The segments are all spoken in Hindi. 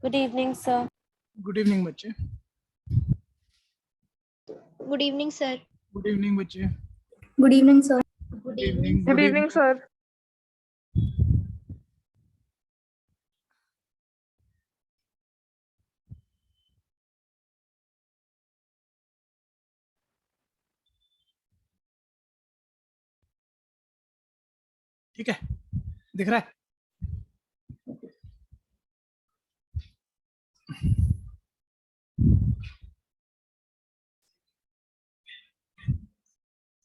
Good evening sir. Good evening बच्चे। Good evening sir. Good evening बच्चे। Good evening sir. Good evening. Good evening sir. ठीक है, दिख रहा है?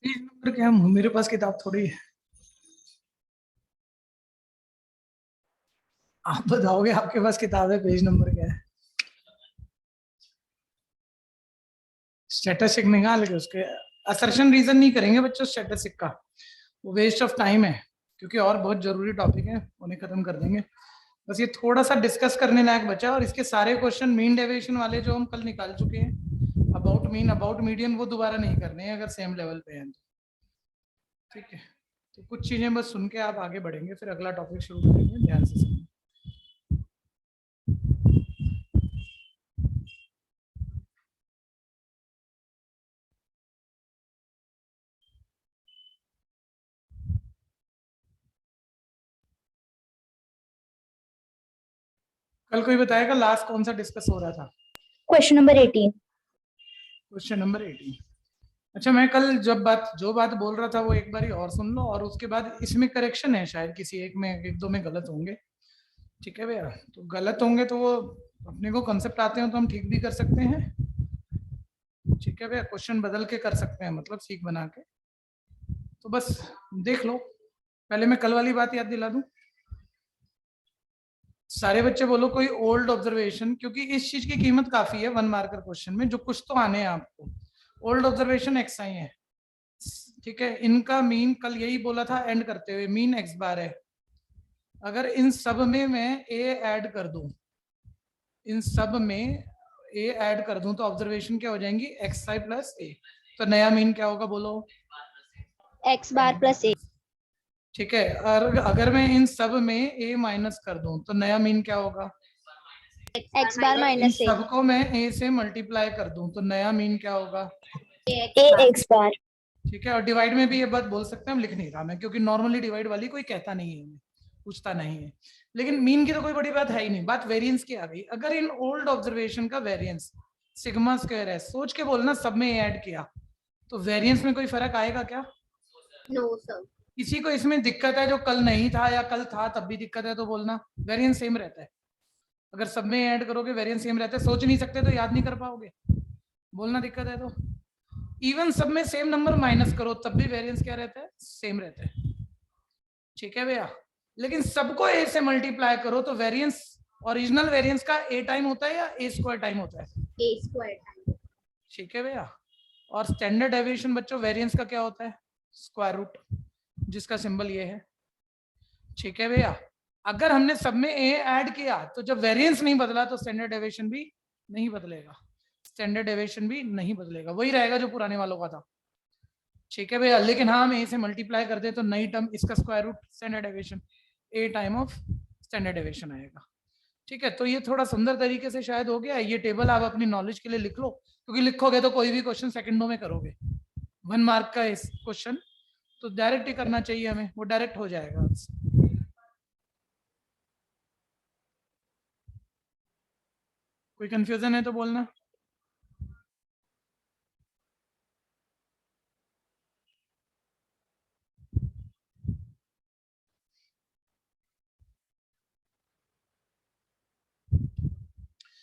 पेज नंबर क्या है? मेरे पास किताब थोड़ी है, आप बताओगे आपके पास किताब है, पेज नंबर क्या है? स्टैटिस्टिक निकाल के उसके असर्शन रीजन नहीं करेंगे बच्चों स्टैटिस्टिक का, वो वेस्ट ऑफ टाइम है, क्योंकि और बहुत जरूरी टॉपिक है, उन्हें खत्म कर देंगे। बस ये थोड़ा सा डिस्कस करने लायक बचा, और इसके सारे क्वेश्चन मीन डेविएशन वाले जो हम कल निकाल चुके हैं, अबाउट मीन अबाउट मीडियन, वो दोबारा नहीं करने हैं अगर सेम लेवल पे हैं तो। ठीक है, तो कुछ चीजें बस सुन के आप आगे बढ़ेंगे, फिर अगला टॉपिक शुरू करेंगे, ध्यान से सुनिए। कल कोई बताएगा लास्ट कौन सा डिस्कस हो रहा था? Question number 18। Question number 18। अच्छा, मैं कल जो बात बोल रहा था वो एक बार और सुन लो, और उसके बाद इसमें करेक्शन है, शायद किसी एक में एक दो में गलत होंगे। ठीक है भैया, तो गलत होंगे तो वो अपने को कंसेप्ट आते हैं तो हम ठीक भी कर सकते हैं। ठीक है भैया, क्वेश्चन बदल के कर सकते हैं, मतलब सीख बना के। तो बस देख लो, पहले मैं कल वाली बात याद दिला दूं। सारे बच्चे बोलो कोई ओल्ड ऑब्जर्वेशन, क्योंकि इस चीज की कीमत काफी है 1 मार्कर क्वेश्चन में, जो कुछ तो आने हैं आपको। ओल्ड ऑब्जर्वेशन एक्स आई है, ठीक है, इनका मीन कल यही बोला था एंड करते हुए, मीन एक्स बार है। अगर इन सब में मैं ए ऐड कर दूं, इन सब में ए ऐड कर दूं, तो ऑब्जर्वेशन क्या हो जाएंगी? एक्स आई प्लस ए। तो नया मीन क्या होगा बोलो? एक्स बार प्लस ए। ठीक है, और अगर मैं इन सब में ए माइनस कर दूं, तो नया मीन क्या होगा? एक्स बार इन माइनस ए। सबको मैं ए से मल्टीप्लाई कर दूं, तो नया मीन क्या होगा? ए एक्स बार। ठीक है, और डिवाइड में भी ये बात बोल सकते हैं, हम लिख नहीं रहा मैं, क्योंकि नॉर्मली डिवाइड वाली कोई कहता नहीं है, पूछता नहीं है। लेकिन मीन की तो कोई बड़ी बात है ही नहीं, बात वेरिएंस की आ गई। अगर इन ओल्ड ऑब्जर्वेशन का वेरिएंस सिग्मा स्क्वायर है, सोच के बोलना, सब में ऐड किया, तो वेरिएंस में कोई फर्क आएगा क्या? No sir. किसी को इसमें दिक्कत है जो कल नहीं था या कल था तब भी दिक्कत है, तो बोलना वेरिएंस सेम रहता है। अगर सब में ऐड करोगे वेरिएंस सेम रहता है, सोच नहीं सकते तो याद नहीं कर पाओगे, बोलना दिक्कत है तो। इवन सब में सेम नंबर माइनस करो तब भी वेरिएंस क्या रहता है? सेम रहता है। ठीक है भैया, लेकिन सबको ए से मल्टीप्लाई करो तो वेरिएंस, ओरिजिनल वेरिएंस का ए टाइम होता है या ए स्क्वायर टाइम होता है? ए स्क्वायर टाइम। ठीक है भैया, और स्टैंडर्ड डेविएशन बच्चों वेरिएंस का क्या होता है? स्क्वायर रूट, जिसका सिंबल ये है। ठीक है भैया, अगर हमने सब में ए ऐड किया तो जब वेरिएंस नहीं बदला तो स्टैंडर्ड डेविएशन भी नहीं बदलेगा, स्टैंडर्ड डेविएशन भी नहीं बदलेगा, वही रहेगा जो पुराने वालों का था। ठीक है भैया, लेकिन हाँ हम ए से मल्टीप्लाई कर दे तो नई टर्म, इसका square root standard deviation, a time of standard deviation आएगा। ठीक है, तो ये थोड़ा सुंदर तरीके से शायद हो गया। ये टेबल आप अपनी नॉलेज के लिए लिख लो, क्योंकि लिखोगे तो कोई भी क्वेश्चन सेकंडों में करोगे। 1 मार्क का इस क्वेश्चन तो डायरेक्ट ही करना चाहिए हमें, वो डायरेक्ट हो जाएगा। कोई कंफ्यूजन है तो बोलना।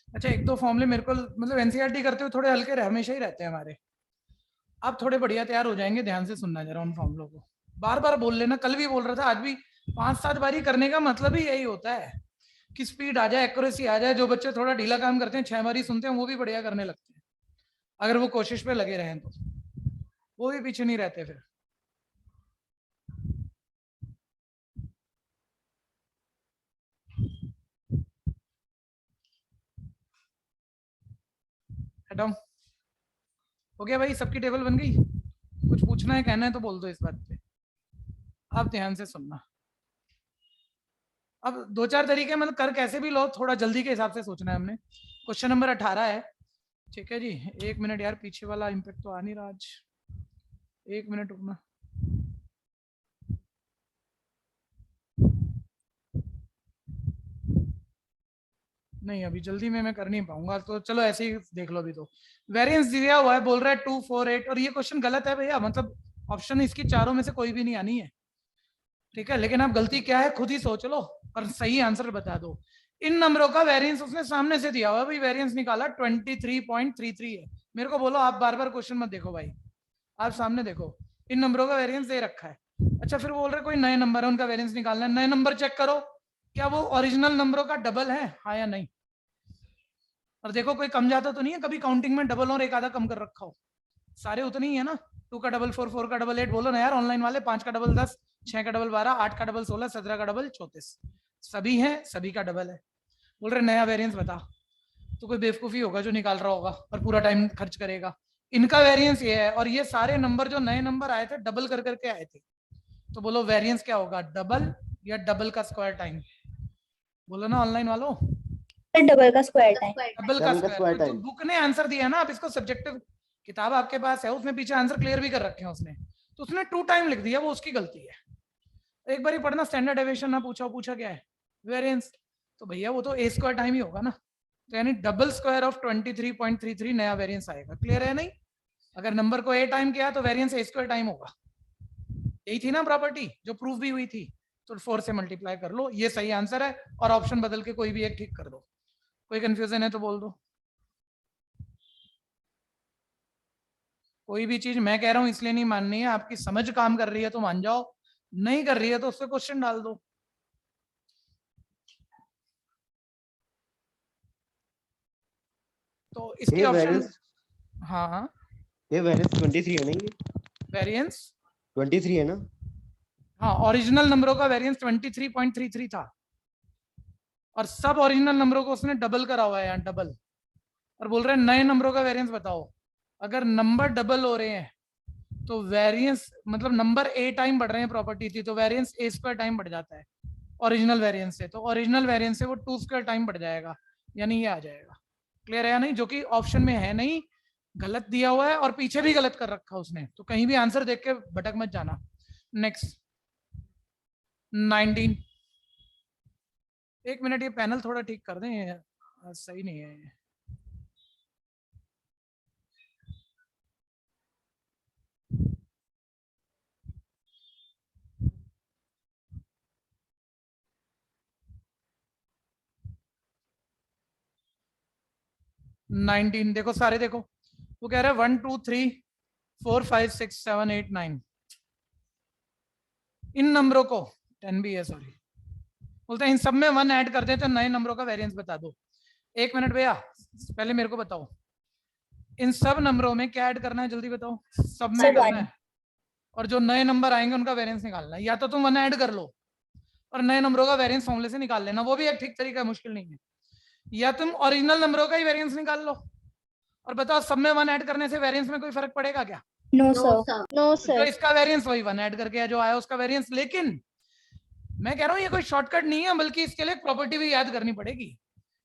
अच्छा, एक दो फॉर्मूले मेरे को मतलब एनसीईआरटी करते हुए थोड़े हल्के हमेशा ही रहते हैं हमारे, आप थोड़े बढ़िया तैयार हो जाएंगे। ध्यान से सुनना जरा उन फॉर्मूलों को, बार बार बोल लेना, कल भी बोल रहा था, आज भी 5-7 बारी करने का मतलब ही यही होता है कि स्पीड आ जाए, एक्यूरेसी आ जाए। जो बच्चे थोड़ा ढीला काम करते हैं 6 बारी सुनते हैं, वो भी बढ़िया करने लगते हैं, अगर वो कोशिश पे लगे रहें तो वो भी पीछे नहीं रहते फिर। हटाओ, हो गया भाई, सबकी टेबल बन गई? कुछ पूछना है, कहना है तो बोल दो इस बात पे। अब ध्यान से सुनना, अब दो चार तरीके मतलब कर कैसे भी लो, थोड़ा जल्दी के हिसाब से सोचना है हमने। क्वेश्चन नंबर 18 है, ठीक है जी। 1 मिनट यार, पीछे वाला इम्पैक्ट तो आ नहीं रहा आज, 1 मिनट रुकना। नहीं अभी जल्दी में मैं कर नहीं पाऊंगा, तो चलो ऐसे ही देख लो। अभी तो वेरिएंस दिया हुआ है, बोल रहा है 2 4 8, और ये क्वेश्चन गलत है भैया, मतलब ऑप्शन इसकी चारों में से कोई भी नहीं आनी है, ठीक है। लेकिन आप गलती क्या है खुद ही सोच लो और सही आंसर बता दो। इन नंबरों का वेरिएंस उसने सामने से दिया हुआ है भाई, वेरिएंस निकाला 23.33 है। मेरे को बोलो, आप बार बार क्वेश्चन मत देखो भाई, आप सामने देखो, इन नंबरों का वेरिएंस दे रखा है। अच्छा फिर बोल रहे कोई नए नंबर है उनका वेरिएंस निकालना है, नए नंबर चेक करो क्या वो ओरिजिनल नंबरों का डबल है, हाँ या नहीं। और देखो कोई कम ज्यादा तो नहीं है, कभी काउंटिंग में डबल और एक आधा कम कर रखा हो, सारे उतने ही है ना। 2 का डबल 4, 4 का डबल 8, बोलो ना यार ऑनलाइन वाले, 5 का डबल 10, 6 का डबल 12, 8 का डबल 16, 17 का डबल 34, सभी हैं, सभी का डबल है। बोल रहे नया वेरिएंस बता, तो कोई बेवकूफी होगा जो निकाल रहा होगा और पूरा टाइम खर्च करेगा। इनका वेरिएंस ये है, और ये सारे नंबर जो नए नंबर आए थे डबल कर करके आए थे, तो बोलो वेरिएंस क्या होगा, डबल या डबल का स्क्वायर टाइम। बोलो ना ऑनलाइन वालों, डबल का स्क्वायर टाइम। डबल का स्क्वायर। तो बुक ने आंसर दिया ना, आप इसको सब्जेक्टिव किताब आपके पास है, उसमें पीछे आंसर क्लियर भी कर रखे हैं उसने, तो उसने 2 टाइम लिख दिया, वो उसकी गलती है। एक बार ही पढ़ना, स्टैंडर्ड डेविएशन ना पूछा क्या है वेरिएंस, तो भैया वो तो ए स्क्वायर टाइम ही होगा ना, तो यानी डबल स्क्वायर ऑफ 23.33 नया वेरिएंस आएगा। क्लियर है नहीं? अगर नंबर को ए टाइम किया तो वेरिएंस ए स्क्वायर टाइम होगा, यही थी ना प्रॉपर्टी जो प्रूफ भी हुई थी, तो 4 से मल्टीप्लाई कर लो, ये सही आंसर है। और ऑप्शन बदल के कोई भी एक ठीक कर दो, कोई कंफ्यूजन है तो बोल दो। कोई भी चीज मैं कह रहा हूं इसलिए नहीं माननी है, आपकी समझ काम कर रही है तो मान जाओ, नहीं कर रही है तो उससे क्वेश्चन डाल दो। तो इसके ऑप्शन, हाँ ये वेरिएंस 23 है ना, ये वेरिएंस 23 है ना। हाँ, ओरिजिनल नंबरों का वेरिएंस 23.33 था, और सब ओरिजिनल नंबरों को उसने डबल करा हुआ है यहाँ, डबल। और बोल रहे हैं नए नंबरों का वेरिएंस बताओ। अगर नंबर डबल हो रहे हैं तो वेरिएंस मतलब नंबर ए टाइम बढ़ रहे हैं, प्रॉपर्टी थी, तो वेरिएंस ए स्क्वायर टाइम बढ़ जाता है ओरिजिनल वेरिएंस से, तो ओरिजिनल वेरिएंस से वो 2 स्क्वायर टाइम बढ़ जाएगा, यानी ये आ जाएगा। क्लियर है या नहीं? जो कि ऑप्शन में है नहीं, गलत दिया हुआ है और पीछे भी गलत कर रखा उसने, तो कहीं भी आंसर देख के भटक मत जाना। नेक्स्ट 19, 1 मिनट, ये पैनल थोड़ा ठीक कर दें, सही नहीं है ये। नाइनटीन देखो, सारे देखो, वो कह रहा है 1 2 3 4 5 6 7 8 9, इन नंबरों को 10 भी है सॉरी, बोलते हैं इन सब में 1 ऐड कर दें तो नए नंबरों का वेरिएंस बता दो। 1 मिनट भैया, पहले मेरे को बताओ इन सब नंबरों में क्या ऐड करना है, जल्दी बताओ। सब में करना है, और जो नए नंबर आएंगे उनका वेरिएंस निकालना है। या तो तुम 1 ऐड कर लो और नए नंबरों का वेरिएंस फॉर्मूले से निकाल लेना, वो भी एक ठीक तरीका है, मुश्किल नहीं है। या तुम ओरिजिनल नंबरों का ही वेरिएंस निकाल लो और बताओ सब में 1 ऐड करने से वेरिएंस में कोई फर्क पड़ेगा क्या? नो सर, नो जो सर। इसका वेरिएंस वही 1 ऐड करके जो आया उसका वेरिएंस। लेकिन मैं कह रहा हूँ ये कोई शॉर्टकट नहीं है, बल्कि इसके लिए प्रॉपर्टी भी याद करनी पड़ेगी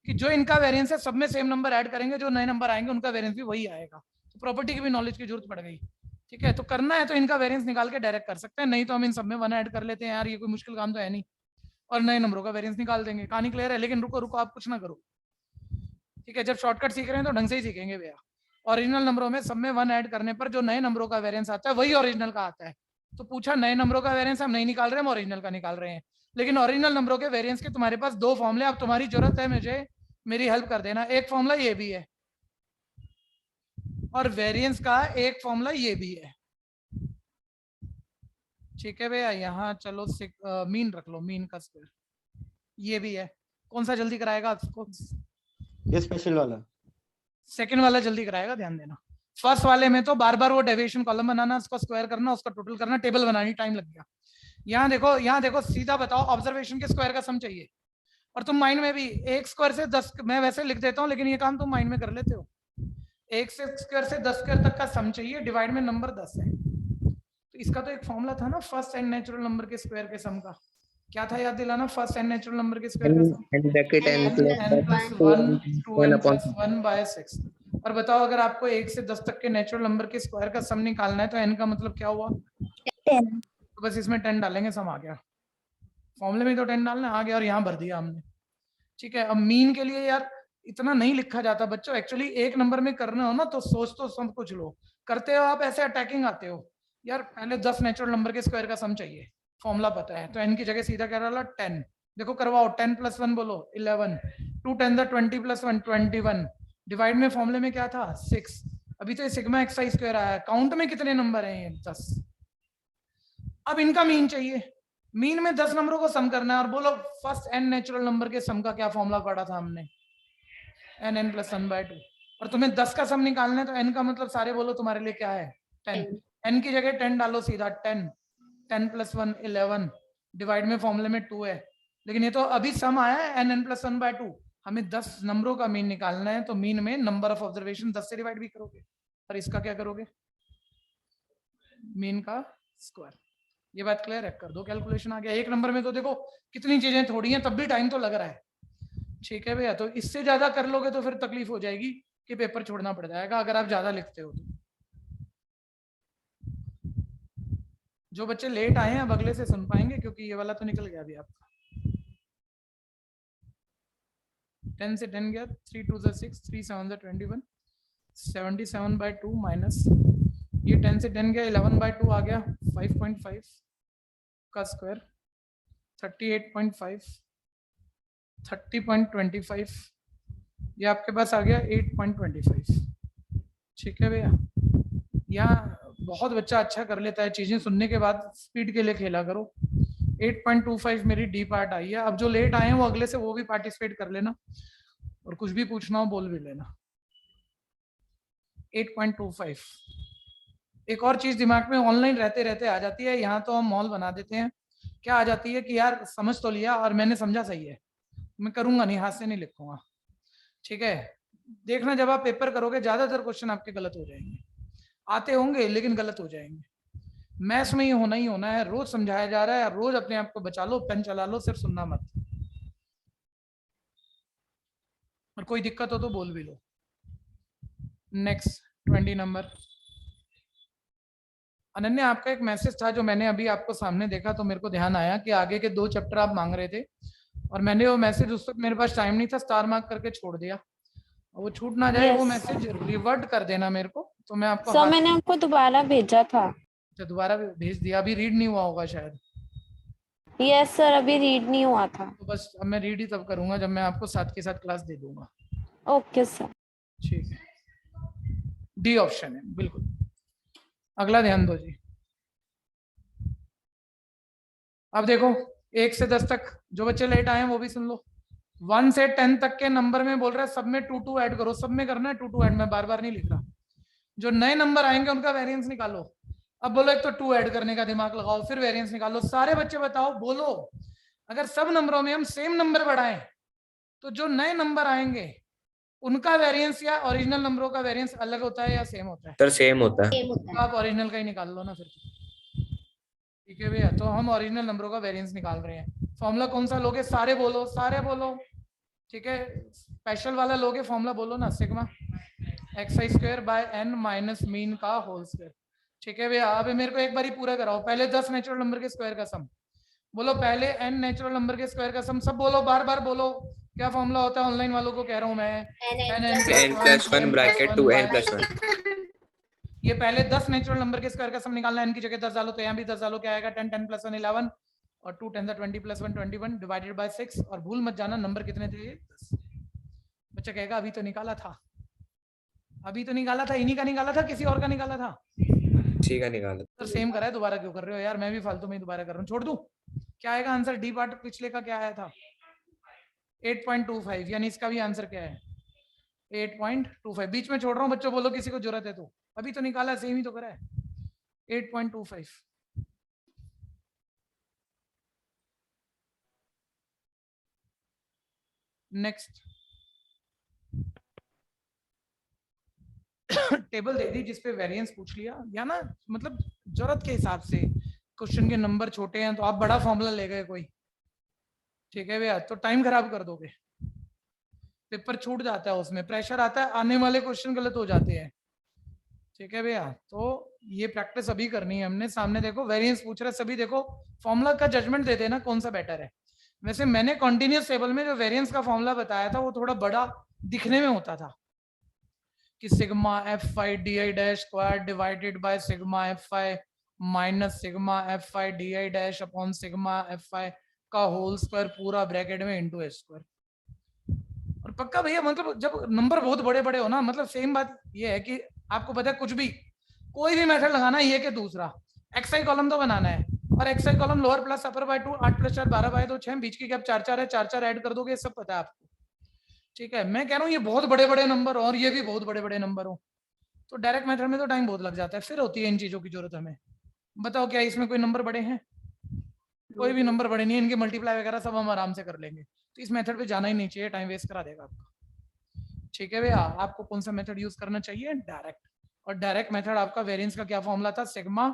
कि जो इनका वेरिएंस है सब में सेम नंबर ऐड करेंगे, जो नए नंबर आएंगे उनका वेरिएंस भी वही आएगा। तो प्रॉपर्टी की भी नॉलेज की जरूरत पड़ गई, ठीक है। तो करना है तो इनका वेरिएंस निकाल के डायरेक्ट कर सकते हैं, नहीं तो हम इन सब में 1 ऐड कर लेते हैं यार, ये कोई मुश्किल काम तो है नहीं, और नए नंबरों का वेरिएंस निकाल देंगे। कहानी क्लियर है? लेकिन रुको रुको, आप कुछ ना करो, ठीक है। जब शॉर्टकट सीख रहे हैं तो ढंग से ही सीखेंगे भैया। ओरिजिनल नंबरों में सब में 1 ऐड करने पर जो नए नंबरों का वेरिएंस आता है वही ओरिजिनल का आता है। तो पूछा नए नंबरों का वेरिएंस हम नहीं निकाल रहे, हम ओरिजिनल का निकाल रहे हैं। लेकिन ओरिजिनल नंबरों के वेरिएंस के तुम्हारे पास 2 फॉर्मूले, अब तुम्हारी जरूरत है मुझे, मेरी हेल्प कर देना। एक फॉर्मूला ये भी है और वेरिएंस का एक फॉर्मूला ये भी है, ठीक है भैया। यहाँ चलो मीन रख लो, मीन का स्क्वायर ये भी है। कौन सा जल्दी कराएगा आपको? ये स्पेशल वाला, सेकंड वाला जल्दी कराएगा, ध्यान देना। फर्स्ट वाले में तो बार बार वो डेविएशन कॉलम बनाना, उसका स्क्वायर करना, उसका टोटल करना, टेबल बनानी, टाइम लग गया। यहाँ देखो सीधा बताओ, ऑब्जर्वेशन के स्क्वायर का सम चाहिए, और तुम माइंड में भी 1 स्क्वायर से 10, मैं वैसे लिख देता हूँ लेकिन ये काम तुम माइंड में कर लेते हो। 1 स्क्वायर से 10 स्क्वायर तक का सम चाहिए, डिवाइड में नंबर 10 है। तो इसका तो एक फॉर्मूला था ना, फर्स्ट एंड नेचुरल नंबर के स्क्वायर के सम का, क्या था याद दिलाना, फर्स्ट n नेचुरल नंबर के स्क्वायर का सम n bracket n n plus n plus 1 2n plus 1 by 6। और बताओ अगर आपको 1 से 10 तक के नेचुरल नंबर के स्क्वायर का सम निकालना है तो n का मतलब क्या हुआ, 10. तो बस इसमें 10 डालेंगे, सम आ गया। फॉर्मूले में तो 10 डालना आ गया और यहाँ भर दिया हमने। ठीक है, अब मीन के लिए यार इतना नहीं लिखा जाता बच्चों, एक्चुअली एक नंबर में करना हो ना तो सोच तो सब कुछ लो, करते हो आप ऐसे अटैकिंग आते हो यार, पहले 10 नेचुरल नंबर के स्क्वायर का सम चाहिए, फॉर्मूला पता है, तो n की जगह सीधा क्या डाला 10। देखो करवाओ, 10 + 1 बोलो 11, 2 10 20 + 1 21, डिवाइड में फॉर्मूले में क्या था 6। अभी तो ये सिग्मा एक्स आई स्क्वायर आया, काउंट में कितने नंबर हैं ये 10। अब इनका मीन चाहिए, मीन में 10 नंबरों को सम करना है, और बोलो फर्स्ट n नेचुरल नंबर के सम का क्या फॉर्मूला पढ़ा था हमने, n n + 1/2। और तुम्हें 10 का सम निकालना है तो n का मतलब सारे बोलो तुम्हारे लिए क्या है 10, n की जगह 10 डालो सीधा 10, 10 + 1 11, डिवाइड में फॉर्मूले में 2 है, लेकिन ये तो अभी सम आया है n n + 1/2, हमें 10 नंबरों का मीन निकालना है, तो मीन में नंबर ऑफ ऑब्जर्वेशन 10 से डिवाइड भी करोगे, और इसका क्या करोगे मीन का स्क्वायर। ये बात क्लियर है, कर दो कैलकुलेशन, आ गया। एक नंबर में तो देखो कितनी चीजें थोड़ी हैं, तब भी टाइम तो लग रहा है। ठीक है भैया, तो इससे ज्यादा कर लोगे तो फिर तकलीफ हो जाएगी कि पेपर छोड़ना पड़ जाएगा अगर आप ज्यादा लिखते हो तो। जो बच्चे लेट आए हैं अब अगले से सुन पाएंगे, क्योंकि ये वाला तो निकल गया अभी आपका। 10 से 10 गया, 3 2 6, 3 7 21, 77/2 माइनस ये 10 से 10 गया, 11/2 आ गया, 5.5 का स्क्वायर, 38.5, 30.25, ये आपके पास आ गया 8.25। ठीक है भैया, यहाँ बहुत बच्चा अच्छा कर लेता है, चीजें सुनने के बाद स्पीड के लिए खेला करो। 8.25 मेरी डी पार्ट आई है। अब जो लेट आए हैं वो अगले से वो भी पार्टिसिपेट कर लेना, और कुछ भी पूछना हो बोल भी लेना। 8.25। एक और चीज दिमाग में ऑनलाइन रहते रहते आ जाती है, यहाँ तो हम मॉल बना देते हैं, क्या आ जाती है कि यार समझ तो लिया और मैंने समझा सही है, मैं करूंगा नहीं, हाथ से नहीं लिखूंगा। ठीक है, देखना जब आप पेपर करोगे ज्यादातर क्वेश्चन आपके गलत हो जाएंगे, आते होंगे लेकिन गलत हो जाएंगे। मैथ्स में ये होना ही होना है, रोज समझाया जा रहा है, रोज अपने आप को बचा लो, पेन चला लो, सिर्फ सुनना मत, और कोई दिक्कत हो तो बोल भी लो। Next 20 number. अनन्या, आपका एक मैसेज था जो मैंने अभी आपको सामने देखा तो मेरे को ध्यान आया कि आगे के 2 चैप्टर आप मांग रहे थे, और मैंने वो मैसेज उस वक्त मेरे पास टाइम नहीं था, स्टार मार्क करके छोड़ दिया, वो छूट ना जाए। वो मैसेज रिवर्ट कर देना मेरे को, तो मैं आपको सर मैंने आपको दोबारा भेजा था। अच्छा, दोबारा भेज दिया, अभी रीड नहीं हुआ होगा शायद। यस सर, अभी रीड नहीं हुआ था। तो बस अब मैं रीड ही तब करूंगा जब मैं आपको साथ के साथ क्लास दे दूंगा। Okay sir. ठीक है, डी ऑप्शन है बिल्कुल। अगला ध्यान दो जी। अब देखो 1 से 10 तक, जो बच्चे लेट आए हैं वो भी सुन लो। 1 से 10 तक के नंबर में बोल रहा है सब में 2 2 ऐड करो, सब में करना है 2 2 ऐड, मैं बार बार नहीं लिख रहा। जो नए नंबर आएंगे उनका वेरिएंस निकालो। अब बोलो एक तो 2 ऐड करने का दिमाग लगाओ, फिर वेरिएंस निकालो। सारे बच्चे बताओ, बोलो अगर सब नंबरों में हम सेम नंबर बढ़ाएं तो जो नए नंबर आएंगे उनका वेरिएंस या ओरिजिनल नंबरों का वेरिएंस अलग होता है या सेम होता है? सर सेम होता है। तो आप ओरिजिनल का ही निकाल लो ना फिर। ठीक है भैया, तो हम ओरिजिनल नंबरों का वेरिएंस निकाल रहे हैं। फॉर्मूला कौन सा लोगे? सारे बोलो, सारे बोलो। ठीक है, स्पेशल वाला लोगे फॉर्मूला, बोलो ना, सिग्मा xi² / n - मीन का होल स्क्वायर। ठीक है भैया, अब मेरे को एक बार ही पूरा कराओ। पहले 10 नेचुरल नंबर के स्क्वायर का सम बोलो, पहले n नेचुरल नंबर के स्क्वायर का सम, सब बोलो, बार बार बोलो। क्या फॉर्मूला होता है? ऑनलाइन वालों को कह रहा हूं मैं, n + 1 ब्रैकेट 2n + 1। ये पहले 10 नेचुरल नंबर के स्क्वायर का सम निकालना है। n की जगह 10 डालो तो यहाँ भी 10 डालो, क्या आएगा 10 10 + 1 11, और 2 10 20 + 1 21 डिवाइडेड बाय 6। और भूल मत जाना नंबर कितने थे, 10। बच्चा कहेगा अभी तो निकाला था, अभी तो निकाला था, इन्हीं का निकाला था, किसी और का निकाला था? ठीक है, निकालो। सर सेम करा है, दोबारा क्यों कर रहे हो यार? मैं भी फालतू में दोबारा कर रहा हूँ, छोड़ दूं? क्या आएगा आंसर? डी पार्ट पिछले का क्या आया था? 8.25, यानी इसका भी आंसर क्या है? 8.25। बीच में छोड़ रहा हूँ बच्चों, बोलो किसी को जरूरत है तो। अभी तो निकाला, सेम ही तो करा है, 8.25। नेक्स्ट टेबल दे दी जिसपे वेरिएंस पूछ लिया, या ना मतलब जरूरत के हिसाब से। क्वेश्चन के नंबर छोटे हैं तो आप बड़ा फॉर्मूला ले गए कोई, ठीक है भैया, तो टाइम खराब कर दोगे, पेपर छूट जाता है, उसमें प्रेशर आता है, आने वाले क्वेश्चन गलत हो जाते हैं। ठीक है भैया, तो ये प्रैक्टिस अभी करनी है हमने। सामने देखो वेरिएंस पूछ रहा है, सभी देखो फॉर्मूला का जजमेंट देते हैं ना कौन सा बेटर है। वैसे मैंने कॉन्टिन्यूस टेबल में जो वेरिएंस का फॉर्मूला बताया था वो थोड़ा बड़ा दिखने में होता था कि sigma F five D I dash square divided by sigma F five minus sigma F five D I dash upon sigma F five का होल स्क्वायर पूरा ब्रैकेट में इंटू एच स्क्वायर। और पक्का भैया मतलब जब नंबर बहुत बड़े बड़े हो ना, मतलब सेम बात ये है कि आपको पता है कुछ भी कोई भी मेथड लगाना है, ये के दूसरा एक्सआई कॉलम तो बनाना है, और x i column lower plus upper by 2 8 plus 4 12 by 2 6 बीच की गैप 4 4 है, 4 4 ऐड कर दोगे, सब पता है आपको। ठीक है, मैं कह रहा हूँ ये बहुत बड़े बड़े नंबर और ये भी बहुत बड़े बड़े नंबर हो तो डायरेक्ट मेथड में तो टाइम बहुत लग जाता है, फिर होती है इन चीजों की जरूरत हमें। बताओ क्या इसमें कोई नंबर बड़े हैं? कोई भी नंबर बड़े नहीं है, इनके मल्टीप्लाई वगैरह सब हम आराम से कर लेंगे, तो इस मेथड पे जाना ही नहीं चाहिए, टाइम वेस्ट करा देगा आपका। ठीक है भैया, आपको कौन सा मेथड यूज करना चाहिए? डायरेक्ट। और डायरेक्ट मेथड आपका वेरिएंस का क्या फॉर्मूला था? सिग्मा,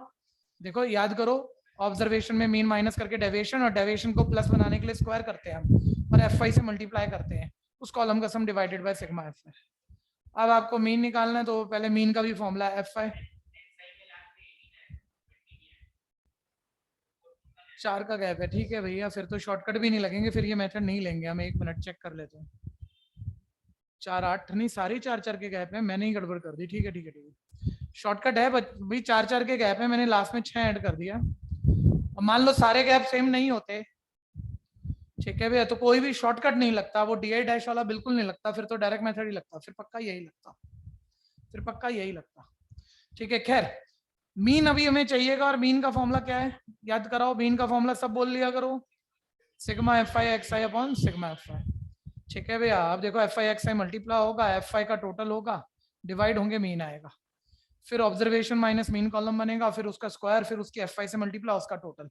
देखो याद करो, ऑब्जर्वेशन में मीन माइनस करके डेविएशन, और डेविएशन को प्लस बनाने के लिए स्क्वायर करते हैं हम और एफ से मल्टीप्लाई करते हैं, उस कॉलम का सम डिवाइडेड बाय सिग्मा एफ। अब आपको मीन निकालना है तो पहले मीन का भी फॉर्मूला एफ 4 का गैप है। ठीक है भैया, फिर तो शॉर्टकट भी नहीं लगेंगे, फिर ये मेथड नहीं लेंगे हम। 1 मिनट चेक कर लेते हैं। 4 8 नहीं, सारी 4 4 के गैप है, मैंने ही गड़बड़ कर दी। ठीक है ठीक है ठीक है, शॉर्टकट है भाई, 4 4 के गैप है, मैंने लास्ट में 6 ऐड कर दिया। अब मान लो सारे गैप सेम नहीं होते, ठीक है भैया, तो कोई भी शॉर्टकट नहीं लगता, वो डी आई डैश वाला बिल्कुल नहीं लगता, फिर तो डायरेक्ट मेथड ही लगता, फिर पक्का यही लगता, फिर पक्का यही लगता। ठीक है, खैर मीन अभी हमें चाहिएगा, और मीन का फॉर्मूला क्या है याद कराओ? मीन का फॉर्मूला सब बोल लिया करो, sigma F I x I upon sigma F I. ठीक है भैया, अब देखो F I x I multiply होगा, एफ आई का टोटल होगा, डिवाइड होंगे, मीन आएगा, फिर ऑब्जर्वेशन माइनस मीन कॉलम बनेगा, फिर उसका स्क्वायर, फिर उसकी एफ आई से मल्टीप्लाई, उसका टोटल।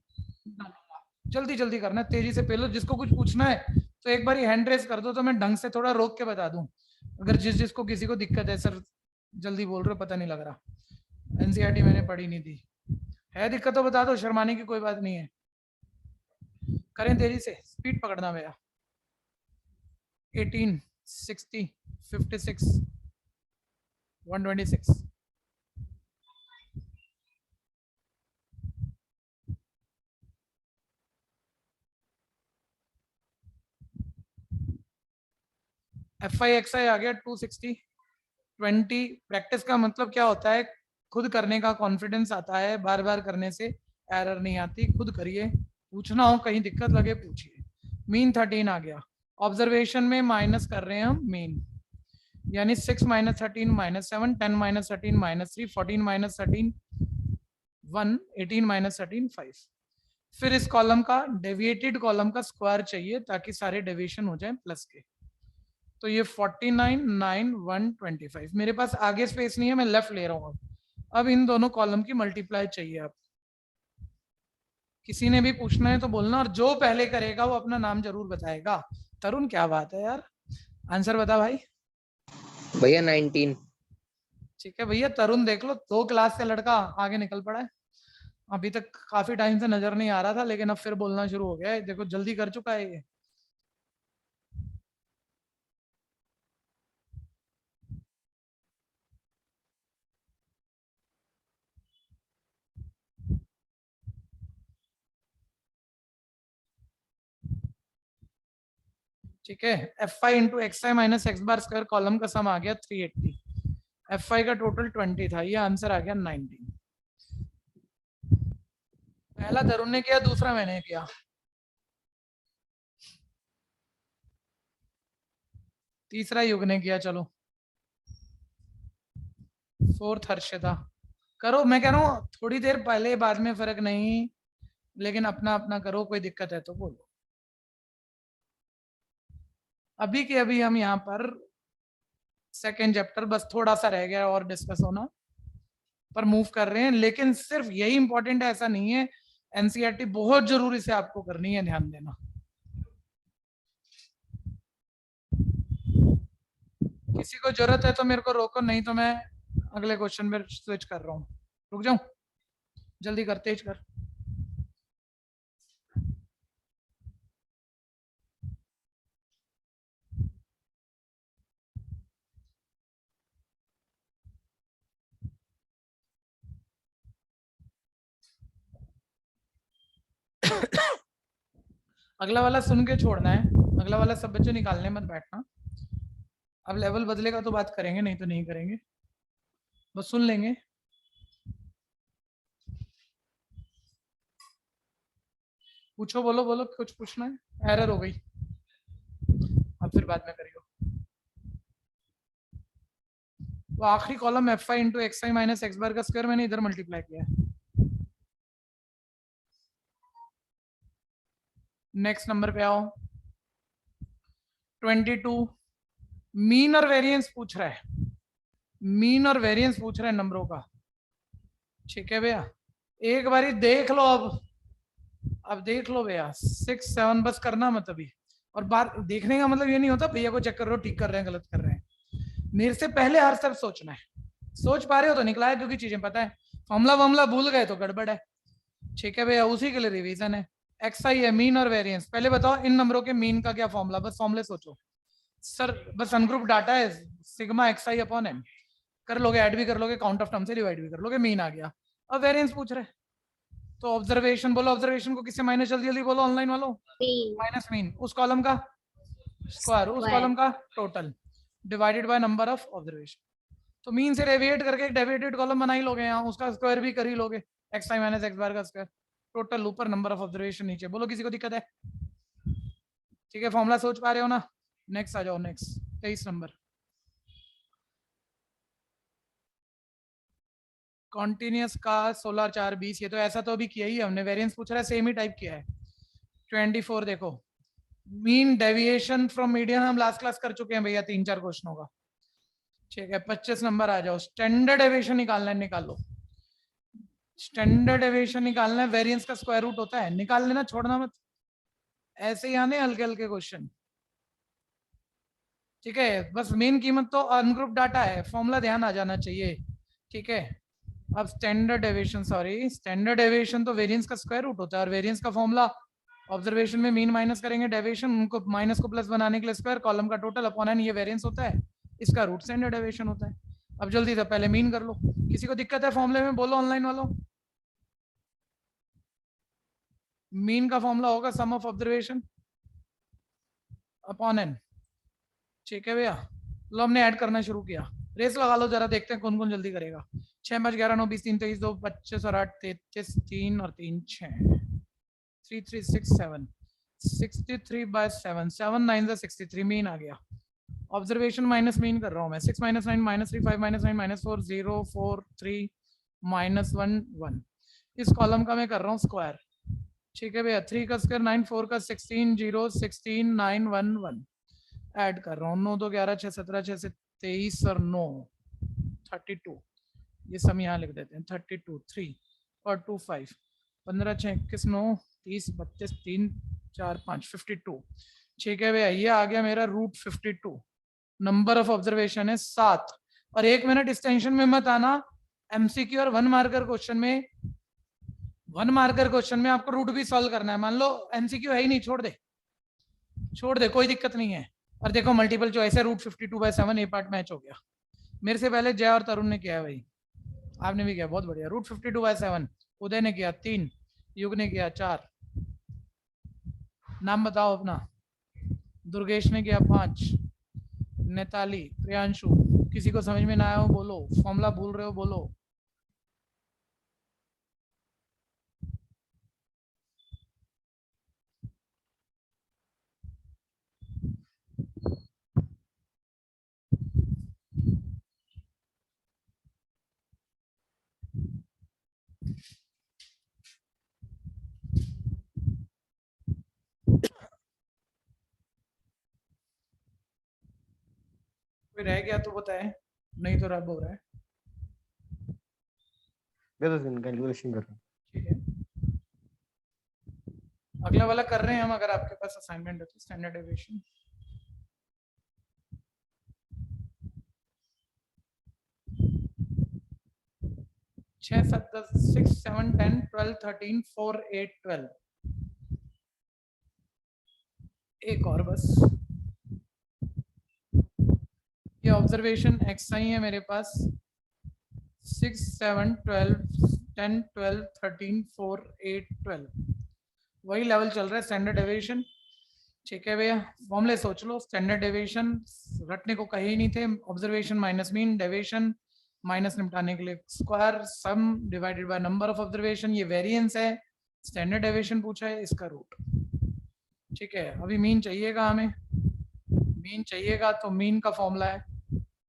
जल्दी जल्दी करना है, तेजी से पहले, जिसको कुछ पूछना है तो एक बार हैंड रेस कर दो तो मैं ढंग से थोड़ा रोक के बता दूं, अगर जिसको किसी को दिक्कत है, सर जल्दी बोल रहे हो पता नहीं लग रहा, एनसीईआरटी मैंने पढ़ी नहीं थी, है दिक्कत तो बता दो, शर्माने की कोई बात नहीं है, करें तेजी से, स्पीड पकड़ना मेरा। 18 60 56 126। एफ आई एक्स आई आ गया 260 20। प्रैक्टिस का मतलब क्या होता है? खुद करने का कॉन्फिडेंस आता है, बार बार करने से एरर नहीं आती, खुद करिए, पूछना हो कहीं दिक्कत लगे पूछिए। मीन 13 आ गया, ऑब्जर्वेशन में माइनस कर रहे हैं हम मीन, यानी 6 minus 13 minus 7, 10 minus 13 minus 3, 14 minus 13 1, 18 minus 13 5। फिर इस कॉलम का डेविएटेड कॉलम का स्क्वायर चाहिए ताकि सारे डेविएशन हो जाए प्लस के, तो ये 49 9 1 25। मेरे पास आगे स्पेस नहीं है, मैं लेफ्ट ले रहा हूँ। अब इन दोनों कॉलम की मल्टीप्लाई चाहिए। आप किसी ने भी पूछना है तो बोलना, और जो पहले करेगा वो अपना नाम जरूर बताएगा। तरुण, क्या बात है यार, आंसर बता भाई। भैया 19। ठीक है भैया, तरुण देख लो 2 क्लास से लड़का आगे निकल पड़ा है, अभी तक काफी टाइम से नजर नहीं आ रहा था, लेकिन अब फिर बोलना शुरू हो गया है, देखो जल्दी कर चुका है ये। ठीक है, F I into X I minus X bar square column का सम आ गया 380, एफ आई का टोटल 20 था, ये आंसर आ गया 19। पहला तरुण ने किया, दूसरा मैंने किया। तीसरा युग ने किया, चलो 4th हर्षिता। करो, मैं कह रहा हूँ थोड़ी देर पहले बाद में फर्क नहीं, लेकिन अपना अपना करो, कोई दिक्कत है तो बोलो। अभी के अभी हम यहाँ पर सेकेंड चैप्टर बस थोड़ा सा रह गया और डिस्कस होना, पर मूव कर रहे हैं, लेकिन सिर्फ यही इंपॉर्टेंट है ऐसा नहीं है, एनसीईआरटी बहुत जरूरी से आपको करनी है, ध्यान देना। किसी को जरूरत है तो मेरे को रोको, नहीं तो मैं अगले क्वेश्चन में स्विच कर रहा हूँ। रुक जाऊं, जल्दी कर, तेज कर। अगला वाला सुन के छोड़ना है, अगला वाला सब बच्चों निकालने मत बैठना। अब लेवल बदलेगा तो बात करेंगे, नहीं तो नहीं करेंगे, बस सुन लेंगे। पूछो, बोलो बोलो, कुछ पूछना है? एरर हो गई, अब फिर बाद में करियो। तो आखिरी column F I into X I minus X bar का स्क्वायर मैंने इधर मल्टीप्लाई किया है। नेक्स्ट नंबर पे आओ, 22। मीन और वेरिएंस पूछ रहा है, मीन और वेरिएंस पूछ रहा है नंबरों का। ठीक है भैया, एक बारी देख लो। अब देख लो भैया, 6 7 बस करना मत अभी। और बार देखने का मतलब ये नहीं होता भैया को चेक कर रहे हो, ठीक कर रहे हैं, गलत कर रहे हैं। मेरे से पहले हर सब सोचना है। सोच पा रहे हो तो निकला है, क्योंकि चीजें पता है। फॉर्मूला वॉर्मूला भूल गए तो गड़बड़ है। ठीक है भैया, उसी के लिए रिवीजन है। एक्स आई है, मीन और वेरिएंस। पहले बताओ इन नंबरों के मीन का क्या फॉर्मूला, बस फॉर्मूले सोचो सर। बस अनग्रुप डाटा है, सिग्मा एक्स आई अपॉन एन कर लोगे, ऐड भी कर लोगे, काउंट ऑफ टर्म से डिवाइड भी कर लोगे, मीन आ गया। अब वेरिएंस पूछ रहे, तो ऑब्जर्वेशन बोलो। ऑब्जर्वेशन को किससे माइनस, जल्दी जल्दी बोलो ऑनलाइन वालों। माइनस मीन, उस कॉलम का स्क्वायर, उस कॉलम का total divided by number of observation. तो मीन से डेविएट करके एक डेविएटेड कॉलम बना ही लोगे, यहाँ उसका स्क्वायर भी कर ही लोगे, x I minus X bar का स्क्वायर, टोटल ऊपर, नंबर ऑफ ऑब्जर्वेशन नीचे। बोलो किसी को दिक्कत है? ठीक है, फॉर्मूला सोच पा रहे हो ना? नेक्स्ट आ जाओ, नेक्स्ट 23 नंबर। कॉन्टिन्यूस का 16 4 20, ये तो ऐसा तो अभी किया ही है हमने। वेरिएंस पूछ रहा है, सेम ही टाइप किया है। 24 देखो, मीन डेविएशन फ्रॉम मीडियन हम लास्ट क्लास कर चुके हैं भैया, 3-4 क्वेश्चन होगा। ठीक है, 25 नंबर आ जाओ। स्टैंडर्ड डेविएशन निकालना है, निकालो। स्टैंडर्ड डेविएशन निकालना है, वेरिएंस का स्क्वायर रूट होता है, निकाल लेना, छोड़ना मत। ऐसे ही आने हल्के हल्के क्वेश्चन। ठीक है, बस मेन कीमत तो अनग्रुप डाटा है, फॉर्मूला ध्यान आ जाना चाहिए। ठीक है, अब standard deviation, sorry standard deviation तो वेरिएंस का स्क्वायर रूट होता है, और वेरिएंस का फॉर्मूला ऑब्जर्वेशन में मीन माइनस करेंगे डेविएशन, उनको माइनस को प्लस बनाने के लिए स्क्वायर, कॉलम का टोटल अपॉन एन, ये वेरिएंस होता है, इसका रूट स्टैंडर्ड डेविएशन होता है। अब जल्दी से पहले मीन कर लो। किसी को दिक्कत है फॉर्मूले में, बोलो ऑनलाइन वालों। मीन का फॉर्मूला होगा सम ऑफ ऑब्जर्वेशन अपॉन एन। ठीक है भैया, लो हमने ऐड करना शुरू किया। रेस लगा लो जरा, देखते हैं कौन कौन जल्दी करेगा। 6 5 11 9 20 3 23 2 25 और 8 33 3 और 3 6 3 3 6 7 63 बाय 7 7 9 63, मीन आ गया। ऑब्जर्वेशन माइनस मीन कर रहा हूँ मैं। 6 -9 -3 5 -9 -4 0 4 3 -1 1, इस कॉलम का मैं कर रहा हूँ स्क्वायर। ठीक है भैया, 3 का स्क्वायर 9, 4 का 16 0 16 9 1 1, ऐड कर रहा हूँ। 9 2 11 6 17 6 से 23 और 9 32, ये सब यहाँ लिख देते हैं। 32 3 और 2 5 15 6 21 9 30 32 3 4 5 52। ठीक है भैया, ये आ गया मेरा रूट 52। नंबर ऑफ ऑब्जर्वेशन है 7। और 1 मिनट इस टेंशन में मत आना, एमसीक्यू और 1 मार्कर क्वेश्चन में, 1 मार्कर क्वेश्चन में आपको रूट भी सॉल्व करना है। मान लो एमसीक्यू है ही नहीं, छोड़ दे, छोड़ दे, कोई दिक्कत नहीं है। और देखो मल्टीपल चॉइस है, रूट 52/7, ए पार्ट मैच हो गया। मेरे से पहले जय और तरुण ने किया है भाई, आपने भी किया, बहुत बढ़िया। रूट 52/7 उदय ने किया, 3 युग ने किया, 4 नाम बताओ अपना। दुर्गेश ने किया, 5 नेताली, प्रियांशु। किसी को समझ में ना आया हो बोलो, फॉर्मूला भूल रहे हो बोलो। कोई रह गया तो बताए, नहीं तो रब हो रहा है। कैलकुलेशन कर रहा हूँ। ठीक है, अगला वाला कर रहे हैं हम, अगर आपके पास असाइनमेंट है तो। Standard deviation 6 7 10 6 7 10 12 13 4 8 12। एक और बस, ये ऑब्जर्वेशन एक्स आई है मेरे पास। 6 7 12 10 12 13 4 8 12। वही लेवल चल रहा है, स्टैंडर्ड डेविएशन। ठीक है भैया, फॉर्मूले सोच लो। स्टैंडर्ड डेविएशन रटने को कहे ही नहीं थे, observation minus mean, deviation minus निपटाने के लिए square, some divided by number of observation, ये वेरिएंस है, स्टैंडर्ड डेविएशन पूछा है, इसका रूट। ठीक है, अभी मीन चाहिएगा हमें, मीन चाहिएगा तो मीन का फॉर्मूला है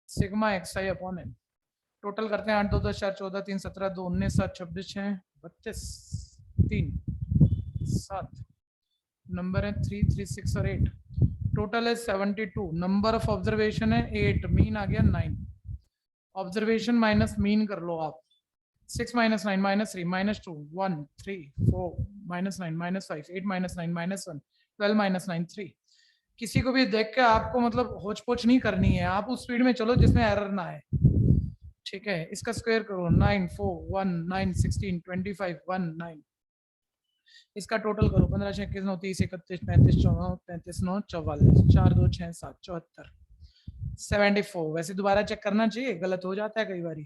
sigma xi upon n। Total करते हैं 8 2 10 4 14 3 17 2 19 7 26 6 32 3 7 नंबर है 3 3 6 और 8, टोटल है 72। नंबर ऑफ ऑब्जर्वेशन है 8, मीन आ गया 9। ऑब्जर्वेशन माइनस मीन कर लो आप, 6 minus 9 minus 3 minus 2 1 3 4 minus 9 minus 5 8 minus 9 minus 1 12 minus 9 3। किसी को भी देख के आपको मतलब होच पोच नहीं करनी है, आप उस स्पीड में चलो जिसमें एरर ना आए। ठीक है, इसका स्क्वायर करो, 9 4 1 9 16 25 1 9। इसका टोटल करो, 15 6 21 9 30 31 35 34 9 44 4 2 6 7 74 74। वैसे दोबारा चेक करना चाहिए, गलत हो जाता है कई बार।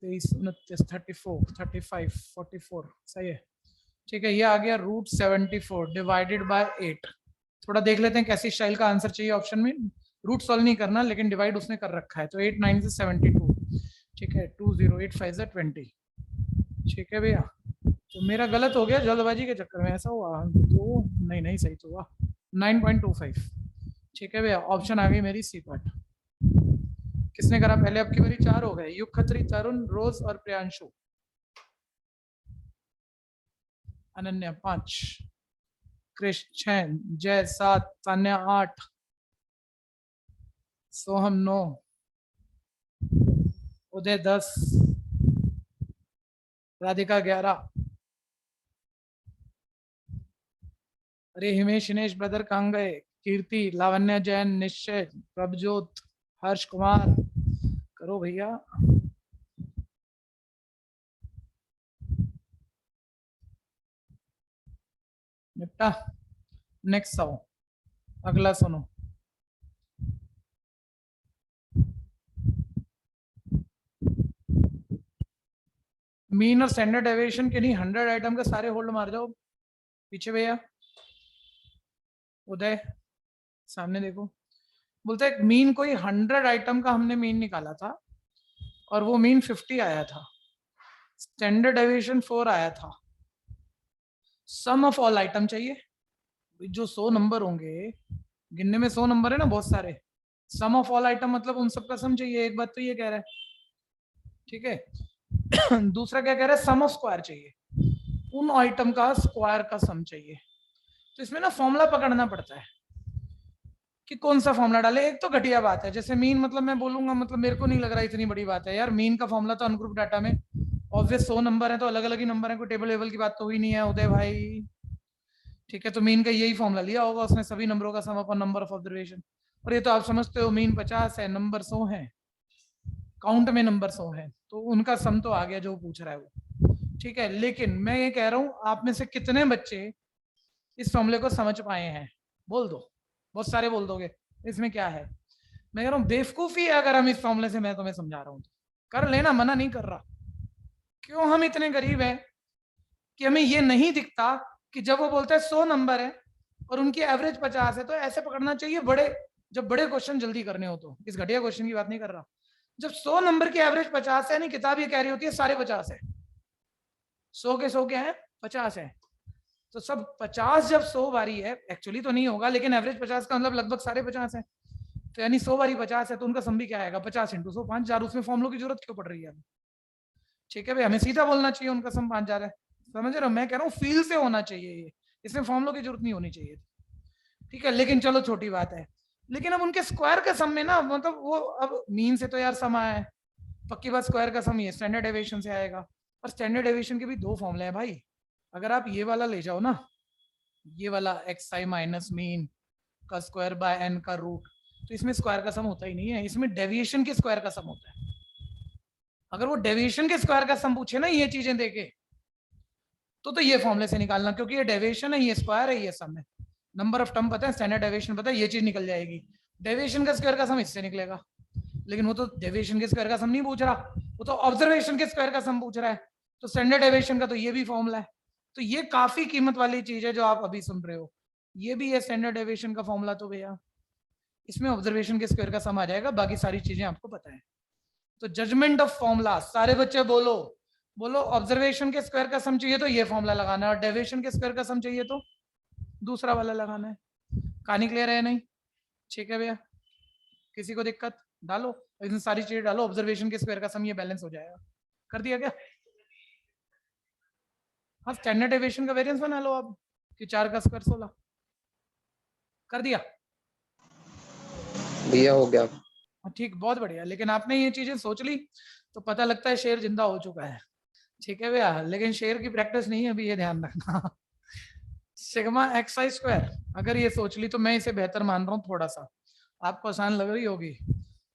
23 29 34 35 44 सही है। ठीक है, ये आ गया रूट 74 डिवाइडेड बाय 8। थोड़ा देख लेते हैं कैसी स्टाइल का आंसर चाहिए ऑप्शन में। रूट सॉल्व नहीं करना, लेकिन डिवाइड उसने कर रखा है, तो 8 9 से 72। ठीक है, 2 0 8 5 से 20। ठीक है भैया, तो मेरा गलत हो गया जल्दबाजी के चक्कर में, ऐसा हुआ तो नहीं सही तो हुआ 9.25। ठीक है भैया, ऑप्शन आ गई मेरी सी पार्ट। किसने करा पहले? अब की बारी 4 हो गए, युग खत्री, तरुण, रोज और प्रियांशु। अनन्या 5, कृष 6, जय 7, तान्या 8, सोहम 9, उदय 10, राधिका 11। अरे हिमेश हिनेश ब्रदर कहाँ गए? कीर्ति, लावण्य, जैन, निश्चय, प्रभजोत, हर्ष कुमार, करो भैया। निपटा, नेक्स्ट आओ, अगला सुनो। मीन और स्टैंडर्ड डेविएशन के नहीं 100 आइटम का सारे होल्ड मार जाओ पीछे भैया। उदय सामने देखो, बोलते हैं मीन कोई 100 आइटम का हमने मीन निकाला था और वो मीन 50 आया था, स्टैंडर्ड डेविएशन 4 आया था। सम ऑफ ऑल आइटम चाहिए, जो 100 नंबर होंगे, गिनने में 100 नंबर है ना बहुत सारे, सम ऑफ ऑल आइटम मतलब उन सब का सम चाहिए। एक बात तो ये कह रहा है, ठीक है। दूसरा क्या कह रहा है? सम ऑफ स्क्वायर चाहिए, उन आइटम का स्क्वायर का सम चाहिए। तो इसमें ना फॉर्मूला पकड़ना पड़ता है कि कौन सा फॉर्मूला डाले। एक तो घटिया बात है, जैसे मीन, मतलब मैं बोलूंगा, मतलब मेरे को नहीं लग रहा इतनी बड़ी बात है यार। मीन का फॉर्मूला तो अनग्रुप डाटा में ऑब्वियस 100 नंबर है तो अलग अलग ही नंबर है, कोई टेबल लेवल की बात तो हुई नहीं है उदय भाई। ठीक है, तो मीन का यही फॉर्मूला लिया होगा उसने, सभी नंबरों का सम अपॉन नंबर ऑफ ऑब्जर्वेशन। और ये तो आप समझते हो मीन 50 है, नंबर 100 है, काउंट में नंबर 100 है, तो उनका सम तो आ गया जो पूछ रहा है वो। ठीक है, लेकिन मैं ये कह रहा हूँ आप में से कितने बच्चे इस फॉर्मूले को समझ पाए हैं? बोल दो, बहुत सारे बोल दोगे। इसमें क्या है? मैं कह रहा हूँ बेवकूफी है अगर हम इस फॉर्मूले से, मैं तुम्हें समझा रहा हूँ, कर लेना, मना नहीं कर रहा। क्यों हम इतने गरीब हैं कि हमें ये नहीं दिखता कि जब वो बोलता है 100 नंबर है और उनकी एवरेज 50 है, तो ऐसे पकड़ना चाहिए बड़े, जब बड़े क्वेश्चन जल्दी करने हो तो। इस घटिया क्वेश्चन की बात नहीं कर रहा। जब 100 नंबर की एवरेज 50 है, नहीं किताब ये कह रही होती है सारे 50 है, 100 के 100 क्या है? 50 है। तो सब 50 जब 100 बारी है, एक्चुअली तो नहीं होगा लेकिन एवरेज 50 का मतलब लगभग सारे 50 है, तो यानी 100 बारी 50 है, तो उनका सम भी क्या आएगा? 50 × 100 5000। उसमें फॉर्मूलों की जरूरत क्यों पड़ रही है? ठीक है भाई, हमें सीधा बोलना चाहिए उनका सम 5000 है, समझ रहे हो? मैं कह रहा हूँ फील से होना चाहिए ये, इसमें फॉर्मूलों की जरूरत नहीं होनी चाहिए। ठीक है, लेकिन चलो छोटी बात है। लेकिन अब उनके स्क्वायर का सम में ना, मतलब वो अब मीन से तो यार सम आया है, पक्की बात स्क्वायर का सम ये स्टैंडर्ड डेविएशन से आएगा। और स्टैंडर्ड डेविएशन के भी 2 फॉर्मूले हैं भाई। अगर आप ये वाला ले जाओ ना, ये वाला xi माइनस मीन का स्क्वायर बाय n का रूट, तो इसमें स्क्वायर का सम होता ही नहीं है, इसमें डेविएशन के स्क्वायर का सम होता है। अगर वो डेविएशन के स्क्वायर का सम पूछे ना ये चीजें देके, तो ये फॉर्मूले से निकालना, क्योंकि ये डेविएशन है, ये स्क्वायर है, ये सम है। नंबर ऑफ टर्म पता है, स्टैंडर्ड डेविएशन पता है, ये चीज निकल जाएगी। डेविएशन का स्क्वायर का सम इससे निकलेगा, लेकिन वो तो डेविएशन के स्क्वायर का सम नहीं पूछ रहा, वो तो ऑब्जर्वेशन के स्क्वायर का सम पूछ रहा है। तो स्टैंडर्ड डेविएशन का तो ये भी फॉर्मूला है, तो ये काफी कीमत वाली चीज है जो आप अभी सुन रहे हो। ये भी है स्टैंडर्ड डेविएशन का फॉर्मूला। तो भैया इसमें ऑब्जर्वेशन के स्क्वायर का सम आ जाएगा, बाकी सारी चीजें आपको पता है। तो जजमेंट ऑफ फॉर्मूला, सारे बच्चे बोलो बोलो। ऑब्जर्वेशन के स्क्वायर का सम चाहिए तो ये फॉर्मूला लगाना है, और डेविएशन के स्क्वायर का सम चाहिए तो दूसरा वाला लगाना है। कहानी क्लियर है नहीं? ठीक है भैया, किसी को दिक्कत? डालो इसमें सारी चीजें डालो, ऑब्जर्वेशन के स्क्वायर का सम ये बैलेंस हो जाएगा। कर दिया क्या? हाँ, स्टैंडर्ड डेविएशन का वेरिएंस बना लो अब कि 4 का स्क्वायर 16। कर दिया भैया? हो गया। ठीक, बहुत बढ़िया। लेकिन आपने ये चीजें सोच ली तो पता लगता है शेर जिंदा हो चुका है। ठीक है भैया, लेकिन शेर की प्रैक्टिस नहीं है अभी, ये ध्यान रखना। सिग्मा एक्स आई स्क्वायर अगर ये सोच ली तो मैं इसे बेहतर मान रहा हूँ थोड़ा सा, आपको आसान लग रही होगी।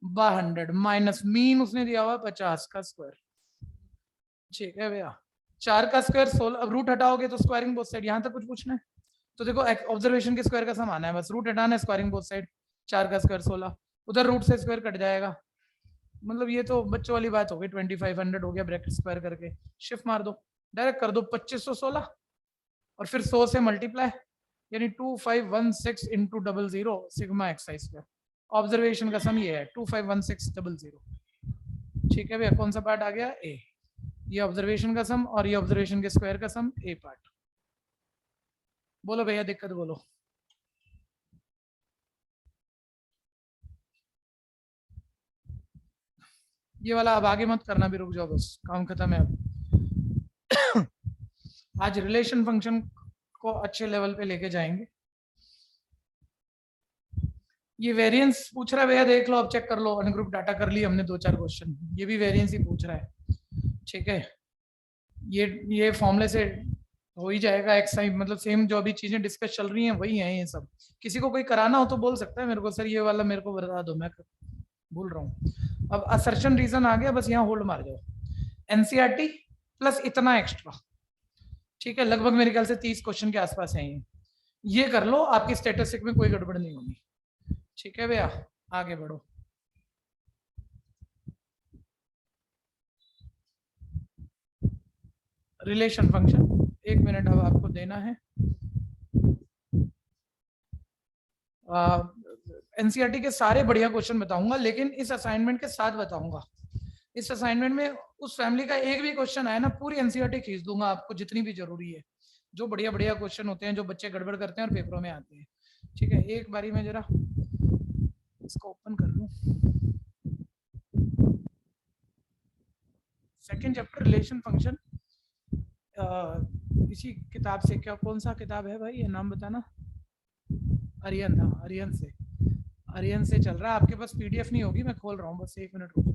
100 माइनस मीन उसने दिया हुआ 50 का स्क्वायर। ठीक है भैया, 4 का स्क्वायर 16। अब रूट हटाओगे तो स्क्वायरिंग बोथ साइड। यहाँ तक कुछ पूछना है तो देखो, ऑब्जर्वेशन के स्क्वायर का सम आना है, बस रूट हटाना है, स्क्वायरिंग बोथ साइड। 4 का स्क्वायर 16, उधर रूट से स्क्वायर कट जाएगा, मतलब ये तो बच्चों वाली बात हो गई। 2500 हो गया, ब्रैकेट स्क्वायर करके शिफ्ट मार दो, डायरेक्ट कर दो 2516 और फिर 100 से मल्टीप्लाई, यानी 2516 इंटू 00 सिग्मा एक्स आई स्क्वायर। ऑब्जर्वेशन का सम ये है 251600। ठीक है भैया, कौन सा पार्ट आ गया? ए। ये ऑब्जर्वेशन का सम और ये ऑब्जर्वेशन के स्क्वायर का सम, ए पार्ट। बोलो भैया, दिक्कत बोलो। ये वाला अब आगे मत करना, भी रुक जाओ, बस काम खत्म है अब। आज रिलेशन फंक्शन को अच्छे लेवल पे लेके जाएंगे। ये वेरिएंस पूछ रहा है भैया, देख लो, अब चेक कर लो। अनग्रुप डाटा कर लिए हमने 2-4 क्वेश्चन, ये भी वेरिएंस ही पूछ रहा है। ठीक है, ये फॉर्मूले से हो ही जाएगा। एक्स आई मतलब सेम जो अभी चीजें डिस्कस चल रही हैं वही हैं ये सब। किसी को कोई कराना हो तो बोल सकता है मेरे को, सर ये वाला मेरे को बता दो, मैं भूल रहा हूँ। अब असर्शन रीजन आ गया, बस यहाँ होल्ड मार जाओ। एनसीईआरटी प्लस इतना एक्स्ट्रा। ठीक है, लगभग मेरे ख्याल से 30 क्वेश्चन के आसपास है ये कर लो, आपकी स्टैटिस्टिक में कोई गड़बड़ नहीं होगी। ठीक है भैया, आगे बढ़ो। रिलेशन फंक्शन 1 मिनट अब आपको देना है। एनसीईआरटी के सारे बढ़िया क्वेश्चन बताऊंगा, लेकिन इस असाइनमेंट के साथ बताऊंगा। इस असाइनमेंट में उस फैमिली का एक भी क्वेश्चन आया ना, पूरी एनसीईआरटी खींच दूंगा आपको, जितनी भी जरूरी है। जो बढ़िया बढ़िया क्वेश्चन होते हैं, जो बच्चे गड़बड़ करते हैं और पेपरों में आते हैं। ठीक है, एक बारी में जरा इसको ओपन कर लूं। सेकंड चैप्टर रिलेशन फंक्शन, इसी किताब से। क्या, कौन सा किताब है भाई, ये नाम बताना। अरियन, हाँ अरियन से चल रहा है। आपके पास पीडीएफ नहीं होगी, मैं खोल रहा हूँ, बस 1 मिनट रुको।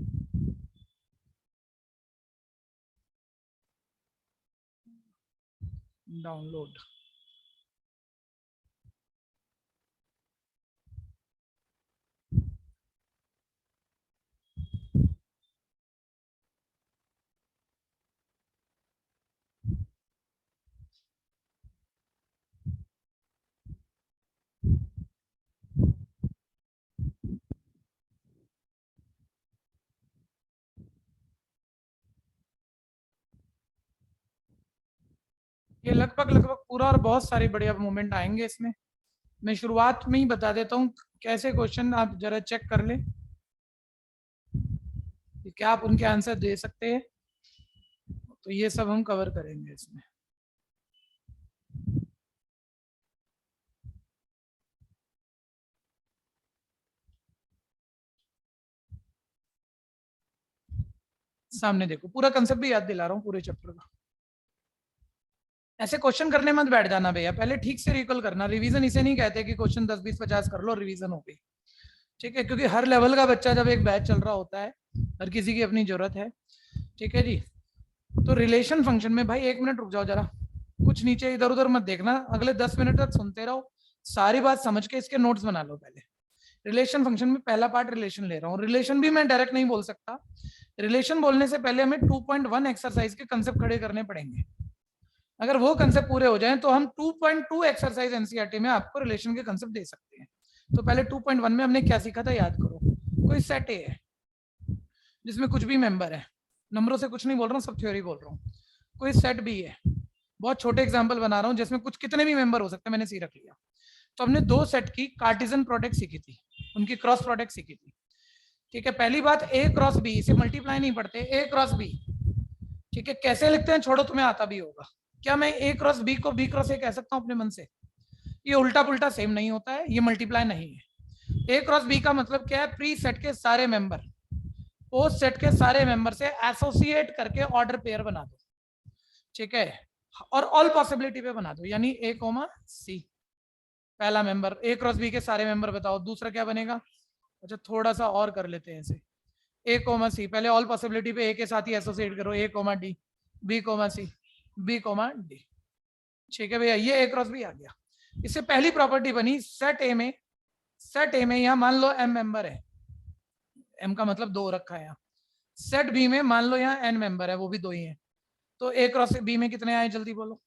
डाउनलोड। ये लगभग पूरा, और बहुत सारी बढ़िया मूवमेंट आएंगे इसमें। मैं शुरुआत में ही बता देता हूँ कैसे क्वेश्चन, आप जरा चेक कर लें कि क्या आप उनके आंसर दे सकते हैं। तो ये सब हम कवर करेंगे इसमें। सामने देखो, पूरा कंसेप्ट भी याद दिला रहा हूँ पूरे चैप्टर का। ऐसे क्वेश्चन करने मत बैठ जाना भैया, पहले ठीक से रिकॉल करना। रिवीजन इसे नहीं कहते कि क्वेश्चन 10, 20, 50 कर लो रिवीजन हो गई। ठीक है, क्योंकि हर लेवल का बच्चा जब एक बैच चल रहा होता है, हर किसी की अपनी जरूरत है। ठीक है जी, तो रिलेशन फंक्शन में भाई 1 मिनट रुक जाओ जरा, कुछ नीचे इधर उधर मत देखना, अगले 10 मिनट तक सुनते रहो, सारी बात समझ के इसके नोट्स बना लो पहले। रिलेशन फंक्शन में पहला पार्ट रिलेशन ले रहा हूँ। रिलेशन भी मैं डायरेक्ट नहीं बोल सकता, रिलेशन बोलने से पहले हमें 2.1 एक्सरसाइज के कंसेप्ट खड़े करने पड़ेंगे। अगर वो कंसेप्ट पूरे हो जाएं तो हम 2.2 एक्सरसाइज एनसीईआरटी में आपको रिलेशन के कंसेप्ट दे सकते हैं। तो पहले 2.1 में हमने क्या सीखा था, याद करो। कोई सेट ए है जिसमें कुछ भी मेंबर है, नंबरों से कुछ नहीं बोल रहा हूँ, सब थ्योरी बोल रहा हूँ। कोई सेट बी है बहुत छोटे एग्जांपल बना रहा हूँ जिसमें कुछ कितने भी मेंबर हो सकते हैं, मैंने सी रख लिया। तो हमने दो सेट की कार्टेशियन प्रोडक्ट सीखी थी, उनकी क्रॉस प्रोडक्ट सीखी थी। ठीक है, पहली बात ए क्रॉस बी, इसे मल्टीप्लाई नहीं पढ़ते, ए क्रॉस बी। ठीक है, कैसे लिखते हैं छोड़ो, तुम्हें आता भी होगा। क्या मैं ए क्रॉस बी को बी क्रॉस ए कह सकता हूँ अपने मन से? ये उल्टा पुल्टा सेम नहीं होता है, ये मल्टीप्लाई नहीं है। ए क्रॉस बी का मतलब क्या है? प्री सेट के सारे मेंबर पोस्ट सेट के सारे मेंबर से एसोसिएट करके ऑर्डर पेयर बना दो। ठीक है, और ऑल पॉसिबिलिटी पे बना दो, यानी ए कोमा सी पहला मेंबर, ए क्रॉस बी के सारे मेंबर बताओ। दूसरा क्या बनेगा? अच्छा थोड़ा सा और कर लेते हैं इसे, ए कोमा सी, पहले ऑल पॉसिबिलिटी पे ए के साथ ही एसोसिएट करो, A comma D, B comma C, B comma D. ठीक है भैया, ये ए क्रॉस बी आ गया। इससे पहली प्रॉपर्टी बनी सेट ए में यहाँ मान लो एम मेंबर है, एम का मतलब 2 रखा है यहाँ। सेट बी में मान लो यहाँ एन मेंबर है, वो भी 2 ही है, तो ए क्रॉस बी में कितने आए जल्दी बोलो?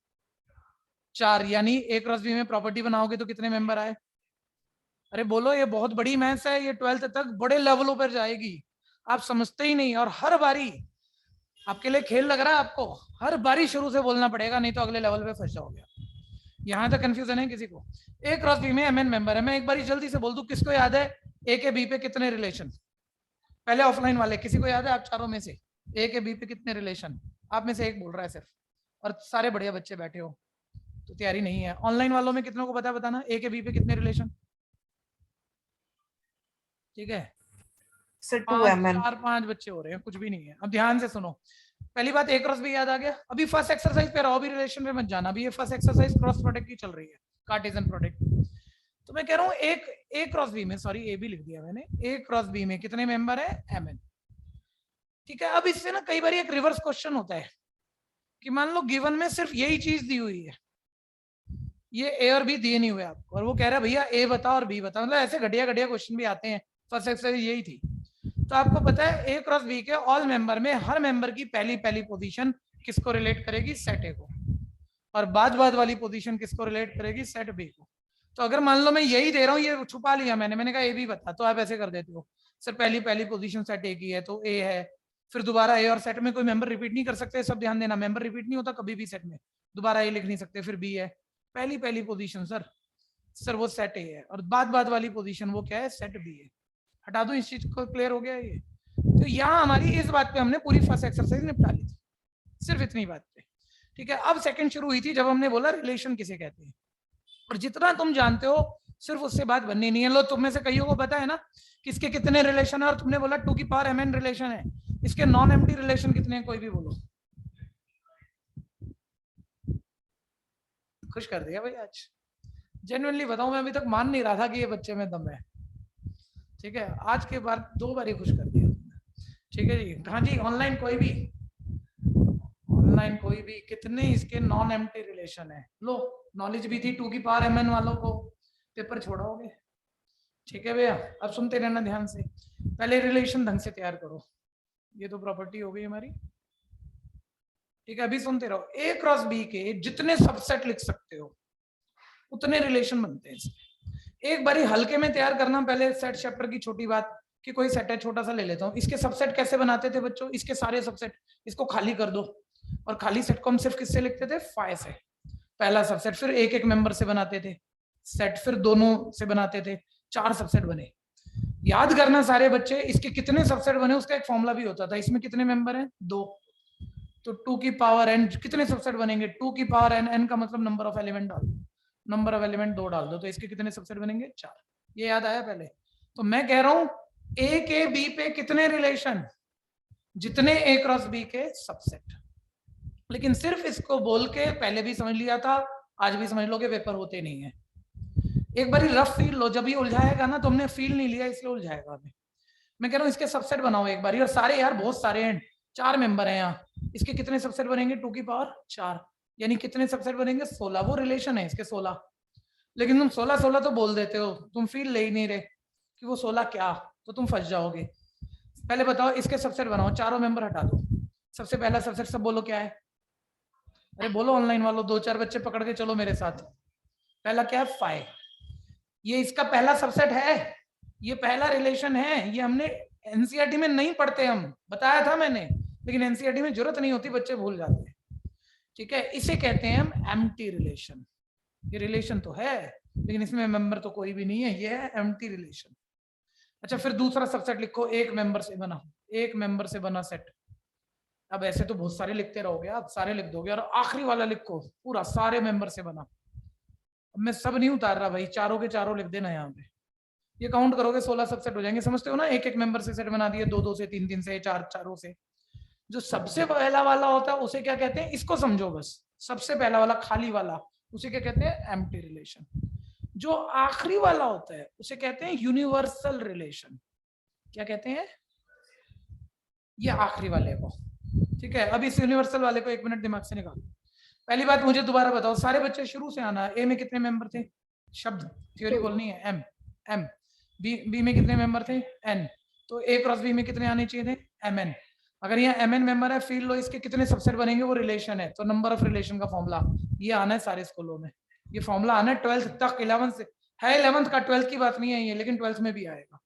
4। यानी ए क्रॉस बी में प्रॉपर्टी बनाओगे तो कितने मेंबर आए? अरे बोलो, ये बहुत बड़ी मैथ्स है, ये 12th तक बड़े लेवलों पर जाएगी, आप समझते ही नहीं। और हर बारी आपके लिए खेल लग रहा है आपको, हर बारी शुरू से बोलना पड़ेगा, नहीं तो अगले लेवल पे फंस जाओगे। यहाँ तक कंफ्यूजन है किसी को? ए क्रॉस बी में एम एन मेंबर है। मैं एक बारी जल्दी से बोल दूं, किसको याद है ए के बी पे कितने रिलेशन? पहले ऑफलाइन वाले, किसी को याद है? आप चारों में से ए के बी पे कितने रिलेशन? आप में से एक बोल रहा है सिर्फ, और सारे बढ़िया बच्चे बैठे हो तो तैयारी नहीं है। ऑनलाइन वालों में कितनों को पता है? बताना ए के बी पे कितने रिलेशन? ठीक है, 4-5 बच्चे हो रहे हैं, कुछ भी नहीं है। अब ध्यान से सुनो, पहली बात ए क्रॉस बी याद आ गया। अभी फर्स्ट एक्सरसाइज पे रहो, अभी रिलेशन पे मत जाना, अभी ये फर्स्ट एक्सरसाइज क्रॉस प्रोडक्ट की चल रही है, कार्टेशियन प्रोडक्ट। तो मैं कह रहा हूँ एक ए क्रॉस बी में, सॉरी ए भी लिख दिया मैंने, ए क्रॉस बी में कितने मेंबर है? M N. ठीक है, अब इससे ना कई बार एक रिवर्स क्वेश्चन होता है कि मान लो गिवन में सिर्फ यही चीज दी हुई है, ये ए और बी दिए नहीं हुए आपको, और वो कह रहा है भैया ए बताओ और बी बताओ। मतलब ऐसे घटिया घटिया क्वेश्चन भी आते हैं, फर्स्ट एक्सरसाइज यही थी। तो आपको पता है ए क्रॉस बी के ऑल मेंबर में हर मेंबर की पहली पोजीशन किसको रिलेट करेगी? सेट ए को, और बाद वाली पोजीशन किसको रिलेट करेगी? सेट बी को। तो अगर मान लो मैं यही दे रहा हूँ, ये छुपा लिया मैंने कहा ए बी बता, तो आप ऐसे कर देते हो, सर पहली पोजीशन सेट ए की है तो ए है, फिर दोबारा ए, और सेट में कोई मेंबर रिपीट नहीं कर सकते, सब ध्यान देना, मेंबर रिपीट नहीं होता कभी भी सेट में, दोबारा ए लिख नहीं सकते, फिर बी है, पहली पोजीशन सर वो सेट ए है, और बाद वाली पोजीशन वो क्या है? सेट बी है। हटा दो इस चीज को, क्लियर हो गया ये? तो यहाँ हमारी इस बात पे हमने पूरी फर्स्ट एक्सरसाइज निपटा ली थी, सिर्फ इतनी बात पे। ठीक है, अब सेकंड शुरू हुई थी जब हमने बोला रिलेशन किसे कहते हैं, और जितना तुम जानते हो सिर्फ उससे बात बननी नहीं है। लो तुम में से कईयों को पता है ना किसके कितने रिलेशन है, और तुमने बोला 2 की पावर mn रिलेशन है, इसके नॉन एम्प्टी रिलेशन कितने हैं? कोई भी बोलो। खुश कर दिया भाई आज, जेन्युइनली बताऊं, मैं अभी तक मान नहीं रहा था कि ये बच्चे में दम है। ठीक है, आज के बाद 2 बार ही खुश कर दिया। ठीक है जी, हाँ जी, ऑनलाइन कोई भी कितने इसके नॉन एम्प्टी रिलेशन है? लो नॉलेज भी थी 2 की पावर mn वालों को, पेपर छोड़ोगे। ठीक है भैया, अब सुनते रहना ध्यान से, पहले रिलेशन ढंग से तैयार करो, ये तो प्रॉपर्टी हो गई हमारी। ठीक है, अभी सुनते रहो, ए क्रॉस बी के जितने सबसेट लिख सकते हो उतने रिलेशन बनते हैं इसमें। एक बारी हल्के में तैयार करना, पहले सेट चैप्टर की छोटी बात कि कोई सेट है छोटा सा ले लेता हूँ, इसके सबसेट कैसे बनाते थे बच्चों? इसके सारे सबसेट, इसको खाली कर दो, और खाली सेट को हम सिर्फ किससे लिखते थे? फाइव से, पहला सबसेट, फिर एक मेंबर से बनाते थे सेट, फिर दोनों से बनाते थे, 4 सबसेट बने। याद करना सारे बच्चे, इसके कितने सबसेट बने उसका एक फॉर्मूला भी होता था। इसमें कितने मेंबर हैं? 2, तो 2 की पावर n कितने सबसेट बनेंगे? 2 की पावर n का मतलब नंबर ऑफ एलिमेंट डाल दो, नंबर ऑफ एलिमेंट 2 डाल दो, तो इसके कितने सबसेट बनेंगे? 4। ये याद आया पहले? तो मैं कह रहा हूं ए के बी पे कितने रिलेशन? जितने ए क्रॉस बी के सबसेट। लेकिन सिर्फ इसको बोल के पहले भी समझ लिया था, आज भी समझ लोगे, पेपर होते नहीं है। एक बारी रफ फील लो, जब ये उलझाएगा ना, तुमने फील नहीं लिया इसलिए उलझाएगा। अभी मैं कह रहा हूँ इसके सबसेट बनाओ एक बारी, और सारे यार बहुत सारे हैं, 4 मेंबर हैं यहाँ, इसके कितने सबसेट बनेंगे? 2 की पावर 4, यानी कितने सबसेट बनेंगे? 16। वो रिलेशन है इसके 16, लेकिन तुम 16 तो बोल देते हो, तुम फील ले ही नहीं रहे कि वो 16 क्या, तो तुम फंस जाओगे। पहले बताओ इसके सबसेट बनाओ, चारों मेंबर हटा दो। सबसे पहला सबसेट सब बोलो क्या है? अरे बोलो ऑनलाइन वालों, 2-4 बच्चे पकड़ के चलो मेरे साथ। पहला क्या है? 5। ये इसका पहला सबसेट है, ये पहला रिलेशन है। ये हमने एनसीईआरटी में नहीं पढ़ते, हम बताया था मैंने, लेकिन एनसीईआरटी में जरूरत नहीं होती, बच्चे भूल जाते हैं। ठीक है, इसे कहते हैं हम एम्प्टी रिलेशन। ये रिलेशन तो है लेकिन इसमें मेंबर तो कोई भी नहीं है, ये है एम्प्टी रिलेशन। अच्छा, फिर दूसरा सबसेट लिखो, एक मेंबर से बना, एक मेंबर से बना सेट। अब ऐसे तो बहुत सारे लिखते रहोगे आप, सारे लिख दोगे, और आखिरी वाला लिखो पूरा सारे मेंबर से बना। अब मैं सब नहीं उतार रहा भाई, चारों के चारों लिख देना यहाँ पे। ये काउंट करोगे 16 सबसेट हो जाएंगे, समझते हो ना? एक एक मेंबर से सेट बना दिए, दो दो से, तीन तीन से, चार चारों से। जो सबसे पहला वाला होता है उसे क्या कहते हैं, इसको समझो बस, सबसे पहला वाला खाली वाला उसे क्या कहते हैं, एम्प्टी रिलेशन। जो आखिरी वाला होता है उसे कहते हैं यूनिवर्सल रिलेशन। क्या कहते हैं? ये आखिरी वाले को। ठीक है, अब इस यूनिवर्सल वाले को 1 मिनट दिमाग से निकालो। पहली बात मुझे दोबारा बताओ, सारे बच्चे शुरू से आना। ए में कितने मेंबर थे? शब्द थ्योरी बोलनी है, एम एम। बी में कितने मेंबर थे? एन। तो ए क्रॉस बी में कितने आने चाहिए थे? M N. अगर यहाँ एम एन मेंबर है, फील्ड लो इसके कितने सबसेट बनेंगे, वो रिलेशन है, तो नंबर ऑफ रिलेशन का फॉर्मूला ये आना है सारे स्कूलों में। ये फॉर्मूला आना है 12th तक, 11th से है, 11th का, 12th की बात नहीं है ये, लेकिन 12th में भी आएगा।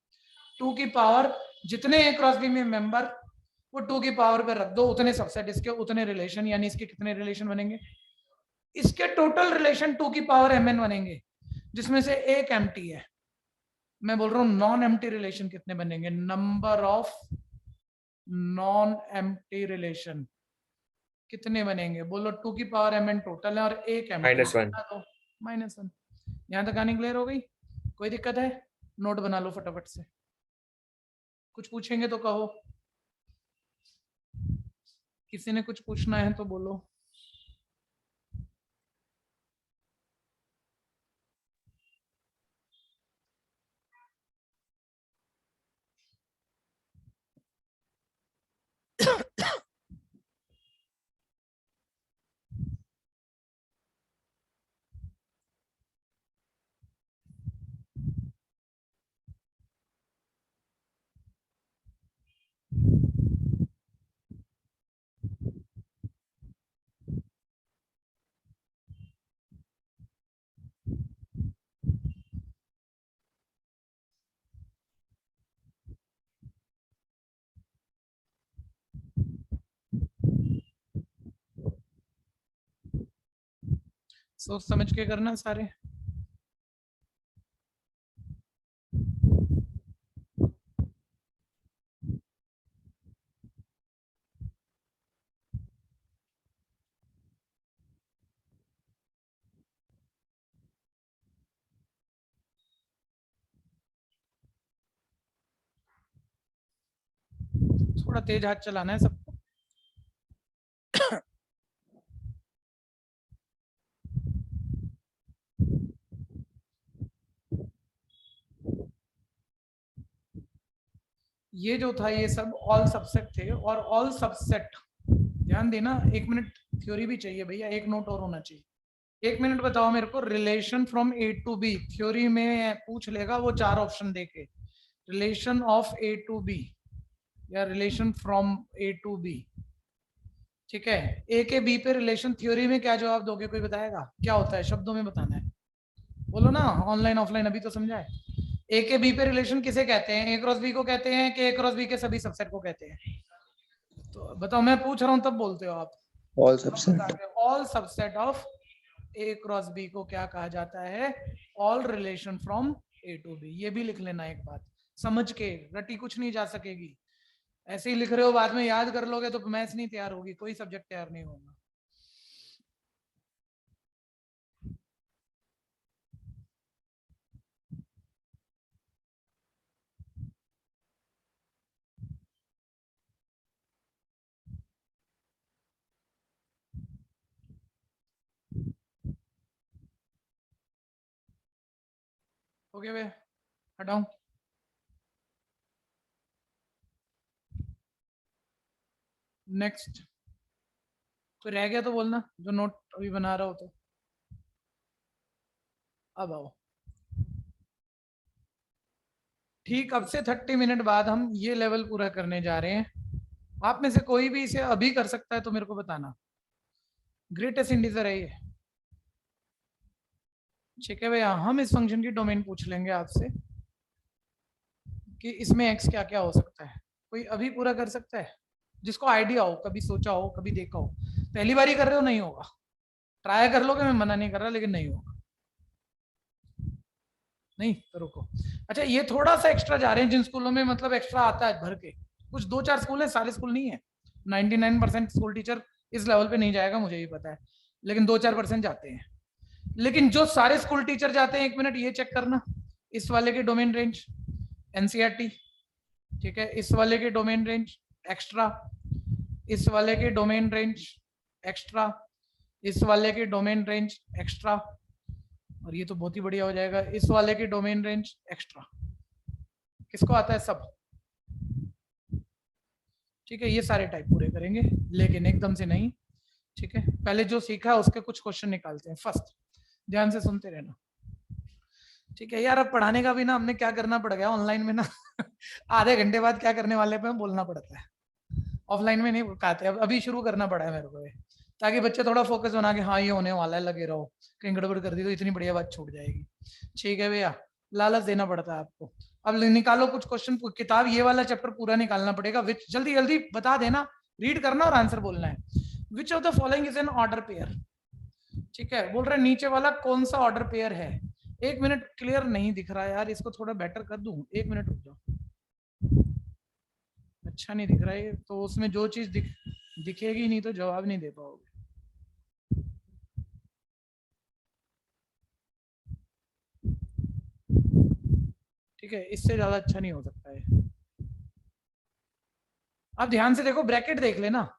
2 की पावर जितने ए क्रॉस बी में मेंबर, वो 2 की पावर पे रख दो, उतने सबसेट इसके, उतने रिलेशन, यानी इसके कितने रिलेशन बनेंगे? इसके टोटल रिलेशन 2 की पावर mn बनेंगे, जिसमें से एक एम्प्टी है। मैं बोल रहा हूँ नॉन एम्प्टी रिलेशन कितने बनेंगे? Number of non empty relation कितने बनेंगे? बोलो 2 की पावर mn टोटल है और एक एम्प्टी -1। यहाँ तक कहानी क्लियर हो गई? कोई दिक्कत है? नोट बना लो फटाफट से, कुछ पूछेंगे तो कहो, किसी ने कुछ पूछना है तो बोलो। सोच समझ के करना सारे। थोड़ा तेज हाथ चलाना है सबको। ये जो था ये सब ऑल सबसेट थे, और ऑल सबसेट ध्यान देना, 1 मिनट थ्योरी भी चाहिए भैया, एक नोट और होना चाहिए। 1 मिनट बताओ मेरे को, relation from A to B, theory में पूछ लेगा वो 4 ऑप्शन देके, relation of A to B या relation from A to B. ठीक है, ए के बी पे रिलेशन, थ्योरी में क्या जवाब दोगे? कोई बताएगा क्या होता है? शब्दों में बताना है, बोलो ना, ऑनलाइन ऑफलाइन अभी तो समझा है। ए के बी पे रिलेशन किसे कहते हैं? ए क्रॉस बी को कहते हैं कि ए क्रॉस बी के सभी सबसेट को कहते हैं? तो बताओ, मैं पूछ रहा हूँ तब बोलते हो आप। All subset. All subset of A cross B को क्या कहा जाता है? All relation from A to B. ये भी लिख लेना एक बात समझ के, रटी कुछ नहीं जा सकेगी। ऐसे ही लिख रहे हो, बाद में याद कर लोगे तो मैथ्स नहीं तैयार होगी, कोई सब्जेक्ट तैयार नहीं होगा। ओके वे, हटाऊं? नेक्स्ट कोई रह गया तो बोलना, जो नोट अभी बना रहा हो तो। अब आओ, ठीक, अब से 30 मिनट बाद हम ये लेवल पूरा करने जा रहे हैं। आप में से कोई भी इसे अभी कर सकता है तो मेरे को बताना। ग्रेटेस्ट इंटीजर है ये। ठीक है भैया, हम इस फंक्शन की डोमेन पूछ लेंगे आपसे कि इसमें x क्या क्या हो सकता है। कोई अभी पूरा कर सकता है जिसको आइडिया हो, कभी सोचा हो, कभी देखा हो? पहली बार ही कर रहे हो नहीं होगा, ट्राई कर लोगे, मैं मना नहीं कर रहा, लेकिन नहीं होगा। नहीं तो रुको। अच्छा ये थोड़ा सा एक्स्ट्रा जा रहे हैं जिन स्कूलों में मतलब एक्स्ट्रा आता है भर के, कुछ 2-4 स्कूल है, सारे स्कूल नहीं है। 99% स्कूल टीचर इस लेवल पे नहीं जाएगा, मुझे भी पता है, लेकिन 2-4% जाते हैं। लेकिन जो सारे स्कूल टीचर जाते हैं, 1 मिनट ये चेक करना, इस वाले के डोमेन रेंज एनसीईआरटी, ठीक है, इस वाले के डोमेन रेंज एक्स्ट्रा, इस वाले के डोमेन रेंज एक्स्ट्रा, इस वाले के डोमेन रेंज एक्स्ट्रा, और ये तो बहुत ही बढ़िया हो जाएगा, इस वाले के डोमेन रेंज एक्स्ट्रा। किसको आता है सब? ठीक है, ये सारे टाइप पूरे करेंगे, लेकिन एकदम से नहीं, ठीक है, पहले जो सीखा है उसके कुछ क्वेश्चन निकालते हैं। फर्स्ट ध्यान से सुनते रहना, ठीक है यार। अब पढ़ाने का भी ना हमने क्या करना पड़ गया ऑनलाइन में ना आधे घंटे बाद क्या करने वाले पे बोलना पड़ता है, ऑफलाइन में नहीं कहते। अब अभी शुरू करना पड़ा है मेरे को, ताकि बच्चे थोड़ा फोकस बना के हाँ ये होने वाला है, लगे रहो, कहीं गड़बड़ कर दी तो इतनी बढ़िया बात छूट जाएगी। ठीक है भैया, लालच देना पड़ता है आपको। अब निकालो कुछ क्वेश्चन, किताब ये वाला चैप्टर पूरा निकालना पड़ेगा। विच, जल्दी जल्दी बता देना, रीड करना और आंसर बोलना है। Which of the following is an order pair, ठीक है, बोल रहे नीचे वाला कौन सा ऑर्डर पेयर है। 1 मिनट, क्लियर नहीं दिख रहा है यार, इसको थोड़ा बेटर कर दूं, 1 मिनट रुक जाओ। अच्छा नहीं दिख रहा है तो उसमें जो चीज दिखेगी नहीं तो जवाब नहीं दे पाओगे। ठीक है, इससे ज्यादा अच्छा नहीं हो सकता है। अब ध्यान से देखो, ब्रैकेट देख लेना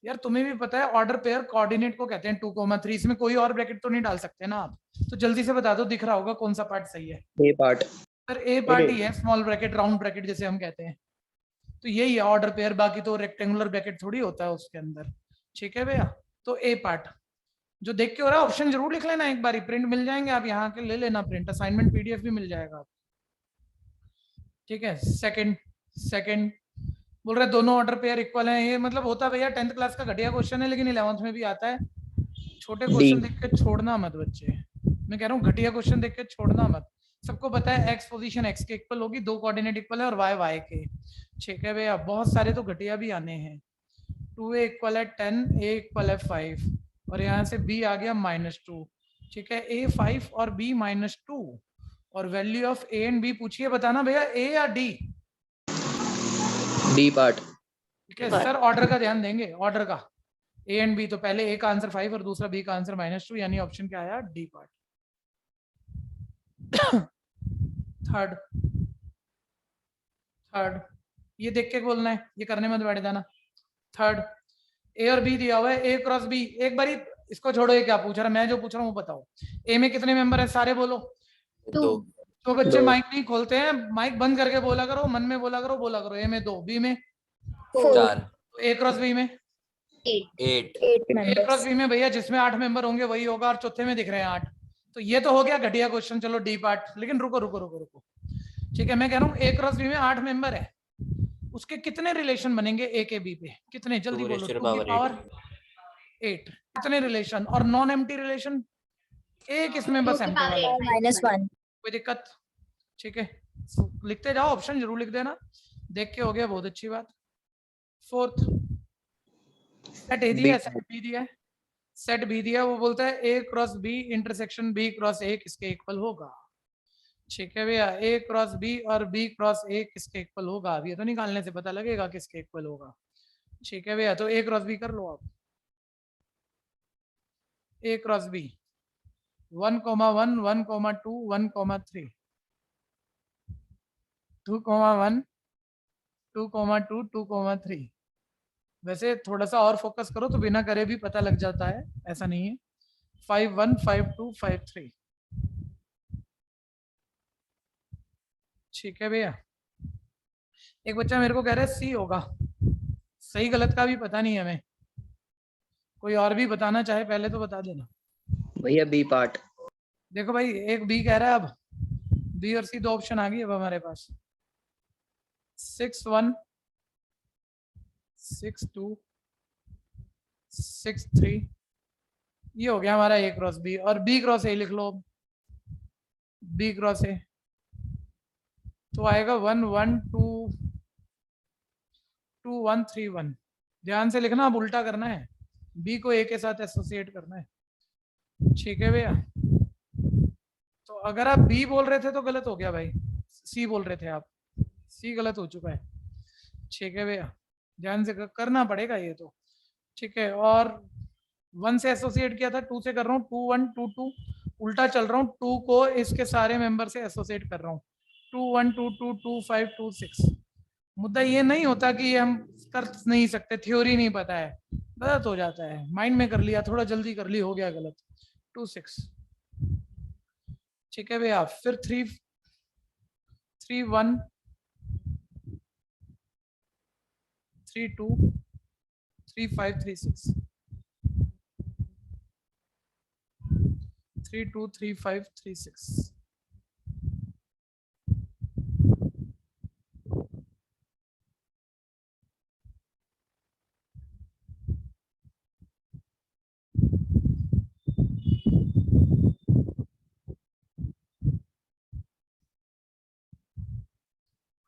यार, तुम्हें भी पता है ऑर्डर पेयर कोऑर्डिनेट को कहते हैं 2,3। इसमें कोई और ब्रैकेट तो नहीं डाल सकते ना आप, तो जल्दी से बता दो, दिख रहा होगा कौन सा पार्ट सही है। ए पार्ट सर ए पार्ट ही है, स्मॉल ब्रैकेट, राउंड ब्रैकेट जिसे हम कहते हैं, तो यही है ऑर्डर पेयर। बाकी तो रेक्टेंगुलर ब्रैकेट थोड़ी होता है उसके अंदर। ठीक है भैया, तो ए पार्ट जो देख के हो रहा है, ऑप्शन जरूर लिख लेना एक बार, प्रिंट मिल जाएंगे, आप यहाँ के ले लेना प्रिंट, असाइनमेंट पीडीएफ भी मिल जाएगा। ठीक है, सेकंड बोल रहे दोनों ऑर्डर पेयर इक्वल हैं। ये मतलब होता भैया 10th क्लास का घटिया क्वेश्चन है, लेकिन 11th में भी आता है। छोटे क्वेश्चन देख के छोड़ना मत बच्चे, मैं कह रहा हूँ घटिया क्वेश्चन देख के छोड़ना मत। सबको पता है एक्स पोजीशन एक्स के इक्वल होगी, 2 कोऑर्डिनेट इक्वल है, और वाई वाई के। ठीक है भैया, बहुत सारे तो घटिया भी आने हैं। 2a इक्वल है 10, a इक्वल है 5, और यहाँ से b आ गया -2। ठीक है, a 5 और b -2, और value of a and b पूछिए, बताना भैया a या d। D part. ठीक है सर, ऑर्डर का ध्यान देंगे, ऑर्डर का a एंड b, तो पहले a का आंसर 5 और दूसरा b का आंसर -2, यानी ऑप्शन क्या आया, डी पार्ट। थर्ड ये देख के बोलना है, ये करने में बैठ जाना। थर्ड ए और बी दिया हुआ है, ए क्रॉस बी। एक बारी इसको छोड़ो, ये क्या पूछ रहा है, मैं जो पूछ रहा हूँ वो बताओ। ए में कितने मेंबर है, सारे बोलो। तो बच्चे माइक नहीं खोलते हैं, माइक बंद करके बोला करो, मन में बोला करो। ए में 2, बी में 4, तो ए क्रॉस बी में 8। ए क्रॉस बी में भैया जिसमें 8 मेंबर होंगे वही होगा, और चौथे में दिख रहे हैं 8। तो ये तो हो गया घटिया क्वेश्चन, चलो डी पार्ट। लेकिन रुको, ठीक है, मैं कह रहा हूँ ए क्रॉस बी में 8 मेंबर है, उसके कितने रिलेशन बनेंगे ए के बी पे, कितने, जल्दी बोलो। 2 की पावर 8 कितने रिलेशन, और नॉन एम्प्टी रिलेशन एक, इसमें बस एम्प्टी वाला -1। कोई दिक्कत। ठीक है, लिखते जाओ, ऑप्शन जरूर लिख देना, देख के हो गया, बहुत अच्छी बात। फोर्थ सेट ए दिया, सेट बी दिया है, सेट बी दिया, वो बोलता है A cross B intersection B cross A किसके इक्वल होगा। ठीक है भैया, ए क्रॉस बी और बी क्रॉस ए किसके इक्वल होगा, अब ये तो निकालने से पता लगेगा किसके इक्वल होगा। ठीक है भैया, तो ए क्रॉस बी कर लो आप। ए क्रॉस बी 1,1, 1,2, 1,3, 2,1, 2,2, 2,3। वैसे थोड़ा सा और फोकस करो तो बिना करे भी पता लग जाता है, ऐसा नहीं है। 5,1, 5,2, 5,3। ठीक है भैया, एक बच्चा मेरे को कह रहा है सी होगा, सही गलत का भी पता नहीं है हमें, कोई और भी बताना चाहे पहले तो बता देना भैया बी पार्ट। देखो भाई, एक बी कह रहा है, अब बी और सी 2 ऑप्शन आ गई अब हमारे पास। 6,1, 6,2, 6,3, ये हो गया हमारा ए क्रॉस बी, और बी क्रॉस ए लिख लो। बी क्रॉस ए तो आएगा 1,1,2,2,1,3,1। ध्यान से लिखना, अब उल्टा करना है, बी को ए के साथ एसोसिएट करना है, ठीक है भैया। तो अगर आप बी बोल रहे थे तो गलत हो गया भाई, सी बोल रहे थे आप, सी गलत हो चुका है, ठीक है भैया, ध्यान से करना पड़ेगा ये तो, ठीक है। और 1 से एसोसिएट किया था, 2 से कर रहा हूँ, 2 1 2 2, उल्टा चल रहा हूँ, 2 को इसके सारे मेंबर से एसोसिएट कर रहा हूँ, 2 1 2 2 2 5 2 6। मुद्दा ये नहीं होता कि ये हम कर नहीं सकते, थ्योरी नहीं पता है, गलत हो जाता है, माइंड में कर लिया, थोड़ा जल्दी कर ली, हो गया गलत, 2 6, ठीक है भैया। फिर 3 3 1 3 2 3 5 3 6, 3 2 3 5 3 6।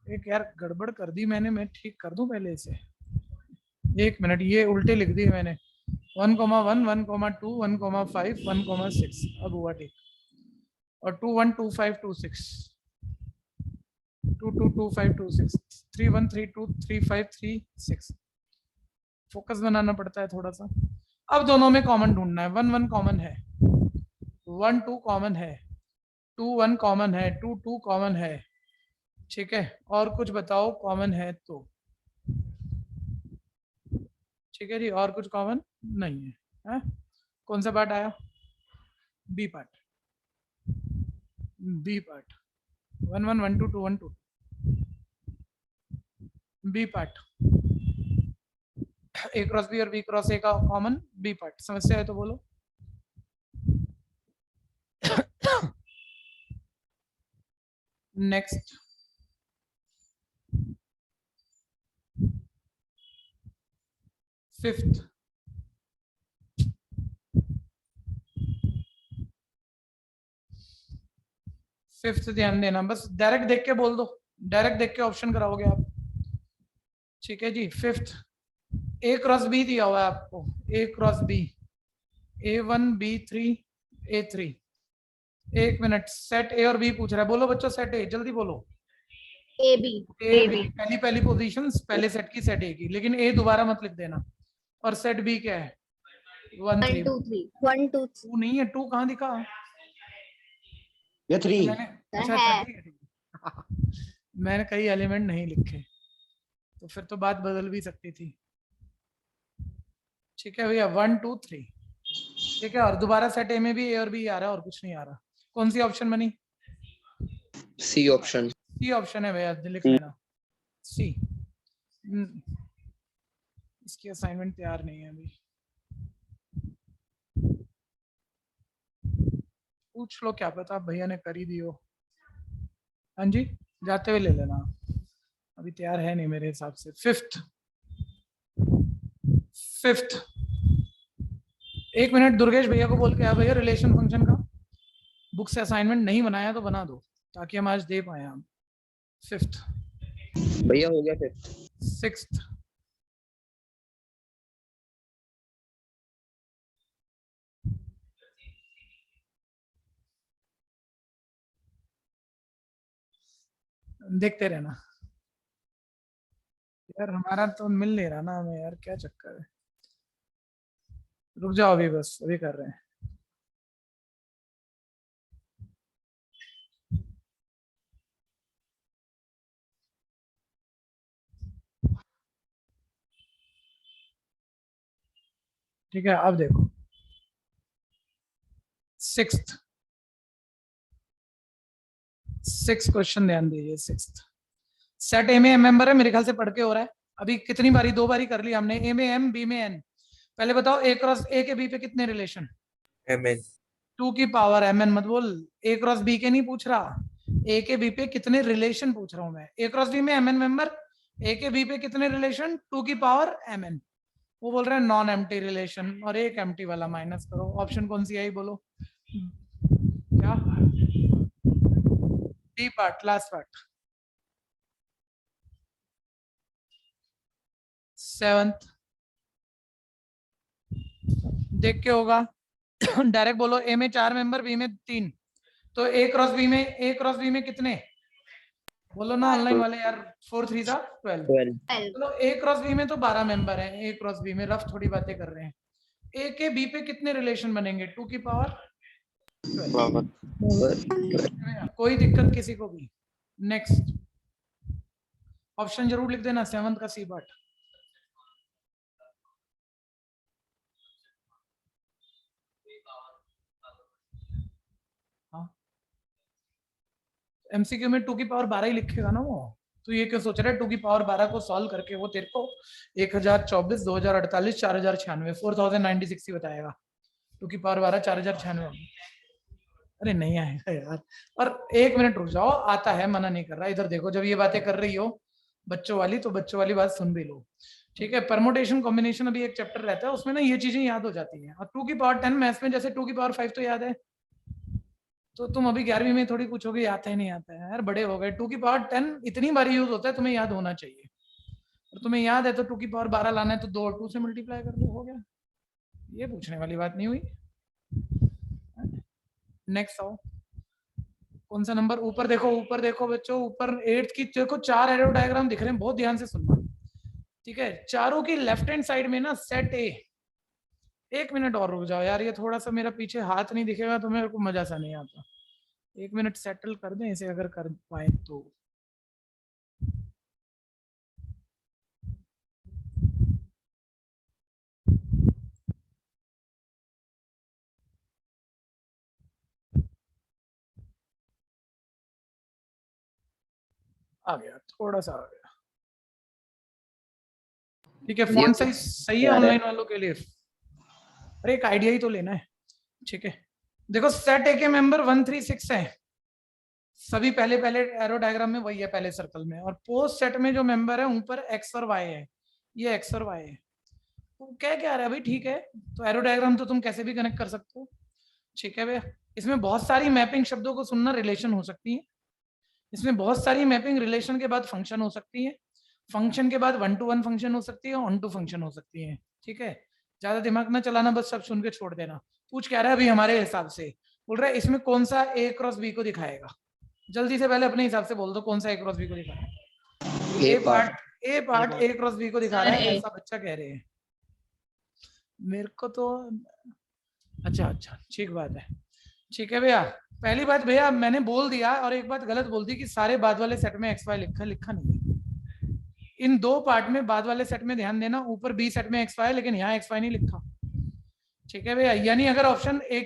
एक यार गड़बड़ कर दी मैंने, मैं ठीक कर दूं पहले इसे, 1 मिनट, ये उल्टे लिख दी मैंने, 1 1 1 2 1 5 1 6, अब हुआ ठीक। और 2 1 2 5 2 6, 2 2 2 5 2 6, 3 1 3 2 3 5 3 6, फोकस बनाना पड़ता है थोड़ा सा। अब दोनों में कॉमन ढूंढना है, 1 1 कॉमन है, 1 2 कॉमन है, 2 1 कॉमन है, 2 2 कॉमन है, ठीक है। और कुछ बताओ कॉमन है तो, ठीक है जी, और कुछ कॉमन नहीं है, है? कौन सा पार्ट आया? B part, B part, 1 1 1 2 2 1 2, B part, A cross B और बी क्रॉस ए का कॉमन बी पार्ट। समस्या है तो बोलो। नेक्स्ट, फिफ्थ, फिफ्थ ध्यान देना, बस डायरेक्ट देख के बोल दो, डायरेक्ट देख के ऑप्शन कराओगे आप, ठीक है जी। फिफ्थ, ए क्रॉस बी दिया हुआ है आपको, A cross B, A1 B3 A3। 1 minute, set A और बी पूछ रहा है, बोलो बच्चों सेट ए, जल्दी बोलो। ए बी पहली पहली पोजीशन पहले सेट की, सेट ए की, लेकिन ए दोबारा मत लिख देना। और सेट बी क्या है? 1 3 2 3 1 2 2 नहीं है, 2 कहाँ दिखा? ये 3 मैंने अच्छा ठीक है। मैंने कई एलिमेंट नहीं लिखे, तो फिर तो बात बदल भी सकती थी, ठीक है भैया। 1 2 3, ठीक है। और दोबारा सेट ए में भी ए और बी आ रहा है, और कुछ नहीं आ रहा। कौन सी ऑप्शन बनी? सी ऑप्शन, सी ऑप्शन है भैया, लिख लेना सी। इसकी असाइनमेंट तैयार नहीं है अभी, पूछ लो, क्या पता भैया ने कर ही दी हो। हाँ जी, जाते हुए ले लेना, अभी तैयार है नहीं मेरे हिसाब से। फिफ्थ, फिफ्थ, 1 मिनट, दुर्गेश भैया को बोल के आ भैया, रिलेशन फंक्शन का बुक से असाइनमेंट नहीं बनाया तो बना दो, ताकि हम आज दे पाए हम। फिफ्थ, भैया हो गया फिर। सिक्स्थ, देखते रहना यार, हमारा तो मिल नहीं रहा ना हमें यार, क्या चक्कर है। रुक जाओ अभी, बस अभी कर रहे हैं। ठीक है, अब देखो सिक्स्थ क्वेश्चन, ध्यान दीजिए। सिक्स्थ, सेट ए में एम मेंबर है, मेरे ख्याल से पढ़ के हो रहा है अभी। कितनी बारी? 2 बारी कर लिया हमने। ए में एम, बी में एन। पहले बताओ ए क्रॉस ए के बी पे कितने रिलेशन? एमएन 2 की पावर एम एन मत बोल, ए क्रॉस बी के नहीं पूछ रहा, ए के बी पे कितने रिलेशन पूछ रहा हूं मैं। ए क्रॉस बी में एम एन मेंबर, ए के बी पे कितने रिलेशन? 2 की पावर एम एन। वो बोल रहे हैं नॉन एम्प्टी रिलेशन, और एक एम्प्टी वाला माइनस करो। ऑप्शन कौन सी आई बोलो? क्या? D part, last part. Seventh, देख के होगा। डायरेक्ट बोलो, ए में 4 मेंबर, बी में 3, तो ए क्रॉस बी में कितने? बोलो ना ऑनलाइन वाले यार, 4 3 जा 12। चलो ए क्रॉस बी में तो 12 मेंबर हैं, ए क्रॉस बी में रफ थोड़ी बातें कर रहे हैं। ए के बी पे कितने रिलेशन बनेंगे? 2 की पावर 12। कोई दिक्कत किसी को भी? नेक्स्ट ऑप्शन जरूर लिख देना, 7th का सी पार्ट। एमसीक्यू में 2 की पावर 12 ही लिखेगा ना वो, तो ये क्यों सोच रहा है 2 की पावर 12 को सॉल्व करके वो तेरे को 1024, 2048, 4096, 4096 ही बताएगा। 2 की पावर 12 4096। अरे नहीं आएगा यार। और 1 मिनट रुक जाओ, आता है, मना नहीं कर रहा। इधर देखो, जब ये बातें कर रही हो बच्चों वाली, तो बच्चों वाली बात सुन भी लो, ठीक है। परमुटेशन कॉम्बिनेशन अभी एक चैप्टर रहता है, उसमें ना ये चीजें याद हो जाती हैं। और 2 की पावर 10 मैथ्स में जैसे 2 की पावर 5 तो याद है, तो तुम अभी 11वीं में थोड़ी पूछोगे आता है नहीं आता है, यार बड़े हो गए। 2 की पावर 10 इतनी बार यूज होता है, तुम्हें याद होना चाहिए। और तुम्हें याद है तो 2 की पावर 12 लाना है तो 2 और 2 से मल्टीप्लाई कर लो, हो गया। ये पूछने वाली बात नहीं हुई। नेक्स्ट आओ, कौन सा नंबर? ऊपर देखो, ऊपर देखो बच्चों, ऊपर 8th की देखो 4 एरो डायग्राम दिख रहे हैं, बहुत ध्यान से सुनना, ठीक है। चारों की लेफ्ट हैंड साइड में ना सेट ए। 1 मिनट और रुक जाओ यार, ये थोड़ा सा मेरा पीछे हाथ नहीं दिखेगा तो मेरे को मजा सा नहीं आता। 1 मिनट सेटल कर दें इसे, अगर कर पाए तो। आ गया, थोड़ा सा आ गया, ठीक है। फॉन्ट साइज सही है ऑनलाइन वालों के लिए? अरे एक आइडिया ही तो लेना है, ठीक है। देखो सेट ए के मेंबर 1 3 6 है, सभी पहले पहले एरो डायग्राम में वही है पहले सर्कल में। और पोस्ट सेट में जो मेंबर है ऊपर एक्स और वाई है, ये एक्स और वाई है। तो क्या क्या रहा है भाई, ठीक है। तो एरो डायग्राम तो तुम कैसे भी कनेक्ट कर सकते हो, ठीक है भैया। इसमें बहुत सारी मैपिंग शब्दों को सुनना, रिलेशन हो सकती है। इसमें बहुत सारी मैपिंग रिलेशन के बाद फंक्शन हो सकती है, फंक्शन के बाद 1 to 1 फंक्शन हो सकती है, ऑन टू फंक्शन हो सकती है, ठीक है। ज्यादा दिमाग ना चलाना, बस सब सुन के छोड़ देना। पूछ क्या रहा है अभी हमारे हिसाब से, बोल रहा है इसमें कौन सा ए क्रॉस बी को दिखाएगा? जल्दी से पहले अपने हिसाब से बोल दो कौन सा ए क्रॉस बी को दिखा रहा है। ए पार्ट ए क्रॉस बी को दिखा रहा है, ऐसा बच्चा कह रहे हैं मेरे को तो। अच्छा ठीक बात है, ठीक है भैया। पहली बात भैया मैंने बोल दिया, और एक बात गलत बोल दी कि सारे बाद वाले सेट में एक्स वाई लिखा नहीं है। इन 2 पार्ट में बाद वाले सेट में ध्यान देना, ऊपर बी सेट में एक्स वाई, लेकिन यहाँ एक्स वाई नहीं लिखा, ठीक है भैया। यानी अगर ऑप्शन ए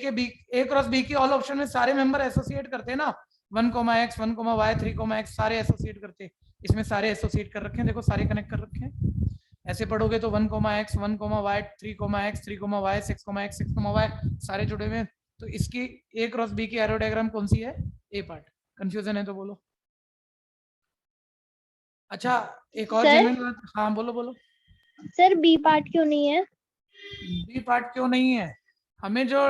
क्रॉस बी की ऑल ऑप्शन में सारे मेंबर एसोसिएट करते हैं ना, 1, x 1, y 3, x सारे एसोसिएट करते, इसमें सारे एसोसिएट कर रखे हैं, देखो सारे कनेक्ट कर रखे हैं। ऐसे पढ़ोगे तो 1, x 1, y 3, x 3, y 6, x 6, y सारे जुड़े हुए हैं। तो इसकी ए क्रॉस बी की एरो डायग्राम कौन सी है? ए पार्ट। कंफ्यूजन है तो बोलो। अच्छा एक और जेन्युइन बात, हाँ बोलो। सर बी पार्ट क्यों नहीं है? बी पार्ट क्यों नहीं है? हमें जो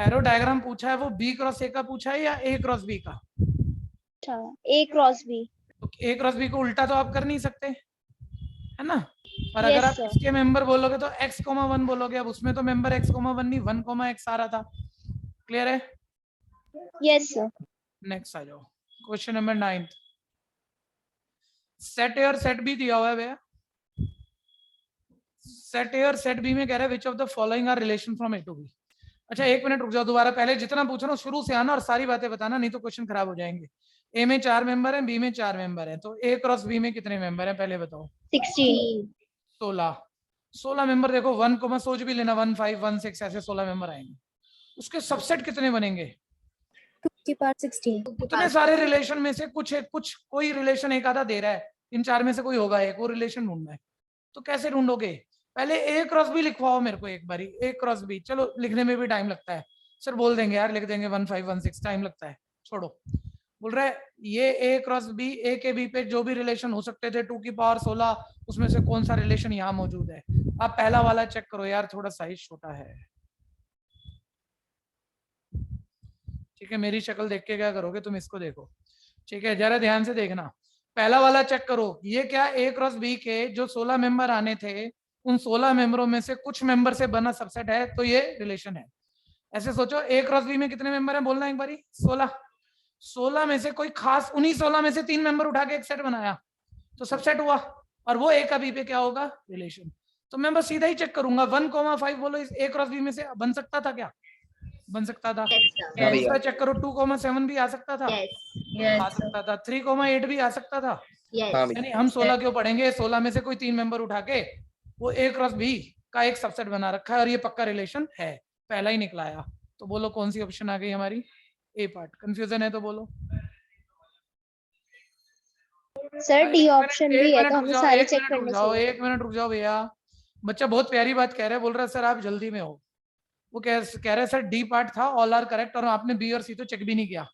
एरो डायग्राम पूछा है वो बी क्रॉस ए का पूछा है या ए क्रॉस बी का? अच्छा, ए क्रॉस बी। तो ए क्रॉस बी को उल्टा तो आप कर नहीं सकते, है ना। और अगर आप इसके मेंबर बोलोगे तो x, 1 बोलोगे। अब उसमें तो मेंबर x, 1 नहीं 1, x आ रहा था। क्लियर है? Yes sir. नेक्स्ट आ जाओ, क्वेश्चन नंबर 9। सेट ए और सेट बी दिया हुआ है भैया। सेट ए और सेट बी में कह रहा है which of the following are relation from A to B. अच्छा 1 मिनट रुक जाओ, दोबारा पहले जितना पूछो ना शुरू से आना और सारी बातें बताना, नहीं तो क्वेश्चन खराब हो जाएंगे। ए में 4 मेंबर हैं, बी में 4 मेंबर हैं, तो ए क्रॉस बी में कितने मेंबर हैं पहले बताओ? 16। 16 मेंबर। देखो 1, सोच भी लेना, 1 5 1 6 ऐसे 16 मेंबर आएंगे। उसके सबसेट कितने बनेंगे? 2 की पावर 16। उतने सारे रिलेशन में से कुछ कोई रिलेशन एक आधा दे रहा है, इन 4 में से कोई होगा एक, वो रिलेशन ढूंढना है। तो कैसे ढूंढोगे? पहले ए क्रॉस बी लिखवाओ मेरे को एक बारी, ए क्रॉस बी। चलो लिखने में भी टाइम लगता है, सर बोल देंगे यार, लिख देंगे 1 5 1 6, टाइम लगता है, छोड़ो। बोल रहा है ये ए क्रॉस बी, ए के बी पे जो भी रिलेशन हो सकते थे 2 की पावर 16, उसमें से कौन सा रिलेशन यहाँ मौजूद है? आप पहला वाला चेक करो यार, थोड़ा साइज छोटा है, ठीक है। मेरी शक्ल देख के क्या करोगे तुम, इसको देखो, ठीक है, जरा ध्यान से देखना। पहला वाला चेक करो, ये क्या ए क्रॉस बी के जो 16 मेंबर आने थे उन 16 मेंबरों में से कुछ मेंबर से बना सबसेट है तो ये रिलेशन है। ऐसे सोचो A क्रॉस B में कितने मेंबर हैं, बोलना एक बारी। 16। 16 में से कोई खास, उन्हीं 16 में से 3 मेंबर उठा के एक सेट बनाया तो सबसेट हुआ, और वो A का B पे क्या होगा, रिलेशन। तो मैं बस सीधा ही चेक करूंगा 1,5 बोलो इस A क्रॉस B में से बन सकता था क्या, बन सकता था। दूसरा चेक करो 2,7 भी आ सकता था, आ सकता था। 3,8 भी आ सकता था। यानी हम 16 क्यों पढ़ेंगे, 16 में से कोई 3 मेंबर उठा के वो A क्रॉस B का एक सबसेट बना रखा है और ये पक्का रिलेशन है, पहला ही निकलाया। तो बोलो कौन सी ऑप्शन आ गई हमारी, A पार्ट। कंफ्यूजन है तो बोलो सर डी ऑप्शन भी है तो हमें सारे चेक करने चाहिए। एक मिनट रुक जाओ भैया, बच्चा बहुत प्यारी बात कह रहा है, बोल रहा है सर आप जल्दी में हो। वो कह रहा है सर डी पार्ट था, ऑल आर करेक्ट, और आपने बी और सी तो चेक भी नहीं किया।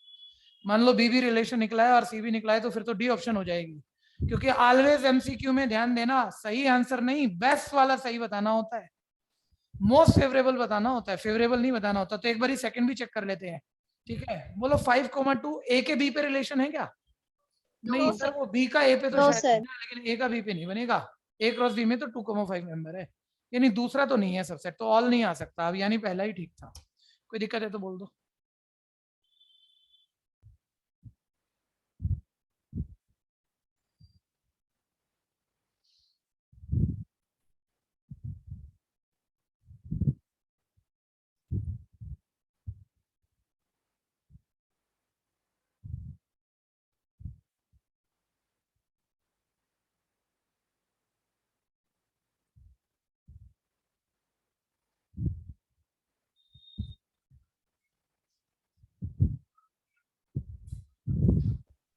मान लो बी भी रिलेशन निकला है और सी भी निकला है तो फिर तो डी ऑप्शन हो जाएगी, क्योंकि ऑलवेज एमसीक्यू में ध्यान देना, सही आंसर नहीं बेस्ट वाला सही बताना होता है, मोस्ट फेवरेबल बताना होता है, फेवरेबल नहीं बताना होता। तो एक बार सेकंड भी चेक कर लेते हैं, ठीक है। बोलो 5,2 ए के बी पे रिलेशन है क्या? नहीं सर, वो बी का ए पे तो शायद, लेकिन ए का बी पे नहीं बनेगा। ए क्रॉस बी में तो 2,5 मेंबर है, यानी दूसरा तो नहीं है सबसेट, तो ऑल नहीं आ सकता अब, यानी पहला ही ठीक था। कोई दिक्कत है तो बोल दो।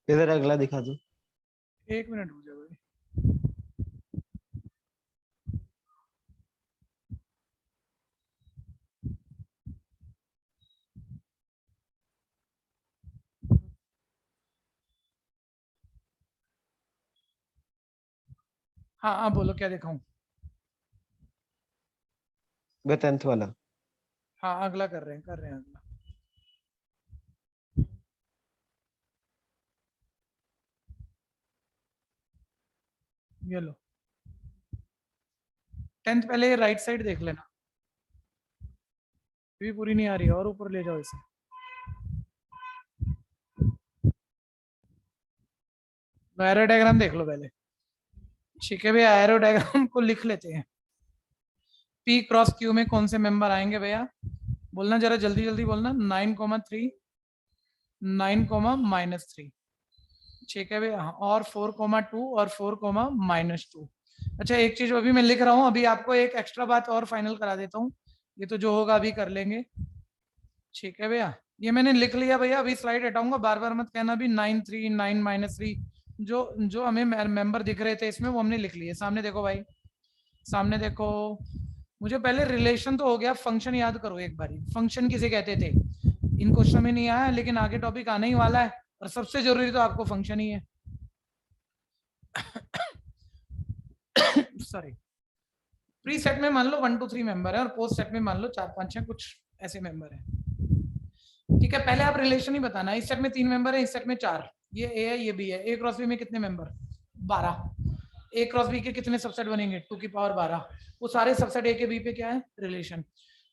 इधर अगला दिखा दो। एक मिनट रुक जाओ भाई। हाँ हाँ बोलो क्या दिखाऊं? वह 10th वाला। हाँ अगला कर रहे हैं अगला। ये लो 10th, पहले राइट साइड देख लेना, भी पूरी नहीं आ रही है, और ऊपर ले जाओ इसे। एरो डायग्राम देख लो पहले, ठीक है भैया। एरो डायग्राम को लिख लेते हैं। P क्रॉस Q में कौन से मेंबर आएंगे भैया, बोलना जरा जल्दी जल्दी बोलना। 9,3, 9,-3, ठीक है भैया, और 4,2 और 4,-2। अच्छा एक चीज अभी मैं लिख रहा हूँ, अभी आपको एक एक्स्ट्रा बात और फाइनल करा देता हूँ, ये तो जो होगा अभी कर लेंगे, ठीक है भैया। ये मैंने लिख लिया भैया, अभी स्लाइड हटाऊंगा, बार बार मत कहना भी 9,3, 9-3। जो हमें मेंबर दिख रहे थे इसमें वो हमने लिख लिए। सामने देखो भाई, सामने देखो। मुझे पहले रिलेशन तो हो गया, फंक्शन याद करो एक बारी। फंक्शन किसे कहते थे, इन क्वेश्चन में नहीं आया, लेकिन आगे टॉपिक आने ही वाला है, और सबसे जरूरी तो आपको फंक्शन ही है। सॉरी, प्री सेट में मान लो 1 2 3 मेंबर है, और पोस्ट सेट में मान लो 4 5 6 कुछ ऐसे मेंबर है, ठीक है। पहले आप रिलेशन ही बताना, इस सेट में 3 मेंबर है, इस सेट में 4, ये ए है ये बी है। ए क्रॉस बी में कितने मेंबर, 12। ए क्रॉस बी के कितने सबसेट बनेंगे, 2 की पावर 12। वो सारे सबसेट ए के बी पे क्या है, रिलेशन,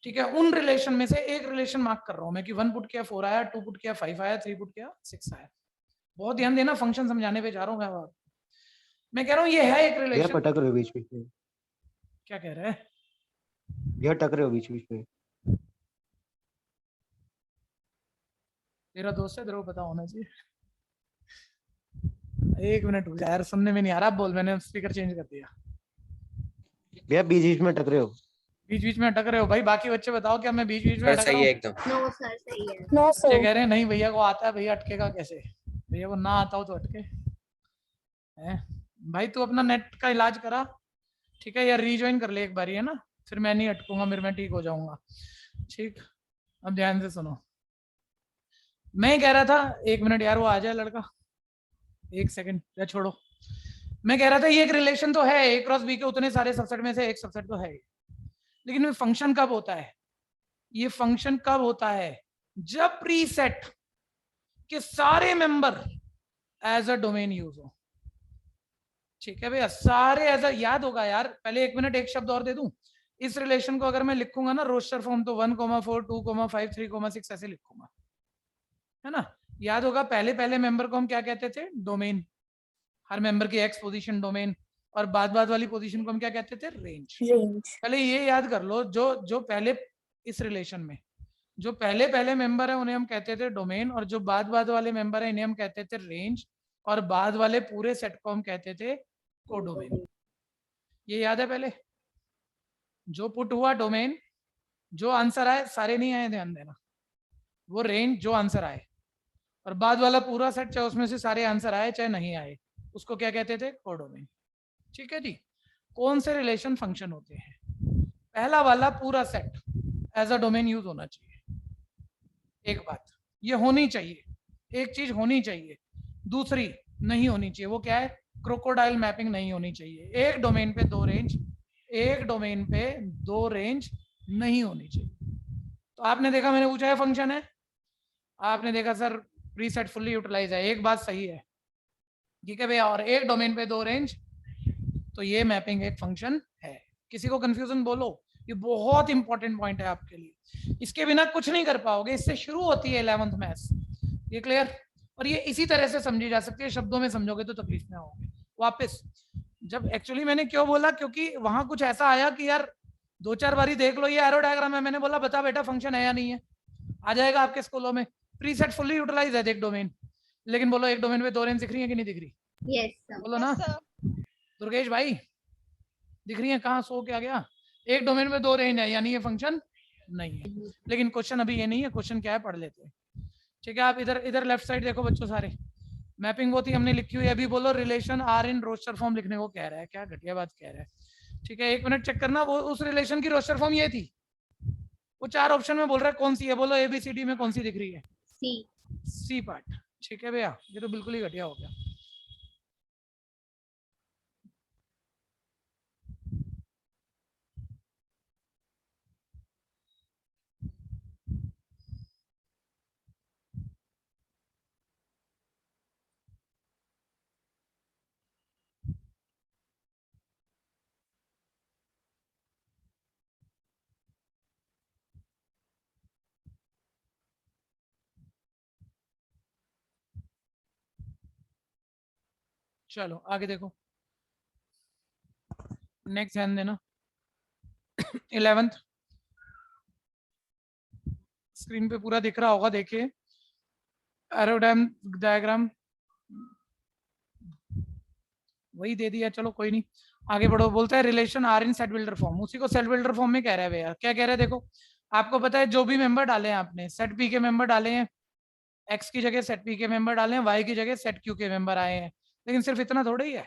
ठीक है। उन रिलेशन में से एक रिलेशन मार्क कर रहा हूं मैं कि 1 पुट किया 4 आया, 2 पुट किया 5 आया, 3 पुट किया 6 आया। बहुत ध्यान देना, फंक्शन समझाने पे जा रहा हूँ मैं कह रहा हूँ ये है एक रिलेशन। पटक रहे हो बीच बीच में, क्या कह रहे हैं, ये टक रहे हो बीच बीच में। तेरा दोस्त है, तेरे को पता होना चाहिए। एक मिनट रुक जा यार, सुनने में नहीं आ रहा, बोल, मैंने स्पीकर चेंज कर दिया। भैया बीच बीच में टक रहे हो, बीच बीच में अटक रहे हो भाई। बाकी बच्चे बताओ क्या मैं बीच बीच में अटक रहा हूं? सही है एकदम। नो सर सही है। नो बच्चे सर। कह रहे हैं नहीं भैया को आता है, भैया अटकेगा कैसे, भैया को ना आता हो तो अटके है। भाई तू अपना नेट का इलाज करा, ठीक है, या रीज्वाइन कर ले एक बारी, है ना, फिर मैं नहीं अटकूंगा, फिर मैं ठीक हो जाऊंगा, ठीक। अब ध्यान से सुनो, मैं कह रहा था, एक मिनट यार वो आ जाए लड़का, एक सेकंड या छोड़ो। मैं कह रहा था ये एक रिलेशन तो है, ए क्रॉस बी के उतने सारे सबसेट में से एक सबसेट तो है, लेकिन ये फंक्शन कब होता है, ये फंक्शन कब होता है, जब प्रीसेट के सारे member as a domain use हो। ठीक है भैया, सारे ऐसा याद होगा यार। पहले 1 मिनट एक शब्द और दे दूं। इस रिलेशन को अगर मैं लिखूंगा ना रोस्टर फॉर्म, तो 1,4, 2,5, 3,6 ऐसे लिखूंगा, है ना। याद होगा पहले पहले मेंबर को हम क्या कहते थे? डोमेन। हर मेंबर की एक्स पोजीशन डोमेन, और बाद वाली पोजीशन को हम क्या कहते थे? रेंज। पहले ये याद कर लो, जो पहले इस रिलेशन में जो पहले पहले मेंबर है उन्हें हम कहते थे डोमेन, और जो बाद वाले मेंबर है इन्हें हम कहते थे रेंज, और बाद वाले पूरे सेट को हम कहते थे कोडोमेन। ये याद है? पहले जो पुट हुआ डोमेन, जो आंसर आए, सारे नहीं आए, ध्यान देना, वो रेंज जो आंसर आए, और बाद वाला पूरा सेट चाहे उसमें से सारे आंसर आए चाहे नहीं आए, उसको क्या कहते थे? कोडोमेन। ठीक है जी। कौन से रिलेशन फंक्शन होते हैं? पहला वाला पूरा set as a domain use होना चाहिए। एक बात ये होनी चाहिए, एक चीज होनी चाहिए, दूसरी नहीं होनी चाहिए। वो क्या है? क्रोकोडाइल मैपिंग नहीं होनी चाहिए। एक डोमेन पे दो रेंज, एक डोमेन पे दो रेंज नहीं होनी चाहिए। तो आपने देखा, मैंने पूछा है फंक्शन है, आपने देखा सर प्रीसेट फुल्ली यूटिलाइज है। एक बात सही है, ठीक है भैया, और एक डोमेन पे दो रेंज, तो ये मैपिंग एक फंक्शन है। किसी को कंफ्यूजन बोलो, ये बहुत इंपॉर्टेंट पॉइंट है आपके लिए, इसके बिना कुछ नहीं कर पाओगे। इससे शुरू होती है 11th मैथ्स, ये क्लियर? और ये इसी तरह से समझी जा सकती है, शब्दों में समझोगे तो तकलीफ में आओगे। वापस, जब एक्चुअली मैंने क्यों बोला, क्योंकि वहां कुछ ऐसा आया कि यार 2-4 बारी देख लो, ये एरो डायग्राम है, मैंने बोला बता बेटा फंक्शन है या नहीं है। आ जाएगा आपके स्कूलों में, प्रीसेट फुल्ली यूटिलाइज है एक डोमेन, लेकिन बोलो एक डोमेन पे दो रेंज दिख रही है कि नहीं दिख रही? Yes, sir. बोलो ना दुर्गेश भाई, दिख रही है? कहाँ सो के आ गया? एक डोमेन में दो रेंज है, यानी ये फंक्शन नहीं है। लेकिन क्वेश्चन अभी ये नहीं है, क्वेश्चन क्या है पढ़ लेते हैं। ठीक है, आप इधर लेफ्ट साइड देखो बच्चों सारे, मैपिंग वो थी हमने लिखी हुई है। अभी बोलो relation R in roster form लिखने को कह रहा है, क्या घटिया बात कह रहा है। ठीक है, 1 मिनट चेक करना, वो उस रिलेशन की रोस्टर फॉर्म ये थी। वो 4 ऑप्शन में बोल रहा है, कौन सी है? बोलो ABCD में कौन सी दिख रही है? C part. ठीक है भैया, ये तो बिल्कुल ही घटिया हो गया। चलो आगे देखो, नेक्स्ट ध्यान देना। 11th स्क्रीन पे पूरा दिख रहा होगा, देखिए एरोडायम डायग्राम वही दे दिया, चलो कोई नहीं, आगे बढ़ो। बोलता है relation R in set builder form, उसी को सेट बिल्डर फॉर्म में कह रहा है भैया। क्या कह रहा है? देखो आपको पता है जो भी मेंबर डाले हैं आपने, सेट पी के मेंबर डाले हैं, एक्स की जगह सेट पी के मेंबर डाले हैं, वाई की जगह सेट क्यू के मेंबर आए हैं। लेकिन सिर्फ इतना थोड़ा ही है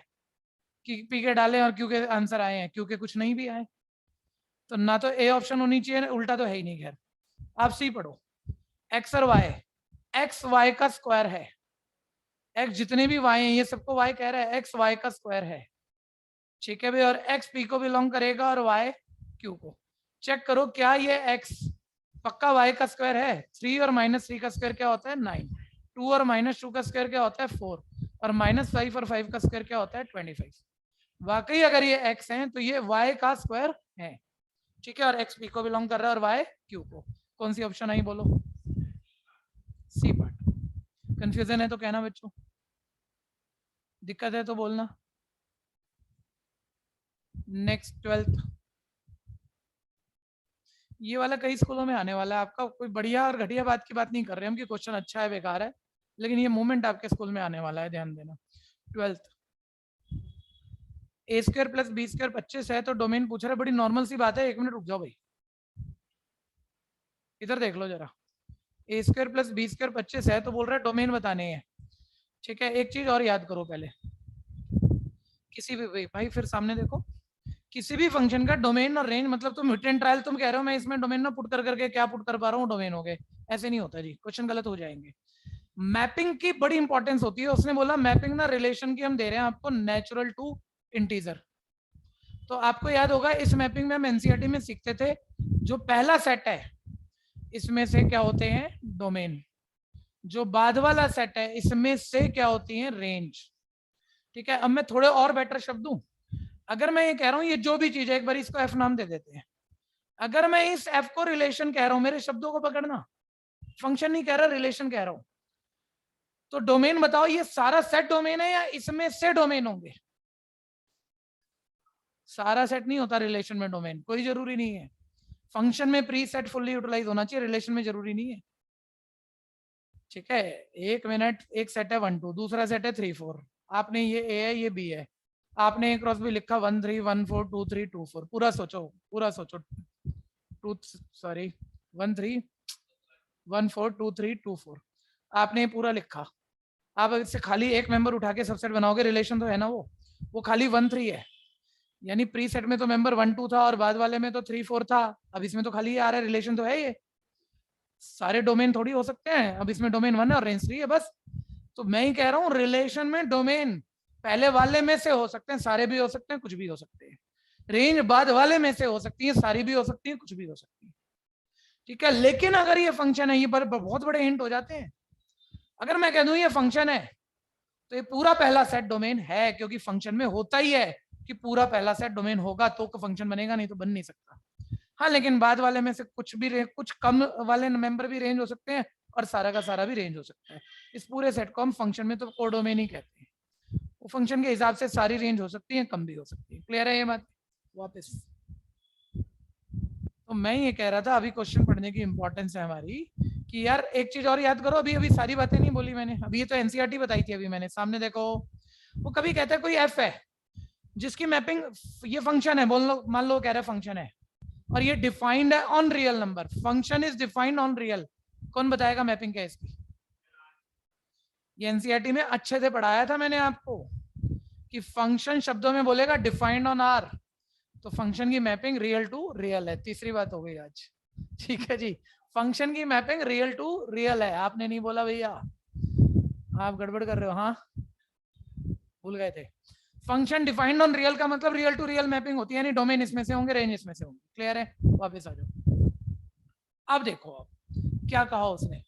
कि पी के डाले और क्यू के आंसर आए हैं, क्यू के कुछ नहीं भी आए। तो ना तो ए ऑप्शन होनी चाहिए, उल्टा तो है ही नहीं। खैर आप सी पढ़ो, एक्स और वाई, एक्स वाई का स्क्वायर है, एक्स जितने भी वाई हैं ये सबको वाई कह रहा है, एक्स वाई का स्क्वायर है। ठीक है भाई, और एक्स पी को बिलोंग करेगा और वाई क्यू को। चेक करो क्या ये एक्स पक्का वाई का स्क्वायर है? 3 और -3 का स्क्वायर क्या होता है? 9। 2 और -2 का स्क्वायर क्या होता है? 4। और -5 और 5 का स्क्वायर क्या होता है? 25। वाकई अगर ये एक्स है तो ये वाई का स्क्वायर है। ठीक है, और एक्स पी को बिलोंग कर रहा है और वाई क्यू को। कौन सी ऑप्शन आई बोलो? C part. कंफ्यूजन है तो कहना बच्चों, दिक्कत है तो बोलना। नेक्स्ट 12th, ये वाला कई स्कूलों में आने वाला है आपका। कोई बढ़िया और घटिया बात की बात नहीं कर रहे हम कि क्वेश्चन अच्छा है बेकार है, लेकिन ये मूवमेंट आपके स्कूल में आने वाला है, ध्यान देना। 12th, a square plus B square 25 है तो डोमेन पूछ रहा है। बड़ी नॉर्मल सी बात है, 1 मिनट रुक जाओ भाई, इधर देख लो जरा। a square plus B square 25 है तो बोल रहा है डोमेन बताने हैं। ठीक है, एक चीज और याद करो पहले, किसी भी भाई फिर सामने देखो, किसी भी फंक्शन का डोमेन और रेंज, मतलब तुम हिट एंड ट्रायल तुम कह रहे हो मैं इसमें डोमेन ना पुट करके क्या पुट कर पा रहा हूँ, डोमेन हो गए, ऐसे नहीं होता जी, क्वेश्चन गलत हो जाएंगे। मैपिंग की बड़ी इंपॉर्टेंस होती है। उसने बोला मैपिंग ना रिलेशन की हम दे रहे हैं आपको नेचुरल टू इंटीजर। तो आपको याद होगा इस मैपिंग में हम एनसीईआरटी में सीखते थे, जो पहला सेट है इसमें से क्या होते हैं? डोमेन। जो बाद वाला सेट है इसमें से क्या होती है? रेंज। ठीक है, अब मैं थोड़े और बेटर शब्द दूं। अगर मैं ये कह रहा हूं ये जो भी चीज है, एक बार इसको एफ नाम दे देते हैं। अगर मैं इस एफ को रिलेशन कह रहा हूं, मेरे शब्दों को पकड़ना, फंक्शन नहीं कह रहा, रिलेशन कह रहा हूं, तो डोमेन बताओ ये सारा सेट डोमेन है या इसमें से डोमेन होंगे? सारा सेट नहीं होता रिलेशन में डोमेन, कोई जरूरी नहीं है। फंक्शन में प्री सेट फुल्ली यूटिलाइज होना चाहिए, रिलेशन में जरूरी नहीं है। ठीक है, एक मिनट, एक सेट है 1 2, दूसरा सेट है 3 4, आपने ये ए है ये बी है, आपने एक क्रॉस भी लिखा 1 3 1 4 2 3 2 4, पूरा सोचो 1 3 1 4 2 3 2 4, आपने पूरा लिखा। आप इससे खाली एक मेंबर उठा के सबसेट बनाओगे, रिलेशन तो है ना वो खाली 1 3 है, यानी प्री सेट में तो मेंबर 1 2 था और बाद वाले में तो 3 4 था, अब इसमें तो खाली ये आ रहा है, रिलेशन तो है ये। सारे डोमेन थोड़ी हो सकते हैं, अब इसमें डोमेन 1 है और रेंज 3 है बस। तो मैं ही कह रहा हूँ रिलेशन में डोमेन पहले वाले में से हो सकते हैं, सारे भी हो सकते हैं, कुछ भी हो सकते हैं। रेंज बाद वाले में से हो सकती है, सारी भी हो सकती है, कुछ भी हो सकती है। ठीक है, लेकिन अगर ये फंक्शन है, ये पर बहुत बड़े हिंट हो जाते हैं। अगर मैं कह दूं ये फंक्शन है तो ये पूरा पहला सेट डोमेन है, क्योंकि फंक्शन में होता ही है कि पूरा पहला सेट डोमेन होगा तो फंक्शन बनेगा, नहीं तो बन नहीं सकता। हाँ, लेकिन बाद वाले में से कुछ कम वाले मेंबर भी रेंज हो सकते हैं और सारा का सारा भी रेंज हो सकता है। इस पूरे सेट को हम फंक्शन में तो कोडोमेन ही कहते हैं। वो फंक्शन के हिसाब से सारी रेंज हो सकती है, कम भी हो सकती है। क्लियर है ये बात? वापस तो मैं ये कह रहा था, अभी क्वेश्चन पढ़ने की इंपॉर्टेंस है हमारी कि यार एक चीज और याद करो, अभी सारी बातें नहीं बोली मैंने, अभी ये तो एनसीईआरटी बताई थी अभी मैंने, सामने देखो। वो कभी कहता है कोई एफ है जिसकी मैपिंग ये फंक्शन है, बोल लो, मान लो कह रहा है फंक्शन है और ये डिफाइंड है on real number, function is defined on real, कौन बताएगा मैपिंग क्या है इसकी? ये एनसीईआरटी में अच्छे से पढ़ाया था मैंने आपको कि फंक्शन शब्दों में बोलेगा डिफाइंड ऑन आर, तो फंक्शन की मैपिंग रियल टू रियल है। तीसरी बात हो गई आज। ठीक है जी, फंक्शन की मैपिंग रियल टू रियल है। आपने नहीं बोला भैया, आप गड़बड़ कर रहे हो, हाँ भूल गए थे। फंक्शन डिफाइंड ऑन रियल का मतलब रियल टू रियल मैपिंग होती है, यानी डोमेन इसमें से होंगे, रेंज इसमें से होंगे। क्लियर है? वापस आ जाओ। अब देखो अब क्या कहा उसने,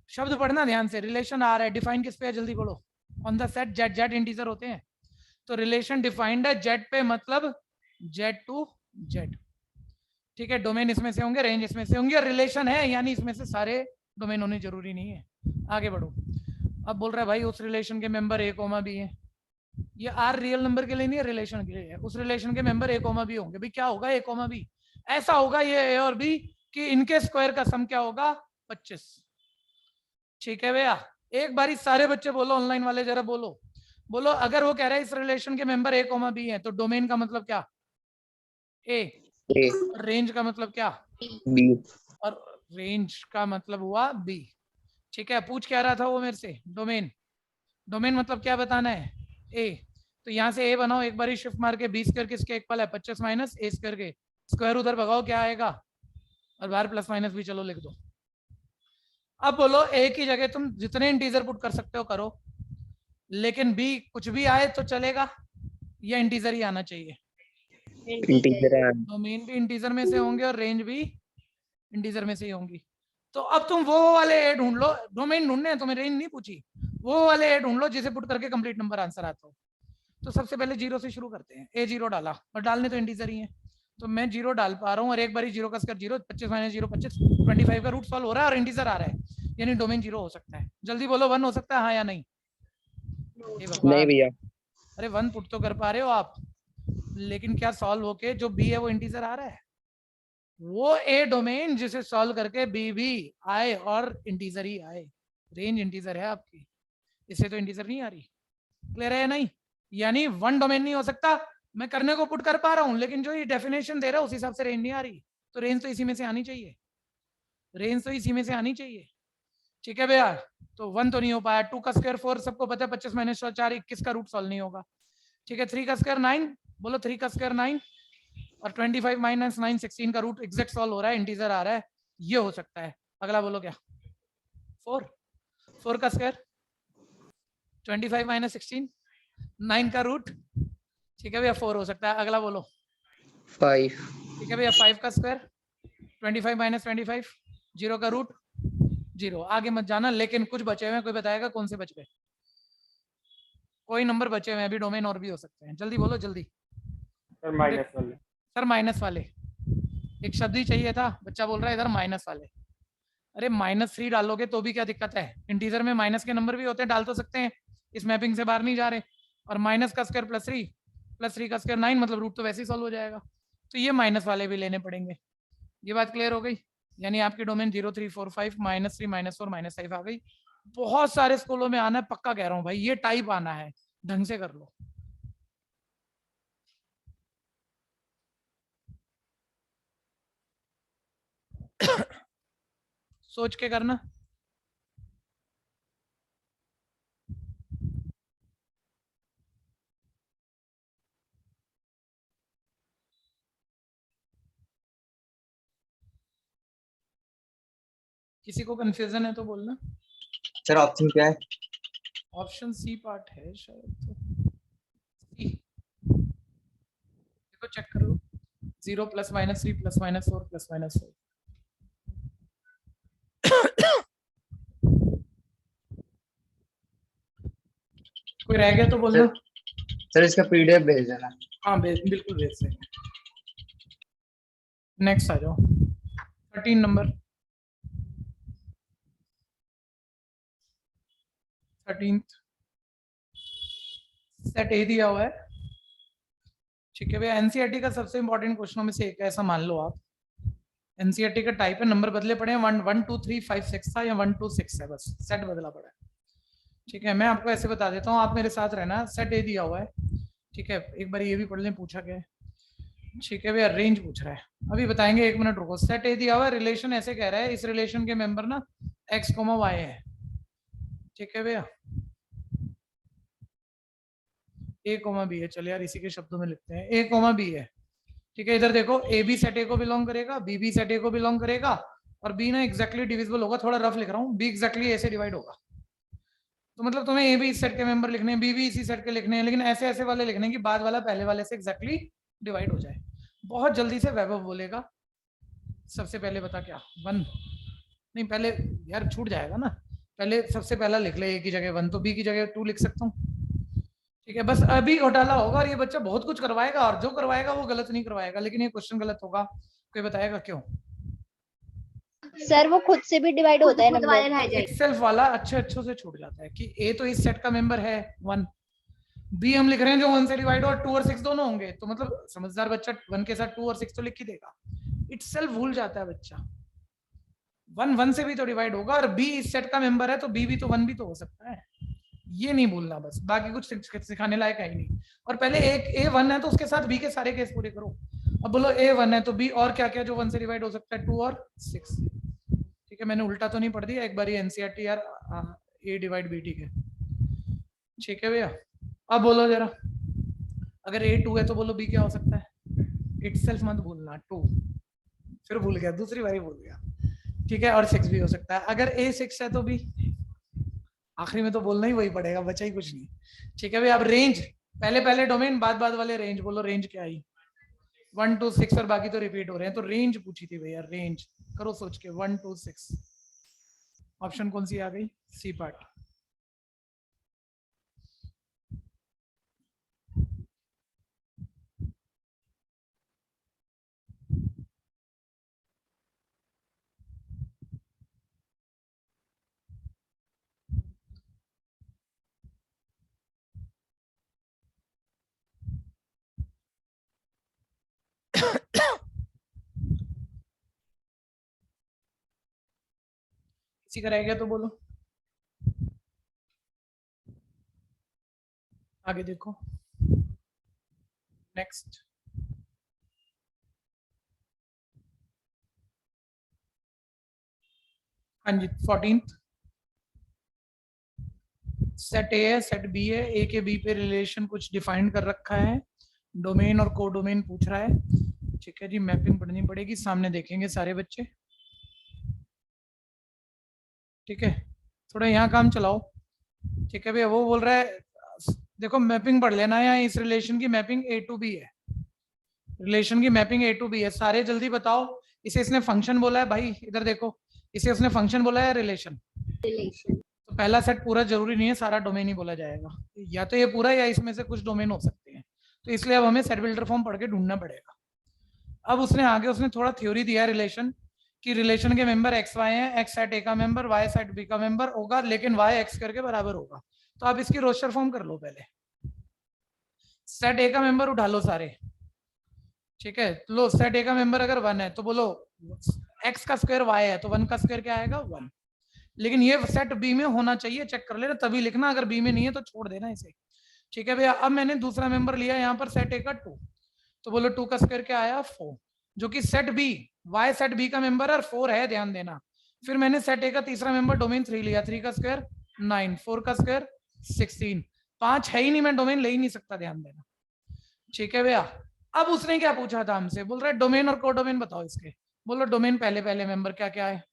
शब्द पढ़ना ध्यान से। रिलेशन आ रहा है, डिफाइन किस पे है, जल्दी पढ़ो। On the set Z, Z integer होते हैं, तो रिलेशन डिफाइंड है जेड पे, मतलब जेड टू जेड। ठीक है, डोमेन इसमें से होंगे, रेंज इसमें से होंगे, और रिलेशन है यानी इसमें से सारे डोमेन होने जरूरी नहीं है। आगे बढ़ो। अब बोल रहा है भाई उस रिलेशन के मेंबर ए कोमा बी है, ये आर रियल नंबर के लिए नहीं है, रिलेशन के लिए है। उस रिलेशन के मेंबर ए कोमा बी होंगे, भाई क्या होगा ए कोमा बी? ऐसा होगा ये ए और बी कि इनके स्क्वायर का सम क्या होगा? 25। ठीक है भैया, एक बारी सारे बच्चे बोलो, ऑनलाइन वाले जरा बोलो, बोलो अगर वो कह रहा है इस रिलेशन के मेंबर ए कोमा बी है, तो डोमेन का मतलब क्या? ए। रेंज का मतलब क्या? बी। और रेंज का मतलब हुआ बी। ठीक है, पूछ क्या रहा था वो मेरे से? डोमेन। डोमेन मतलब क्या बताना है? ए। तो यहाँ से ए बनाओ, एक बार शिफ्ट मार के, बी स्क्वायर किसके इक्वल है? 25 माइनस ए स्क्वायर के, स्क्वायर उधर भगाओ क्या आएगा, और बाहर प्लस माइनस भी चलो लिख दो। अब बोलो ए की जगह तुम जितने इंटीजर पुट कर सकते हो करो, लेकिन बी कुछ भी आए तो चलेगा या इंटीजर ही आना चाहिए? डोमेन भी इंटीजर में से होंगे और रेंज भी इंटीजर में से ही होंगी। तो अब तुम वो वाले ए ढूंढ लो, डोमेन ढूंढने हैं तुम्हें, रेंज नहीं पूछी, वो वाले ए ढूंढ लो जिसे पुट करके कंप्लीट नंबर आंसर आता हो। तो सबसे पहले जीरो से शुरू करते हैं। ए जीरो डाला, और डालने तो इंटीजर ही है, तो मैं जीरो डाल पा रहा हूँ, और एक बारी जीरो का स्क्वायर जीरो, 25 माइनस जीरो 25, 25 का रूट सॉल्व हो रहा है और इंटीजर आ रहा है, यानी डोमेन जीरो हो सकता है। जल्दी बोलो 1 हो सकता है हाँ या नहीं? नहीं भैया। अरे 1 पुट तो कर पा रहे हो आप, लेकिन क्या सॉल्व होके जो बी है वो इंटीजर आ रहा है? वो ए डोमेन जिसे सॉल्व करके बी भी आए और इंटीजर ही आए, रेंज इंटीजर है आपकी, इससे तो इंटीजर नहीं आ रही। क्लियर है? नहीं, यानी 1 डोमेन नहीं हो सकता। मैं करने को पुट कर पा रहा हूं, लेकिन जो ये डेफिनेशन दे रहा है उस हिसाब से रेंज नहीं आ रही, तो रेंज तो इसी में से आनी चाहिए, रेंज तो इसी में से आनी चाहिए। ठीक है भैया, तो 1 तो नहीं हो पाया। 2 का स्क्वायर 4 सबको पता है, 25 माइनस 4 21 का रूट सॉल्व नहीं होगा। ठीक है, 3 का स्क्वायर 9, बोलो 3 का स्क्वायर 9, और 25 माइनस 9 16 का रूट एग्जैक्ट सॉल्व हो रहा है, इंटीजर आ रहा है, ये हो सकता है। अगला बोलो क्या? 4 का स्क्वायर 25 माइनस 16 9 का रूट, ठीक है भैया 4 हो सकता है। अगला बोलो 5। ठीक है भैया 5 का स्क्वायर 25 माइनस 25 0 का रूट 0। आगे मत जाना, लेकिन कुछ बचे हुए, कोई बताएगा कौन से बच गए? कोई नंबर बचे हुए हैं अभी, डोमेन और भी हो सकते हैं, जल्दी बोलो जल्दी। सर माइनस वाले। सर माइनस वाले, एक शब्द ही चाहिए था, बच्चा बोल रहा है इधर माइनस वाले। अरे -3 डालोगे तो भी क्या दिक्कत है, इंटीजर में माइनस के नंबर भी होते हैं, डाल तो सकते हैं, इस मैपिंग से बाहर नहीं जा रहे। और माइनस का स्क्वायर +3 का स्क्वायर 9, मतलब रूट तो वैसे ही सॉल्व हो जाएगा। तो ये माइनस वाले भी लेने पड़ेंगे। ये बात क्लियर हो गई, यानी आपकी डोमेन 0 3 4 5 -3 -4 -5 आ गई। बहुत सारे स्कूलों में आना है, पक्का कह रहा हूँ भाई, ये टाइप आना है, ढंग से कर लो। सोच के करना। किसी को कंफ्यूजन है तो बोलना। सर ऑप्शन क्या है? ऑप्शन सी पार्ट है शायद, तो सी देखो, चेक कर लो। 0 +- 3 +- 4 +- 4। कोई रह गया तो बोलना। सर इसका पीडीएफ भेज देना। हाँ बिल्कुल भेज देंगे। नेक्स्ट आ जाओ, 13 नंबर। 13th सेट ए दिया हुआ है, ठीक है भैया। एनसीईआरटी का सबसे इंपॉर्टेंट क्वेश्चनों में से एक है, ऐसा मान लो आप। एनसीईआरटी का टाइप है, नंबर बदले पड़े हैं, 1 1 2 3 5 6 था, या 1 2 6 है, बस सेट बदला पड़ा है, ठीक है। मैं आपको ऐसे बता देता हूँ, आप मेरे साथ रहना। सेट ए दिया हुआ है, ठीक है, एक बार ये भी पढ़ लें, पूछा गया है, ठीक है भैया। रेंज पूछ रहा है, अभी बताएंगे, 1 मिनट रुको। सेट ए दिया हुआ है, रिलेशन ऐसे कह रहा है, इस रिलेशन के मेंबर ना x, y है, ठीक है भैया। a, b है, चलिए यार इसी के शब्दों में लिखते हैं, a, b है, ठीक है। इधर देखो, ए बी सेट ए को बिलोंग करेगा, बी बी सेट ए को बिलोंग करेगा, और बी ना एग्जैक्टली डिविजिबल होगा, थोड़ा रफ लिख रहा हूँ, बी एग्जैक्टली ए से डिवाइड होगा। तो मतलब तुम्हें ए भी इस सेट के मेंबर लिखने हैं, बी भी इसी सेट के लिखने हैं, लेकिन ऐसे ऐसे वाले लिखने कि बाद वाला पहले वाले से एग्जैक्टली डिवाइड हो जाए। बहुत जल्दी से वैभव बोलेगा। सबसे पहले बता क्या, 1 नहीं, पहले यार छूट जाएगा ना, पहले सबसे पहला लिख ले, ए की जगह 1, तो बी की जगह 2 लिख सकता हूँ, ठीक है। बस अभी घोटाला होगा, और ये बच्चा बहुत कुछ करवाएगा, और जो करवाएगा वो गलत नहीं करवाएगा, लेकिन ये क्वेश्चन गलत होगा। कोई बताएगा क्यों? सर वो खुद से भी डिवाइड होता है नंबर। एक्सेल्फ वाला अच्छे से छूट जाता है कि ए तो इस सेट का मेंबर है 1, बी हम लिख रहे हैं जो 1 से डिवाइड, और 2 और 6 दोनों होंगे, तो मतलब समझदार बच्चा 1 के साथ 2 और 6 तो लिख ही देगा। इटसेल्फ भूल जाता है बच्चा, 1 से भी तो डिवाइड होगा, और बी इस सेट का मेंबर है तो बी भी तो 1 भी तो हो सकता है, ये नहीं भूलना बस, बाकी कुछ सिखाने लायक है ही नहीं। और पहले एक ए 1 है तो उसके साथ बी के सारे केस पूरे करो। अब बोलो ए 1 है तो बी और क्या क्या जो 1 से डिवाइड हो सकता है, 2 और 6, ठीक है। मैंने उल्टा तो नहीं पढ़ दिया, एक बार ये एनसीईआरटी यार, ए डिवाइड बी, ठीक है, ठीक है भैया। अब बोलो जरा, अगर ए 2 है तो बोलो बी क्या हो सकता है, इटसेल्फ मत भूलना, 2, फिर भूल गया, दूसरी बारी भूल गया, ठीक है। और 6 भी हो सकता है, अगर ए 6 है तो बी, आखिरी में तो बोलना ही वही पड़ेगा, बचा ही कुछ नहीं, ठीक है भैया। अब रेंज, पहले डोमेन, बाद वाले रेंज, बोलो रेंज क्या आई, 1 2 6, और बाकी तो रिपीट हो रहे हैं, तो रेंज पूछी थी भैया, रेंज करो सोच के, 1 2 6, ऑप्शन कौन सी आ गई, सी पार्ट। किसी का रह गया तो बोलो, आगे देखो, नेक्स्ट। हाँ जी, 14th सेट ए है, सेट बी है, ए के बी पे रिलेशन कुछ डिफाइन कर रखा है, डोमेन और को डोमेन पूछ रहा है, ठीक है जी। मैपिंग पढ़नी पड़ेगी, सामने देखेंगे सारे बच्चे, ठीक है। थोड़ा यहाँ काम चलाओ, ठीक है भैया। वो बोल रहा है, देखो मैपिंग पढ़ लेना है, इस रिलेशन की मैपिंग ए टू बी है, रिलेशन की मैपिंग ए टू बी है, सारे जल्दी बताओ। इसे इसने फंक्शन बोला है भाई, इधर देखो, इसे उसने फंक्शन बोला है रिलेशन, तो पहला सेट पूरा जरूरी नहीं है सारा डोमेन ही बोला जाएगा, या तो ये पूरा या इसमें से कुछ डोमेन हो सकते हैं, तो इसलिए अब हमें सेट बिल्डर फॉर्म पढ़ के ढूंढना पड़ेगा। अब उसने थोड़ा थ्योरी दिया रिलेशन कि रिलेशन के मेंबर एक्स वाई है, एक्स सेट ए का मेंबर, वाई सेट बी का मेंबर होगा, लेकिन वाई एक्स करके बराबर होगा। तो आप इसकी रोस्टर फॉर्म कर लो पहले। सेट ए का मेंबर उठा लो सारे, ठीक है। लो सेट ए का मेंबर अगर 1 है तो बोलो एक्स का स्क्वायर वाई है, तो 1 का स्क्वायर क्या आएगा 1। लेकिन ये सेट बी में होना चाहिए, चेक कर लेना तभी लिखना, अगर बी में नहीं है तो छोड़ देना इसे, ठीक है भैया। अब मैंने दूसरा मेंबर लिया यहाँ पर सेट ए का 2, तो बोलो 2 का स्क्वायर क्या आया 4, जो कि set B Y set B का मेंबर और 4 है, ध्यान देना। फिर मैंने सेट ए का तीसरा मेंबर डोमेन 3 लिया, 3 का स्क्वायर 9, 4 का स्क्वायर 16, 5 है ही नहीं, मैं डोमेन ले ही नहीं सकता, ध्यान देना, ठीक है भैया। अब उसने क्या पूछा था हमसे, बोल रहा है डोमेन और कोडोमेन बताओ इसके। बोलो डोमेन पहले मेंबर क्या क्या है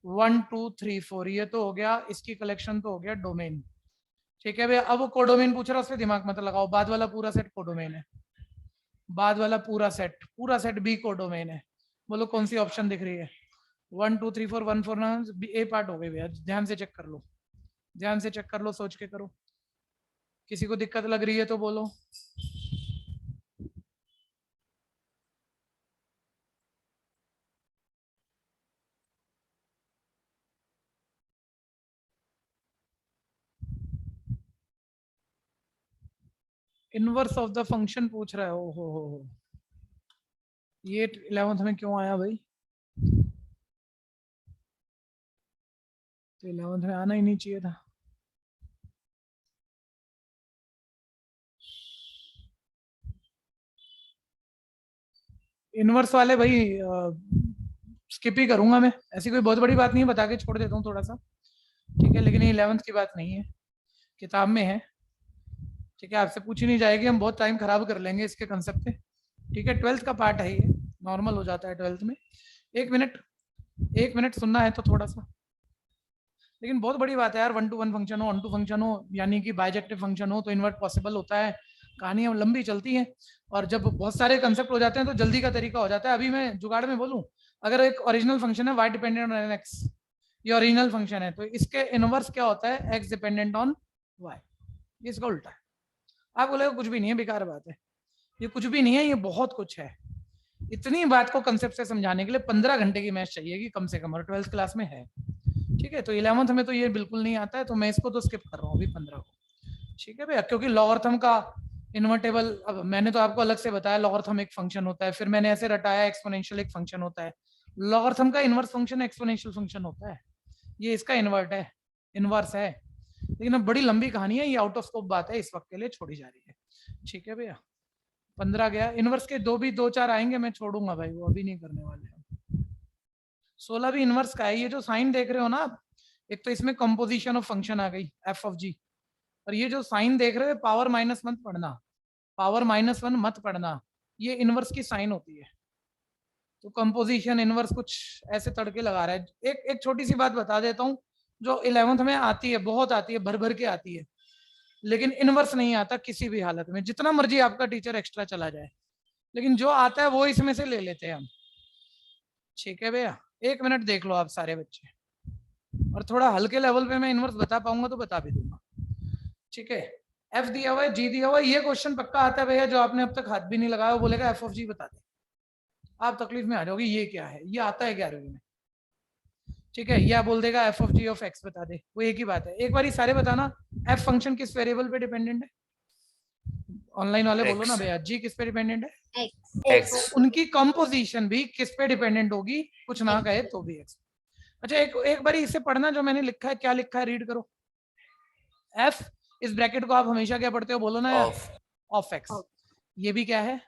1 2 3 4, ये तो हो गया, इसकी कलेक्शन तो हो गया डोमेन, ठीक है भैया। अब वो कोडोमेन पूछ रहा है, उसमें दिमाग मत लगाओ, बाद वाला पूरा सेट कोडोमेन है, बाद वाला पूरा सेट बी कोडोमेन है। बोलो कौन सी ऑप्शन दिख रही है 1 2 3 4 1 4 ना ए पार्ट हो गए भैया, ध्यान से चेक कर लो, ध्यान से चेक कर लो, सोच के करो। किसी को दिक्कत लग रही है तो बोलो। इनवर्स ऑफ द फंक्शन पूछ रहा है, ओ हो, ये 11th में क्यों आया भाई, तो 11th में आना ही नहीं चाहिए था। इनवर्स वाले भाई स्किप ही करूंगा मैं, ऐसी कोई बहुत बड़ी बात नहीं है, बता के छोड़ देता हूँ थोड़ा सा, ठीक है। लेकिन ये 11th की बात नहीं है, किताब में है, ठीक है, आपसे पूछी नहीं जाएगी, हम बहुत टाइम खराब कर लेंगे इसके कंसेप्ट पे, ठीक है। 12th का पार्ट है ये, नॉर्मल हो जाता है 12th में। एक मिनट सुनना है तो थोड़ा सा, लेकिन बहुत बड़ी बात है यार, 1 to 1 फंक्शन हो, 1 to फंक्शन हो, यानी कि बाइजेक्टिव फंक्शन हो तो इन्वर्ट पॉसिबल होता है। कहानियां लंबी चलती हैं, और जब बहुत सारे कंसेप्ट हो जाते हैं तो जल्दी का तरीका हो जाता है। अभी मैं जुगाड़ में बोलूं, अगर एक ओरिजिनल फंक्शन है y डिपेंडेंट ऑन x, ये ओरिजिनल फंक्शन है, तो इसके इनवर्स क्या होता है x डिपेंडेंट ऑन y, ये इसका उल्टा है। आप बोलेगा कुछ भी नहीं है, बेकार बात है, ये कुछ भी नहीं है, ये बहुत कुछ है। इतनी बात को कंसेप्ट से समझाने के लिए 15 घंटे की मैथ चाहिए कम से कम, और 12th क्लास में है, ठीक है। तो 11th में तो ये बिल्कुल नहीं आता है, तो मैं इसको तो स्किप कर रहा हूँ अभी 15 को, ठीक है भैया। क्योंकि लॉगरिथम का इन्वर्टेबल, अब मैंने तो आपको अलग से बताया, लॉगरिथम एक फंक्शन होता है, फिर मैंने ऐसे रटाया एक्सपोनेंशियल एक फंक्शन होता है, लॉगरिथम का इनवर्स फंक्शन एक्सपोनेंशियल फंक्शन होता है, ये इसका इनवर्स है। लेकिन अब बड़ी लंबी कहानी है, ये आउट ऑफ स्कोप बात है, इस वक्त के लिए छोड़ी जा रही है, ठीक है भैया। 15 गया, इनवर्स के 2-4 आएंगे, मैं छोड़ूंगा भाई, वो अभी नहीं करने वाले। 16 भी इनवर्स का है। ये जो साइन देख रहे हो ना, एक तो इसमें कंपोजिशन ऑफ फंक्शन आ गई एफ ऑफ जी, और ये जो साइन देख रहे हो पावर माइनस मत पढ़ना, पावर -1 मत पढ़ना, ये इनवर्स की साइन होती है। तो कंपोजिशन इनवर्स कुछ ऐसे तड़के लगा रहा है। एक छोटी सी बात बता देता हूँ, जो 11th में आती है, बहुत आती है, भर भर के आती है, लेकिन इनवर्स नहीं आता किसी भी हालत में, जितना मर्जी आपका टीचर एक्स्ट्रा चला जाए, लेकिन जो आता है वो इसमें से ले लेते हैं हम, ठीक है भैया। 1 मिनट देख लो आप सारे बच्चे, और थोड़ा हल्के लेवल पे मैं इनवर्स बता पाऊंगा तो बता भी दूंगा, ठीक है। एफ दिया हुआ है, जी दिया हुआ है, ये क्वेश्चन पक्का आता है भैया, जो आपने अब तक हाथ भी नहीं लगाया वो बोलेगा एफ ऑफ जी बता दे, आप तकलीफ में आ जाओगे, ये क्या है, ये आता है 11वीं में, ठीक है। या बोल देगा F of G of X बता दे, वो एक ही बात है। एक बार सारे बताना, एफ फंक्शन किस वेरिएबल पे डिपेंडेंट है, ऑनलाइन वाले बोलो ना भैया, जी किस पे डिपेंडेंट है X. तो उनकी कंपोजिशन भी किस पे डिपेंडेंट होगी, कुछ ना कहे तो भी एक्स। अच्छा एक बार इसे पढ़ना, जो मैंने लिखा है, क्या लिखा है रीड करो। एफ, इस ब्रैकेट को आप हमेशा क्या पढ़ते हो, बोलो ना यार, ऑफ एक्स, ये भी क्या है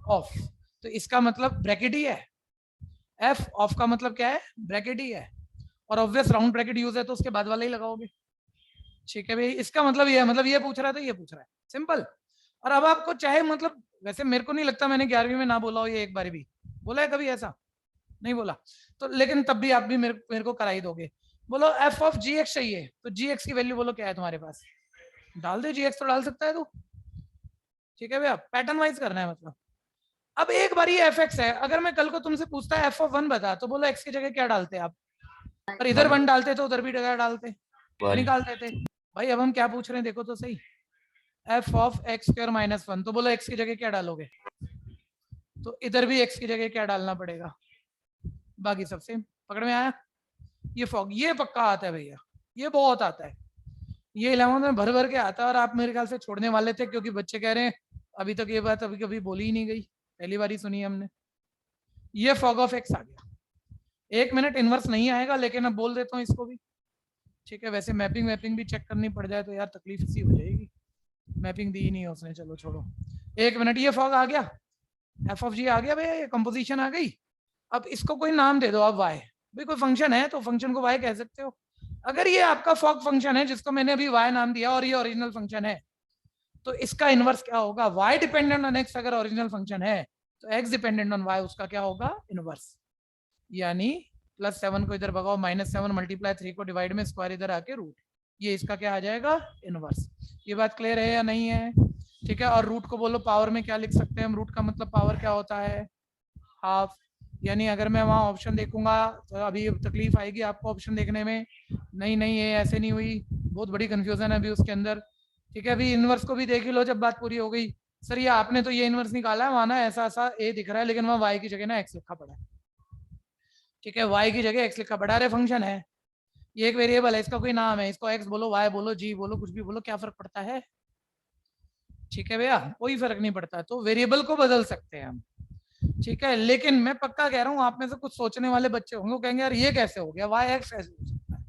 ऑफ, तो इसका मतलब ब्रैकेट ही है, एफ ऑफ का मतलब क्या है, ब्रैकेट ही है, और ऑब्वियस राउंड ब्रैकेट यूज है तो उसके बाद वाला ही लगाओगे, ठीक है भाई। इसका मतलब ये है, मतलब ये पूछ रहा है तो ये पूछ रहा है, सिंपल। और अब आपको चाहे, मतलब वैसे मेरे को नहीं लगता मैंने 11वीं में ना बोला हो ये, एक बार भी बोला है कभी ऐसा, नहीं बोला, तो लेकिन तब भी आप भी मेरे को करा ही दोगे। बोलो एफ ऑफ जी एक्स चाहिए, तो जी एक्स की वैल्यू बोलो क्या है तुम्हारे पास, डाल दे, जी एक्स तो डाल सकता है तू, ठीक है भैया, पैटर्न वाइज करना है मतलब। अब एक बार ये एफ एक्स है, अगर मैं कल को तुमसे पूछता है एफ ऑफ 1 बता, तो बोलो एक्स की जगह क्या डालते आप, और इधर 1 डालते तो उधर भी जगह डालते, One. निकालते थे भाई। अब हम क्या पूछ रहे हैं देखो तो सही, f of x square minus 1, तो बोलो x की जगह क्या डालोगे, तो इधर भी x की जगह क्या डालना पड़ेगा, बाकी सब सेम। पकड़ में आया? ये फॉग ये पक्का आता है भैया, ये बहुत आता है, ये 11th में भर भर के आता है। और आप मेरे ख्याल से छोड़ने वाले थे क्योंकि बच्चे कह रहे हैं अभी तक ये बात अभी कभी बोली ही नहीं गई, पहली बार ही सुनी हमने। ये फॉग ऑफ एक्स आ गया। 1 मिनट इनवर्स नहीं आएगा लेकिन अब बोल देता हूँ इसको भी, ठीक है। वैसे मैपिंग भी चेक करनी पड़ जाए तो यार तकलीफ सी हो जाएगी, मैपिंग दी ही नहीं है उसने, चलो छोड़ो। 1 मिनट, ये फॉग आ गया, एफ ऑफ जी आ गया भैया, ये कंपोजिशन आ गई। अब इसको कोई नाम दे दो आप, वाई, भाई कोई फंक्शन है तो फंक्शन को वाई कह सकते हो। अगर ये आपका फॉग फंक्शन है जिसको मैंने अभी वाई नाम दिया और ये ओरिजिनल फंक्शन है, तो इसका इनवर्स क्या होगा, वाई डिपेंडेंट ऑन एक्स अगर ओरिजिनल फंक्शन है तो एक्स डिपेंडेंट ऑन वाई, उसका क्या होगा इनवर्स। यानी +7 को इधर भगाओ, -7 मल्टीप्लाई 3 को डिवाइड में स्क्वायर इधर आके रूट, ये इसका क्या आ जाएगा इनवर्स। ये बात क्लियर है या नहीं है? ठीक है। और रूट को बोलो पावर में क्या लिख सकते हैं हम, रूट का मतलब पावर क्या होता है, हाफ। यानी अगर मैं वहाँ ऑप्शन देखूंगा तो अभी तकलीफ आएगी आपको ऑप्शन देखने में, नहीं ये ऐसे नहीं हुई, बहुत बड़ी कंफ्यूजन है अभी उसके अंदर। ठीक है, अभी इनवर्स को भी देख ही लो जब बात पूरी हो गई। सर ये आपने तो ये इनवर्स निकाला है, वहाँ ना ऐसा ऐसा ए दिख रहा है लेकिन वहाँ वाई की जगह ना एक्स लिखा पड़ा है। ठीक है, वाई की जगह एक्स लिखा पड़ा है, फंक्शन है ये, एक वेरिएबल है, इसका कोई नाम है, इसको एक्स बोलो, वाई बोलो, जी बोलो, कुछ भी बोलो, क्या फर्क पड़ता है। ठीक है भैया, कोई फर्क नहीं पड़ता, तो वेरिएबल को बदल सकते हैं हम। ठीक है, लेकिन मैं पक्का कह रहा हूँ आप में से कुछ सोचने वाले बच्चे होंगे, वो कहेंगे यार ये कैसे हो गया, वाई एक्स कैसे हो सकता है।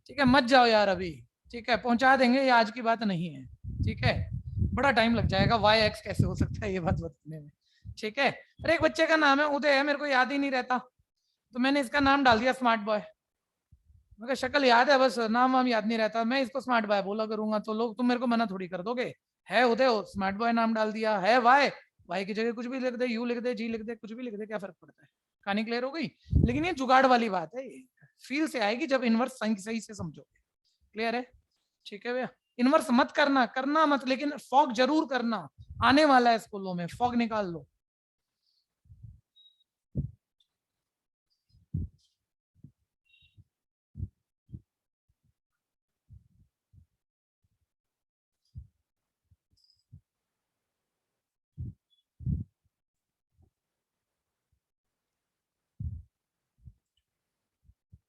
ठीक है, मत जाओ यार अभी, ठीक है पहुंचा देंगे, ये आज की बात नहीं है। ठीक है, बड़ा टाइम लग जाएगा वाई एक्स कैसे हो सकता है ये बात बताने में। ठीक है, अरे एक बच्चे का नाम है उदय है, मेरे को याद ही नहीं रहता, तो मैंने इसका नाम डाल दिया स्मार्ट बॉय। मगर शक्ल याद है, बस नाम वाम याद नहीं रहता, मैं इसको स्मार्ट बॉय बोला करूंगा तो लोग, तुम मेरे को मना थोड़ी कर दोगे। है उदय, स्मार्ट बॉय नाम डाल दिया, है वाई, वाई की जगह कुछ भी लिख दे, यू लिख दे, जी लिख दे, कुछ भी लिख दे, क्या फर्क पड़ता है। कहानी क्लियर हो गई। लेकिन ये जुगाड़ वाली बात है, फील से आएगी जब इनवर्स सही से समझोगे। क्लियर है? ठीक है भैया, इनवर्स मत करना मत, लेकिन फॉग जरूर करना, आने वाला है स्कूलों में, फॉग निकाल लो।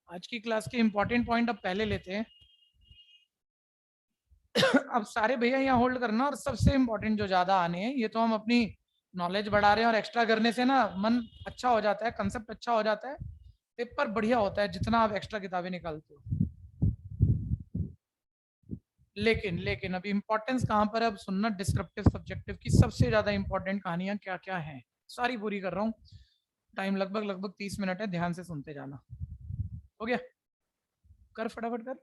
आज की क्लास के इंपॉर्टेंट पॉइंट अब पहले लेते हैं। अब सारे भैया यहाँ होल्ड करना, और सबसे इंपॉर्टेंट जो ज्यादा आने हैं, ये तो हम अपनी नॉलेज बढ़ा रहे हैं और एक्स्ट्रा करने से ना मन अच्छा हो जाता है, कंसेप्ट अच्छा हो जाता है, पेपर बढ़िया होता है जितना आप एक्स्ट्रा किताबें निकालते हो। लेकिन अब इंपॉर्टेंस कहाँ पर है, अब सुनना, डिस्क्रिप्टिव सब्जेक्टिव की सबसे ज्यादा इंपॉर्टेंट कहानियां क्या क्या हैं, सारी पूरी कर रहा हूँ। टाइम लगभग 30 मिनट है, ध्यान से सुनते जाना। हो गया? कर फटाफट कर।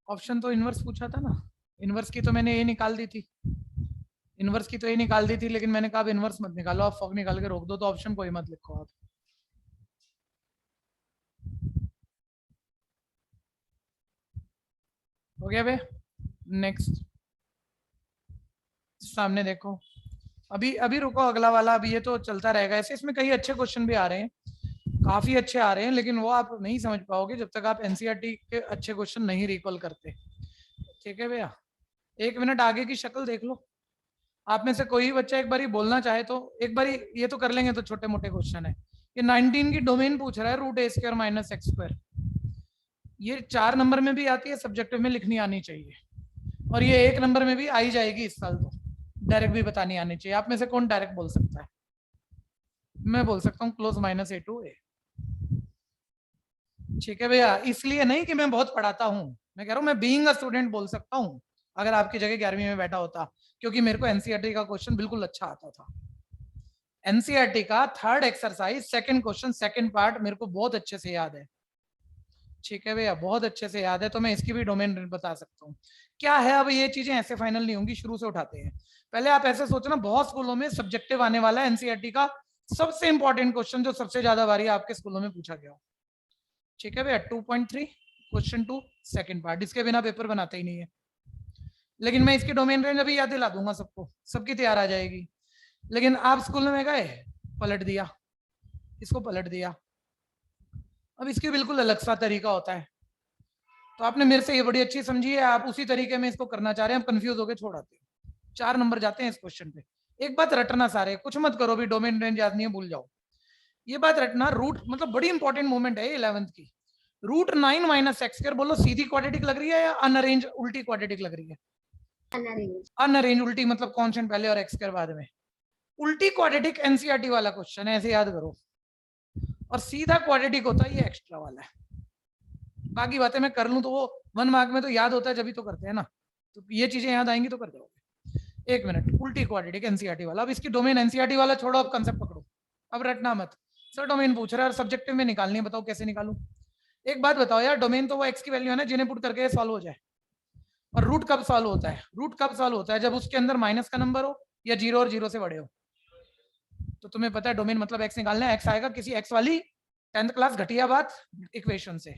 ऑप्शन तो इनवर्स पूछा था ना, इनवर्स की तो मैंने ये निकाल दी थी, लेकिन मैंने कहा इनवर्स मत निकालो, आप फॉग निकाल के रोक दो, तो ऑप्शन कोई मत लिखो आप। हो गया भैया? नेक्स्ट सामने देखो, अभी रुको, अगला वाला अभी ये तो चलता रहेगा ऐसे, इसमें कई अच्छे क्वेश्चन भी आ रहे हैं, काफी अच्छे आ रहे हैं, लेकिन वो आप नहीं समझ पाओगे जब तक आप एनसीईआरटी के अच्छे क्वेश्चन नहीं रिकॉल करते। ठीक है भैया, 1 मिनट आगे की शक्ल देख लो। आप में से कोई बच्चा एक बार बोलना चाहे तो एक बार ये तो कर लेंगे, तो छोटे मोटे क्वेश्चन है। ये 19 की डोमेन पूछ रहा है, √a² - x²। ये 4 नंबर में भी आती है, सब्जेक्टिव में लिखनी आनी चाहिए, और ये 1 नंबर में भी आई जाएगी इस साल, तो डायरेक्ट भी बतानी आनी चाहिए। आप में से कौन डायरेक्ट बोल सकता है? मैं बोल सकता हूँ क्लोज -a to a। ठीक है भैया, इसलिए नहीं कि मैं बहुत पढ़ाता हूँ, मैं कह रहा हूँ मैं बीइंग अ स्टूडेंट बोल सकता हूँ, अगर आपकी जगह 11वीं में बैठा होता, क्योंकि मेरे को एनसीईआरटी का क्वेश्चन बिल्कुल अच्छा आता था। एनसीईआरटी का 3rd exercise 2nd question 2nd part मेरे को बहुत अच्छे से याद है। ठीक है भैया, बहुत अच्छे से याद है, तो मैं इसकी भी डोमेन बता सकता हूँ क्या है। अब ये चीजें ऐसे फाइनल नहीं होंगी, शुरू से उठाते हैं। पहले आप ऐसे सोचना, बहुत स्कूलों में सब्जेक्टिव आने वाला है एनसीईआरटी का सबसे इंपॉर्टेंट क्वेश्चन, जो सबसे ज्यादा बारी आपके स्कूलों में पूछा गया हो। ठीक है भैया, 2.3 क्वेश्चन 2 2nd पार्ट, इसके बिना पेपर बनाते ही नहीं है। लेकिन मैं इसकी डोमेन रेंज अभी याद दिला दूंगा सबको, सबकी तैयार आ जाएगी। लेकिन आप स्कूल में गए, पलट दिया, इसको पलट दिया, अब इसकी बिल्कुल अलग सा तरीका होता है, तो आपने मेरे से ये बड़ी अच्छी समझी है, आप उसी तरीके में इसको करना चाह रहे हैं, हम कंफ्यूज होकर छोड़ आते हैं। 4 नंबर जाते हैं इस क्वेश्चन पे। एक बात रटना सारे, कुछ मत करो भी, डोमेन रेंज याद नहीं है भूल जाओ। ये बात रटना, रूट मतलब बड़ी इंपॉर्टेंट मूवमेंट है 11th की। रूट 9 माइनस एक्स स्क्वायर बोलो सीधी क्वाड्रेटिक लग रही है या अनअरेंज उल्टी क्वाड्रेटिक लग रही है? अनअरेंज उल्टी मतलब कांस्टेंट पहले और एक्स स्क्वायर बाद में। उल्टी क्वाड्रेटिक एनसीईआरटी वाला क्वेश्चन है, ऐसे याद करो। और सीधा क्वाड्रेटिक होता है ये एक्स्ट्रा वाला है। बाकी बातें मैं कर लूं तो वो 1 मार्क में तो याद होता है, जब भी तो करते हैं ना, तो ये चीजें याद आएंगी तो कर जाओगे। 1 मिनट, उल्टी क्वाड्रेटिक एनसीईआरटी वाला। अब इसकी डोमेन एनसीईआरटी वाला छोड़ो, अब कंसेप्ट पकड़ो, अब रटना मत। सर डोमेन पूछ रहा है और सब्जेक्टिव में निकालनी है, बताओ कैसे निकालूं? एक बात बताओ यार, डोमेन तो वो एक्स की वैल्यू है ना जिन्हें पुट करके सॉल्व हो जाए। और रूट कब सॉल्व होता है? रूट कब सॉल्व होता है? जब उसके अंदर माइनस का नंबर हो या 0 और 0 से बड़े हो। तो तुम्हें पता है डोमेन मतलब एक्स निकालना है, एक्स आएगा किसी एक्स वाली 10th क्लास घटिया बात इक्वेशन से,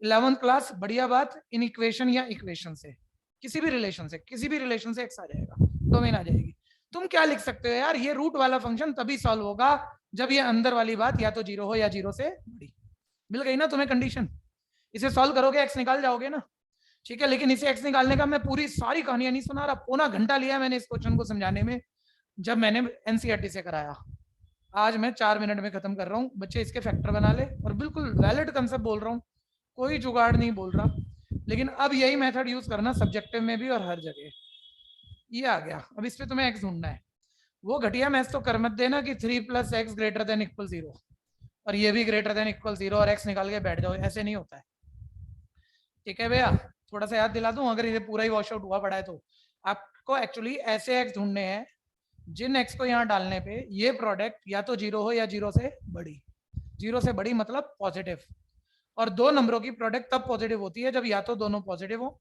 11th क्लास बढ़िया बात इन इक्वेशन या इक्वेशन से, किसी भी रिलेशन से, किसी भी रिलेशन से एक्स आ जाएगा, डोमेन आ जाएगी। तुम क्या लिख सकते हो यार, ये रूट वाला फंक्शन तभी सॉल्व होगा जब ये अंदर वाली बात या तो 0 हो या 0 से बड़ी। मिल गई ना तुम्हें कंडीशन? इसे सॉल्व करोगे एक्स निकाल जाओगे ना, ठीक है। लेकिन इसे एक्स निकालने का मैं पूरी सारी कहानियां नहीं सुना रहा, पौना घंटा लिया मैंने इस क्वेश्चन को समझाने में जब मैंने एनसीईआरटी से कराया। आज मैं 4 मिनट में खत्म कर रहा हूँ, बच्चे इसके फैक्टर बना ले, और बिल्कुल वैलिड कंसेप्ट बोल रहा हूँ, कोई जुगाड़ नहीं बोल रहा। लेकिन अब यही मेथड यूज करना सब्जेक्टिव में भी और हर जगह। ये आ गया, अब इस पे तुम्हें एक्स ढूंढना है। वो घटिया मैथ्स तो कर मत देना कि 3 + x ग्रेटर देन इक्वल 0 और ये भी ग्रेटर देन इक्वल 0 और x निकाल के बैठ जाओ, ऐसे नहीं होता है, ठीक है भैया। थोड़ा सा याद दिला दूं, अगर ये पूरा ही वॉश आउट हुआ पड़ा है तो आपको एक्चुअली ऐसे एक्स ढूंढने हैं जिन एक्स को यहाँ डालने पे ये प्रोडक्ट या तो 0 हो या 0 से बड़ी। 0 से बड़ी मतलब पॉजिटिव, और 2 नंबरों की प्रोडक्ट तब पॉजिटिव होती है जब या तो दोनों पॉजिटिव हो,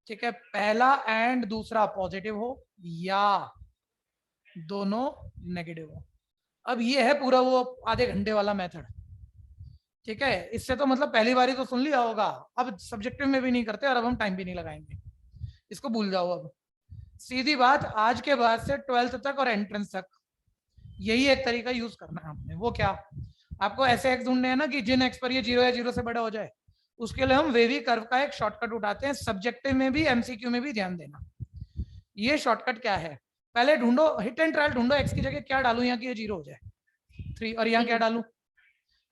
ठीक है, पहला एंड दूसरा पॉजिटिव हो या दोनों नेगेटिव हो। अब ये है पूरा वो आधे घंटे वाला मेथड, ठीक है। इससे तो मतलब पहली बारी तो सुन लिया होगा, अब सब्जेक्टिव में भी नहीं करते और अब हम टाइम भी नहीं लगाएंगे, इसको भूल जाओ। अब सीधी बात, आज के बाद से 12th तक और एंट्रेंस तक यही एक तरीका यूज करना है आपने। वो क्या, आपको ऐसे एक्स ढूंढने हैं ना कि जिन एक्स पर ये 0 या 0 से बड़ा हो जाए। उसके लिए हम वेवी कर्व का एक शॉर्टकट उठाते हैं, सब्जेक्टिव में भी एमसीक्यू में भी, ध्यान देना। ये शॉर्टकट क्या है, पहले ढूंढो, हिट एंड ट्रायल ढूंढो, एक्स की जगह क्या डालूं यहाँ की ये 0 हो जाए 3, और यहाँ क्या डालूं,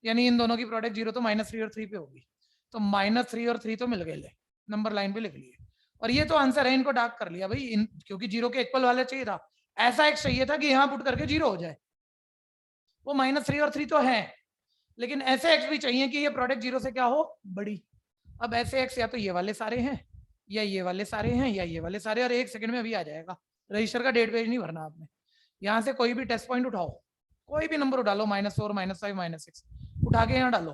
यानी इन दोनों की प्रोडक्ट 0 तो -3 और 3 पे होगी, तो -3 और 3 तो मिल गए, ले नंबर लाइन पे लिख लिए। और ये तो आंसर है, इनको डार्क कर लिया भाई, क्योंकि 0 के इक्वल वाला चाहिए था। ऐसा एक चाहिए था कि यहाँ पुट करके 0 हो जाए, वो -3 और 3 तो है, लेकिन ऐसे एक्स भी चाहिए कि ये प्रोडक्ट 0 से क्या हो, बड़ी। अब ऐसे एक्स या तो ये वाले सारे हैं या ये वाले सारे हैं या ये वाले सारे, और 1 सेकंड में अभी आ जाएगा। रजिस्टर का डेट पेज नहीं भरना आपने, यहाँ से कोई भी टेस्ट पॉइंट उठाओ, कोई भी नंबर उठा लो, -4 -5 -6 उठा के यहाँ डालो,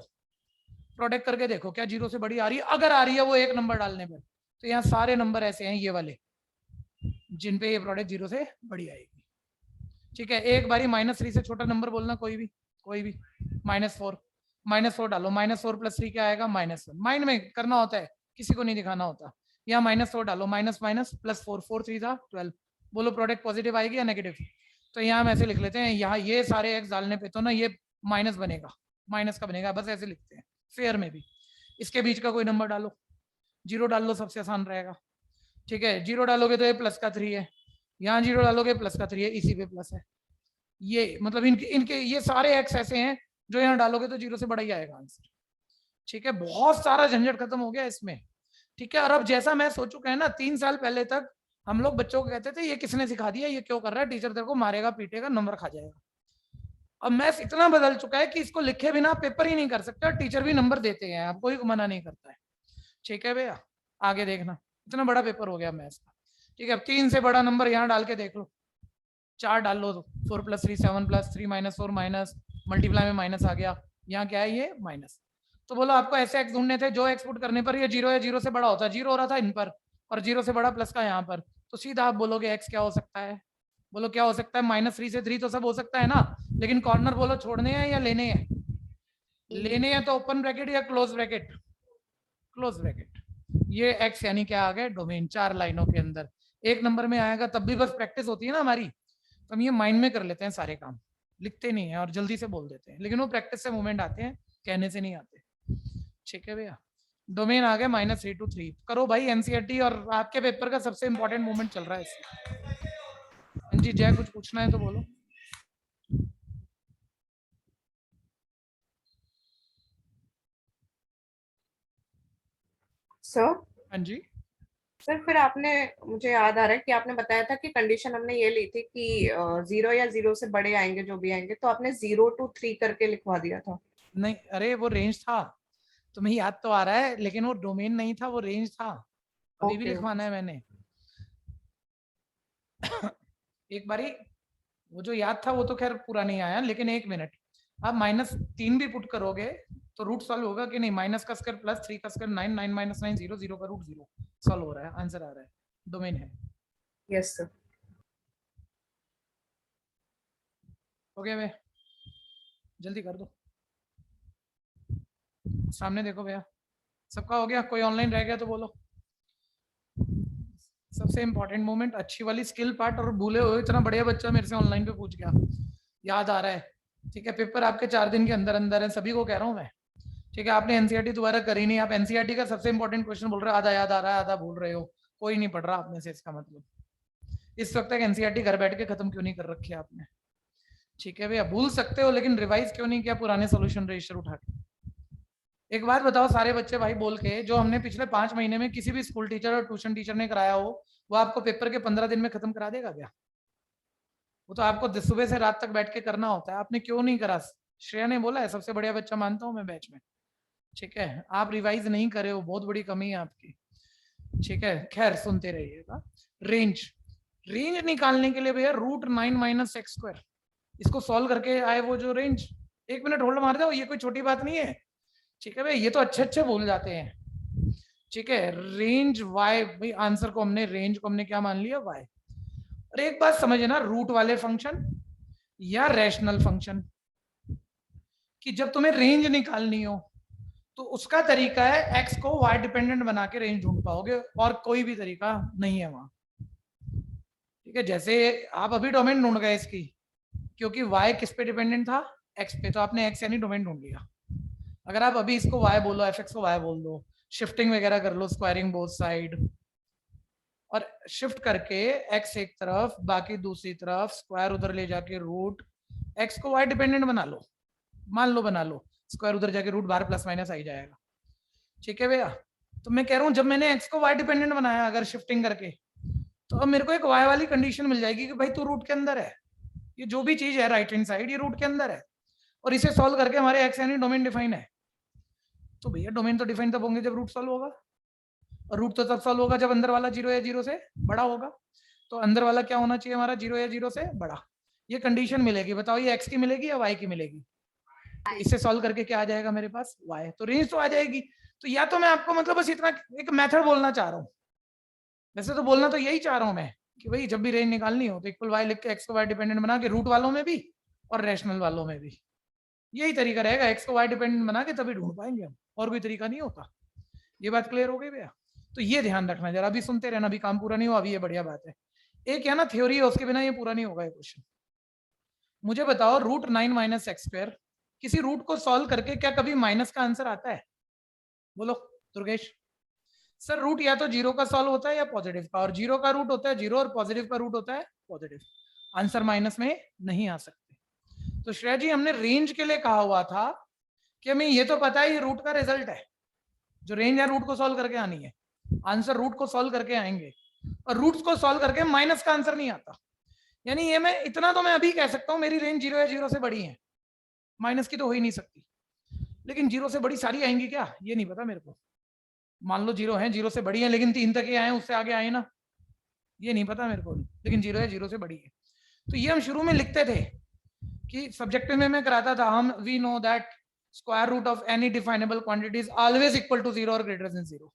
प्रोडक्ट करके देखो क्या 0 से बड़ी आ रही है। अगर आ रही है वो एक नंबर डालने पर, तो यहाँ सारे नंबर ऐसे हैं ये वाले जिन पे ये प्रोडक्ट 0 से बड़ी आएगी, ठीक है। एक बारी -3 से छोटा नंबर बोलना, कोई भी -4 डालो, -4 + 3 क्या आएगा, -1। माइंड में करना होता है, किसी को नहीं दिखाना होता। यहाँ -4 डालो, माइनस +4, 4 3 12, बोलो प्रोडक्ट पॉजिटिव आएगी या नेगेटिव। तो यहाँ हम ऐसे लिख लेते हैं, यहाँ ये सारे एक्स डालने पे तो ना ये माइनस बनेगा, माइनस का बनेगा, बस ऐसे लिखते हैं। फेयर में भी इसके बीच का कोई नंबर डालो, 0 डाल लो, सबसे आसान रहेगा, ठीक है। 0 डालोगे तो ये +3 है, यहाँ 0 डालोगे +3 है, इसी पे प्लस है। ये मतलब इनके ये सारे एक्स ऐसे हैं जो यहाँ डालोगे तो 0 से बड़ा ही आएगा आंसर, ठीक है। बहुत सारा झंझट खत्म हो गया इसमें, ठीक है। और अब जैसा मैं सोचू है ना, 3 साल पहले तक हम लोग बच्चों को कहते थे ये किसने सिखा दिया, ये क्यों कर रहा है, टीचर तेरे को मारेगा पीटेगा नंबर खा जाएगा। अब मैथ्स इतना बदल चुका है कि इसको लिखे बिना पेपर ही नहीं कर सकते, और टीचर भी नंबर देते हैं, अब कोई मना नहीं करता है, ठीक है भैया। आगे देखना, इतना बड़ा पेपर हो गया मैथ्स का, ठीक है। अब 3 से बड़ा नंबर यहाँ डाल के देख लो, 4 डाल लो, 4 + 3 7 + 3 -4 माइनस मल्टीप्लाई में माइनस आ गया, यहाँ क्या है ये माइनस। तो बोलो आपको ऐसे एक्स ढूंढने थे जो एक्सपुट करने पर ये 0 या 0 से बड़ा होता है, 0 हो रहा था इन पर और 0 से बड़ा प्लस का यहाँ पर, तो सीधा आप बोलोगे एक्स क्या हो सकता है, बोलो क्या हो सकता है, -3 से 3 तो सब हो सकता है ना, लेकिन कॉर्नर बोलो छोड़ने हैं या लेने हैं, लेने हैं तो ओपन ब्रैकेट या क्लोज ब्रैकेट, क्लोज ब्रैकेट। ये एक्स यानी क्या आ गया, डोमेन। 4 लाइनों के अंदर 1 नंबर में आएगा, तब भी बस प्रैक्टिस होती है ना हमारी, तो हम ये माइंड में कर लेते हैं सारे काम, लिखते नहीं है और जल्दी से बोल देते हैं, लेकिन वो प्रैक्टिस से मूवमेंट आते हैं, कहने से नहीं आते, ठीक है भैया, डोमेन आ गया -3 to 3। करो भाई एनसीईआरटी, और आपके पेपर का सबसे इंपॉर्टेंट मोमेंट चल रहा है इससे। जी जय, कुछ पूछना है तो बोलो। सर हाँ जी, सर फिर आपने, मुझे याद आ रहा है कि आपने बताया था कि कंडीशन हमने ये ली थी कि 0 या 0 से बड़े आएंगे जो भी आएंगे, तो आपने 0 to 3 करके लिखवा दिया था। नहीं अरे वो रेंज था, तुम्हें याद तो आ रहा है, लेकिन वो डोमेन नहीं था, वो रेंज था। अभी भी Okay. लिखवाना है मैंने। एक बारी वो जो याद था वो तो खैर पूरा नहीं आया, लेकिन 1 मिनट, आप -3 भी पुट करोगे तो रूट सॉल्व होगा कि नहीं? माइनस का स्क्वायर प्लस 3 का स्क्वायर 9, 9 - 9 0, 0 का रूट 0 सॉल्व हो रहा है, आंसर आ रहा है, डोमेन है। Yes sir. हो गया भैया, जल्दी कर दो, सामने देखो भैया, सबका हो गया? कोई ऑनलाइन रह गया तो बोलो। सबसे इंपॉर्टेंट मोमेंट, अच्छी वाली स्किल पार्ट, और भूले हुए इतना बढ़िया बच्चा मेरे से ऑनलाइन पे पूछ गया, याद आ रहा है। ठीक है, पेपर आपके 4 दिन के अंदर अंदर है, सभी को कह रहा हूँ मैं। ठीक है, आपने एनसीईआरटी दोबारा करी नहीं, आप एनसीईआरटी का सबसे इंपॉर्टेंट क्वेश्चन बोल रहे हो, आधा याद आ रहा है आधा भूल रहे हो, कोई नहीं पढ़ रहा आप में से, इसका मतलब इस वक्त तक एनसीईआरटी घर बैठ के खत्म क्यों नहीं कर रखी है आपने? ठीक है भैया, भूल सकते हो लेकिन रिवाइज क्यों नहीं किया पुराने सोल्यूशन रजिस्टर उठा के? एक बात बताओ सारे बच्चे भाई बोल के, जो हमने पिछले 5 महीने में किसी भी स्कूल टीचर और ट्यूशन टीचर ने कराया हो, वो आपको पेपर के 15 दिन में खत्म करा देगा क्या? वो तो आपको सुबह से रात तक बैठ के करना होता है, आपने क्यों नहीं करा? श्रेया ने बोला है सबसे बढ़िया बच्चा मानता हूं मैं बैच में। ठीक है, आप रिवाइज नहीं करे हो, बहुत बड़ी कमी है आपकी। ठीक है, खैर सुनते रहिएगा। रेंज, रेंज निकालने के लिए भैया √9 - x², इसको सॉल्व करके आए वो जो रेंज। 1 मिनट होल्ड मार जाओ, ये कोई छोटी बात नहीं है। ठीक है भाई, ये तो अच्छे अच्छे भूल जाते हैं। ठीक है, रेंज y, भाई आंसर को हमने, रेंज को हमने क्या मान लिया? y। और एक बात समझे ना, रूट वाले फंक्शन या रैशनल फंक्शन, कि जब तुम्हें रेंज निकालनी हो तो उसका तरीका है x को y डिपेंडेंट बना के रेंज ढूंढ पाओगे, और कोई भी तरीका नहीं है वहां। ठीक है, जैसे आप अभी डोमेन ढूंढ गए इसकी, क्योंकि y किस पे डिपेंडेंट था? x पे, तो आपने x यानी डोमेन ढूंढ लिया। अगर आप अभी इसको y बोलो, fx को y बोल दो, शिफ्टिंग वगैरह कर लो, स्क्वायरिंग बोथ साइड, और शिफ्ट करके x एक तरफ बाकी दूसरी तरफ, स्क्वायर उधर ले जाके रूट, x को y डिपेंडेंट बना लो, मान लो बना लो, स्क्वायर उधर जाके रूट बाहर प्लस माइनस आ ही जाएगा। ठीक है भैया, तो मैं कह रहा हूं जब मैंने x को y डिपेंडेंट बनाया अगर शिफ्टिंग करके, तो अब मेरे को एक y वाली कंडीशन मिल जाएगी कि भाई तू रूट के अंदर है, ये जो भी चीज है राइट हैंड साइड ये रूट के अंदर है, और इसे सॉल्व करके हमारे x यानी डोमेन डिफाइन है। तो भैया डोमेन तो डिफाइन तब होंगे जब रूट सॉल्व होगा, और रूट तो तब सॉल्व होगा जब अंदर वाला 0 या 0 से बड़ा होगा। तो अंदर वाला क्या होना चाहिए हमारा? 0 या 0 से बड़ा। ये कंडीशन मिलेगी, बताओ ये x की मिलेगी या y की मिलेगी? तो इसे सॉल्व करके क्या आ जाएगा मेरे पास? y, तो रेंज तो आ जाएगी। तो या तो मैं आपको मतलब बस इतना एक मेथड बोलना चाह रहा हूँ, वैसे तो बोलना तो यही चाह रहा हूँ मैं, कि भाई जब भी रेंज निकालनी हो तो इक्वल y लिख के x को y डिपेंडेंट बना के, रूट वालों में भी और रैशनल वालों में भी यही तरीका रहेगा, x को y डिपेंडेंट बना के तभी ढूंढ पाएंगे हम, और कोई तरीका नहीं होता। ये बात क्लियर हो गई भैया? तो ये ध्यान रखना जरा, अभी सुनते रहना, अभी काम पूरा नहीं हुआ, अभी ये बढ़िया बात है। एक है ना थ्योरी है, उसके बिना ये पूरा नहीं होगा ये क्वेश्चन। मुझे बताओ √9 - x², किसी रूट को सॉल्व करके क्या कभी माइनस का आंसर आता है? बोलो दुर्गेश। सर रूट या तो 0 का सॉल्व होता है या पॉजिटिव का, और 0 का रूट होता है 0 और पॉजिटिव का रूट होता है पॉजिटिव, आंसर माइनस में नहीं आ सकते। तो श्रेया जी हमने रेंज के लिए कहा हुआ था कि हमें ये तो पता है ये रूट का रिजल्ट है, जो रेंज है रूट को सॉल्व करके आनी है, आंसर रूट को सॉल्व करके आएंगे, और रूट्स को सॉल्व करके माइनस का आंसर नहीं आता। यानी ये मैं इतना तो मैं अभी कह सकता हूँ, मेरी रेंज 0 या 0 से बड़ी है, माइनस की तो हो ही नहीं सकती, लेकिन 0 से बड़ी सारी आएंगी क्या ये नहीं पता मेरे को। मान लो 0 है, 0 से बड़ी है, लेकिन 3 तक ही आए, उससे आगे आए ना, ये नहीं पता मेरे को, लेकिन 0 है 0 से बड़ी है। तो ये हम शुरू में लिखते थे कि सब्जेक्टिव में मैं कराता था, हम we know that square root of any definable quantity is always equal to 0 और ग्रेटर देन 0,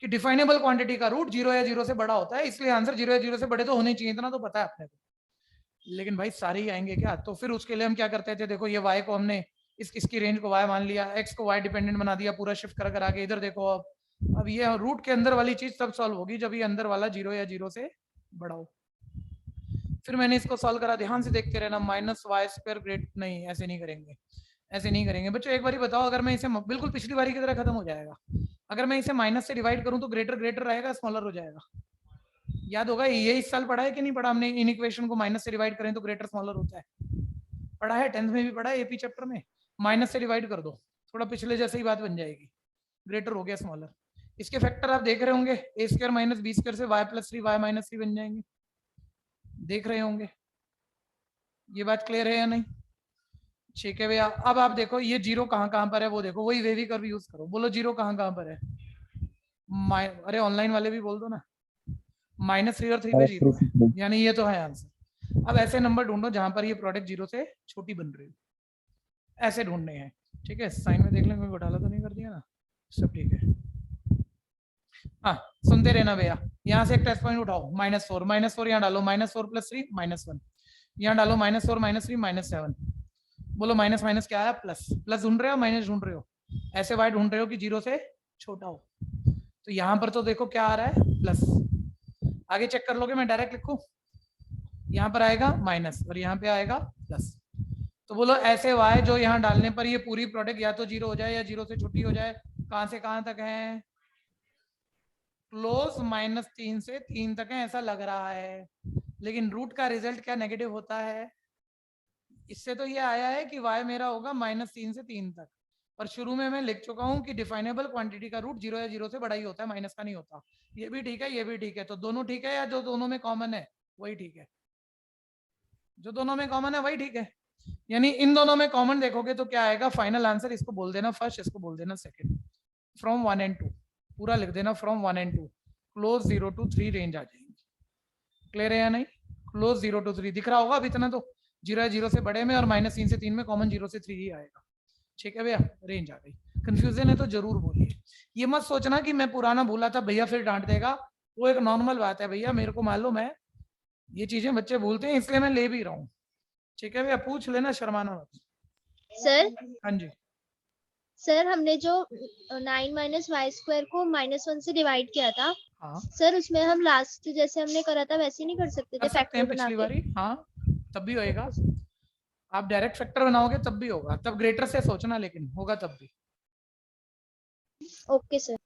कि डिफाइनेबल क्वांटिटी का रूट 0 या 0 से बड़ा होता है, इसलिए आंसर 0 या 0 से बड़े तो होने चाहिए, इतना तो पता है अपने को। लेकिन भाई सारे ही आएंगे क्या? तो फिर उसके लिए हम क्या करते थे, देखो ये y को हमने इसकी रेंज को y मान लिया, x को y डिपेंडेंट बना दिया, पूरा शिफ्ट कर आगे इधर देखो। अब ये रूट के अंदर वाली चीज तब सॉल्व होगी जब ये अंदर वाला 0 या 0 से बड़ा हो। फिर मैंने इसको सॉल्व करा, ध्यान से देखते रहना, -y² ग्रेट नहीं, ऐसे नहीं करेंगे, ऐसे नहीं करेंगे बच्चों। एक बारी बताओ, अगर मैं इसे बिल्कुल पिछली बारी की तरह खत्म हो जाएगा। अगर मैं इसे माइनस से डिवाइड करूं तो ग्रेटर ग्रेटर रहेगा, स्मॉलर हो जाएगा। याद होगा ये इस साल पढ़ा है कि नहीं पढ़ा हमने, इन इक्वेशन को माइनस से डिवाइड करें तो ग्रेटर स्मॉलर होता है, पढ़ा है 10th में भी पढ़ा है, एपी चैप्टर में। माइनस से डिवाइड कर दो, थोड़ा पिछले जैसे ही बात बन जाएगी, ग्रेटर हो गया स्मॉलर। इसके फैक्टर आप देख रहे होंगे, ए स्क्वायर माइनस बी स्क्वायर से वाई प्लस 3 वाई माइनस 3 बन जाएंगे, देख रहे होंगे। ये बात क्लियर है या नहीं? ठीक है भैया। अब आप देखो ये जीरो कहाँ कहाँ पर है वो देखो, वही वेवी कर्व यूज करो। बोलो जीरो कहाँ कहाँ पर है? अरे ऑनलाइन वाले भी बोल दो ना, -3 और 3 पे जीरो है, यानी ये तो है आंसर। अब ऐसे नंबर ढूंढो जहां पर ये प्रोडक्ट जीरो से छोटी बन रही हो, ऐसे ढूंढने हैं। ठीक है, साइन में देख लें कोई घोटाला तो नहीं कर दिया ना, सब ठीक है। हाँ सुनते रहना भैया। यहाँ से एक टेस्ट पॉइंट उठाओ, -4 यहाँ डालो, -4 + 3 -1, यहाँ डालो -4 -3 -7। बोलो माइनस माइनस क्या है? प्लस। प्लस ढूंढ रहे हो माइनस ढूंढ रहे हो? ऐसे वाई ढूंढ रहे हो कि जीरो से छोटा हो। तो यहाँ पर तो देखो क्या आ रहा है, प्लस। आगे चेक कर लोगे, मैं डायरेक्ट लिखूं, यहाँ पर आएगा माइनस और यहाँ पे आएगा प्लस। तो बोलो ऐसे y जो यहाँ डालने पर ये पूरी प्रोडक्ट या तो जीरो हो जाए या जीरो से छोटी हो जाए। कहां से कहां तक है? क्लोज -3 से 3 तक है, ऐसा लग रहा है। लेकिन रूट का रिजल्ट क्या नेगेटिव होता है? इससे तो ये आया है कि y मेरा होगा -3 से 3 तक, और शुरू में मैं लिख चुका हूं कि डिफाइनेबल क्वांटिटी का रूट जीरो या जीरो से बड़ा ही होता है, माइनस का नहीं होता। ये भी ठीक है, ये भी ठीक है। तो दोनों ठीक है, या जो दोनों में कॉमन है वही ठीक है? जो दोनों में कॉमन है वही ठीक है। यानी इन दोनों में कॉमन देखोगे तो क्या आएगा? फाइनल आंसर इसको बोल देना फर्स्ट, इसको बोल देना सेकंड। फ्रॉम 1 and 2 पूरा लिख देना, from 1 and 2 close 0 to 3 range आ जाएंगी। क्लियर है या नहीं? क्लोज 0 to 3 दिख रहा होगा अब इतना तो, जीरो या जीरो से बड़े में और -3 से 3 में कॉमन 0 से 3 ही आएगा। ठीक है भैया, रेंज आ गई। कंफ्यूजन है तो जरूर बोलिए। ये मत सोचना कि मैं पुराना भूला था भैया फिर डांट देगा, वो एक नॉर्मल बात है भैया, मेरे को मालूम है ये चीजें बच्चे भूलते हैं, इसलिए मैं ले भी रहा हूँ। ठीक है भैया, पूछ लेना, शर्माना मत। सर हाँ जी सर हमने जो 9 - y² को -1 से डिवाइड किया था, हाँ सर उसमें हम लास्ट जैसे हमने करा था वैसे नहीं कर सकते थे? कर सकते फैक्टर हैं बना पिछली के। बारी, हाँ तब भी होएगा। आप डायरेक्ट फैक्टर बनाओगे तब भी होगा, तब ग्रेटर से सोचना, लेकिन होगा तब भी। Okay sir.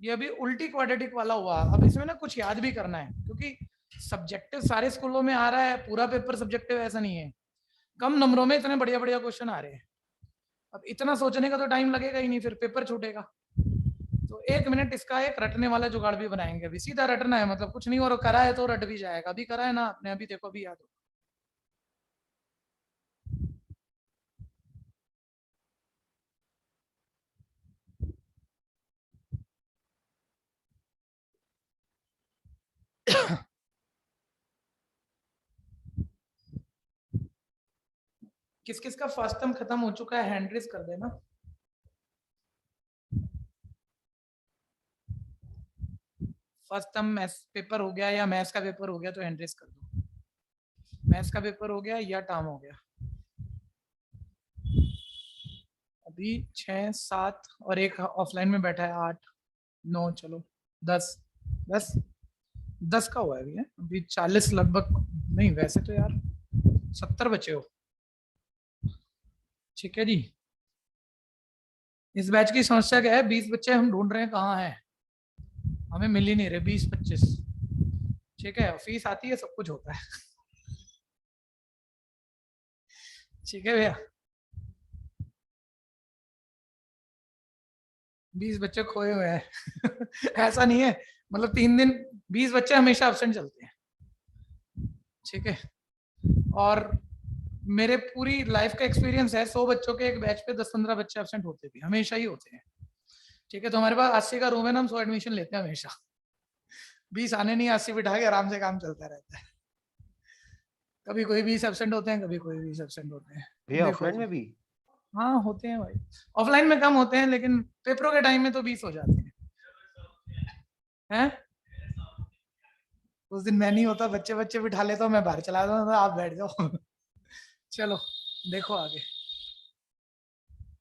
ये अभी उल्टी क्वाड्रेटिक वाला हुआ। अब इसमें ना कुछ याद भी करना है, क्योंकि सब्जेक्टिव सारे स्कूलों में आ रहा है, पूरा पेपर सब्जेक्टिव ऐसा नहीं है। कम नंबरों में इतने बढ़िया बढ़िया क्वेश्चन आ रहे हैं। अब इतना सोचने का तो टाइम लगेगा ही नहीं, फिर पेपर छूटेगा। तो 1 मिनट इसका एक रटने वाला जुगाड़ भी बनाएंगे। अभी सीधा रटना है, मतलब कुछ नहीं, और करा है तो रट भी जाएगा। अभी करा है ना आपने, अभी देखो अभी याद हो। किस किस का फर्स्ट टर्म खत्म हो चुका है, हैंड रेज कर देना। फर्स्ट टर्म मैथ्स पेपर हो गया या मैथ्स का पेपर हो गया तो हैंड रेज कर दो। मैथ्स का पेपर हो गया या टर्म हो गया। अभी 6 7 और एक ऑफलाइन में बैठा है 8 9, चलो 10 10 10 का हुआ है अभी। अभी 40 लगभग, नहीं वैसे तो यार 70 बचे हो। ठीक है जी, इस बैच की समस्या क्या है? 20 बच्चे हम ढूंढ रहे हैं, कहाँ है, हमें मिल ही नहीं रहे 20-25। ठीक है, फीस आती है, सब कुछ होता है। ठीक है भैया, 20 बच्चे खोए हुए हैं। ऐसा नहीं है, मतलब 3 दिन 20 बच्चे हमेशा एब्सेंट चलते हैं। ठीक है, और मेरे पूरी लाइफ का एक्सपीरियंस है, 100 बच्चों के एक बैच पे 10-15 बच्चे एब्सेंट होते भी, हमेशा ही होते हैं। ठीक है, तो हमारे पास 80 का रूम है ना, हम 100 एडमिशन लेते हैं हमेशा। 20 आने नहीं, 80 बिठा के आराम से काम चलता रहता है। कभी कोई 20 एब्सेंट होते हैं, कभी कोई 20 एब्सेंट होते हैं। भैया देखो ऑफलाइन जी। में भी हाँ होते हैं भाई, ऑफलाइन में कम होते हैं, लेकिन पेपरों के टाइम में तो 20 हो जाते हैं। उस दिन मैं नहीं होता, बच्चे बच्चे बिठा लेता हूँ, मैं बाहर चला जाता हूँ, आप बैठ जाओ। चलो देखो आगे,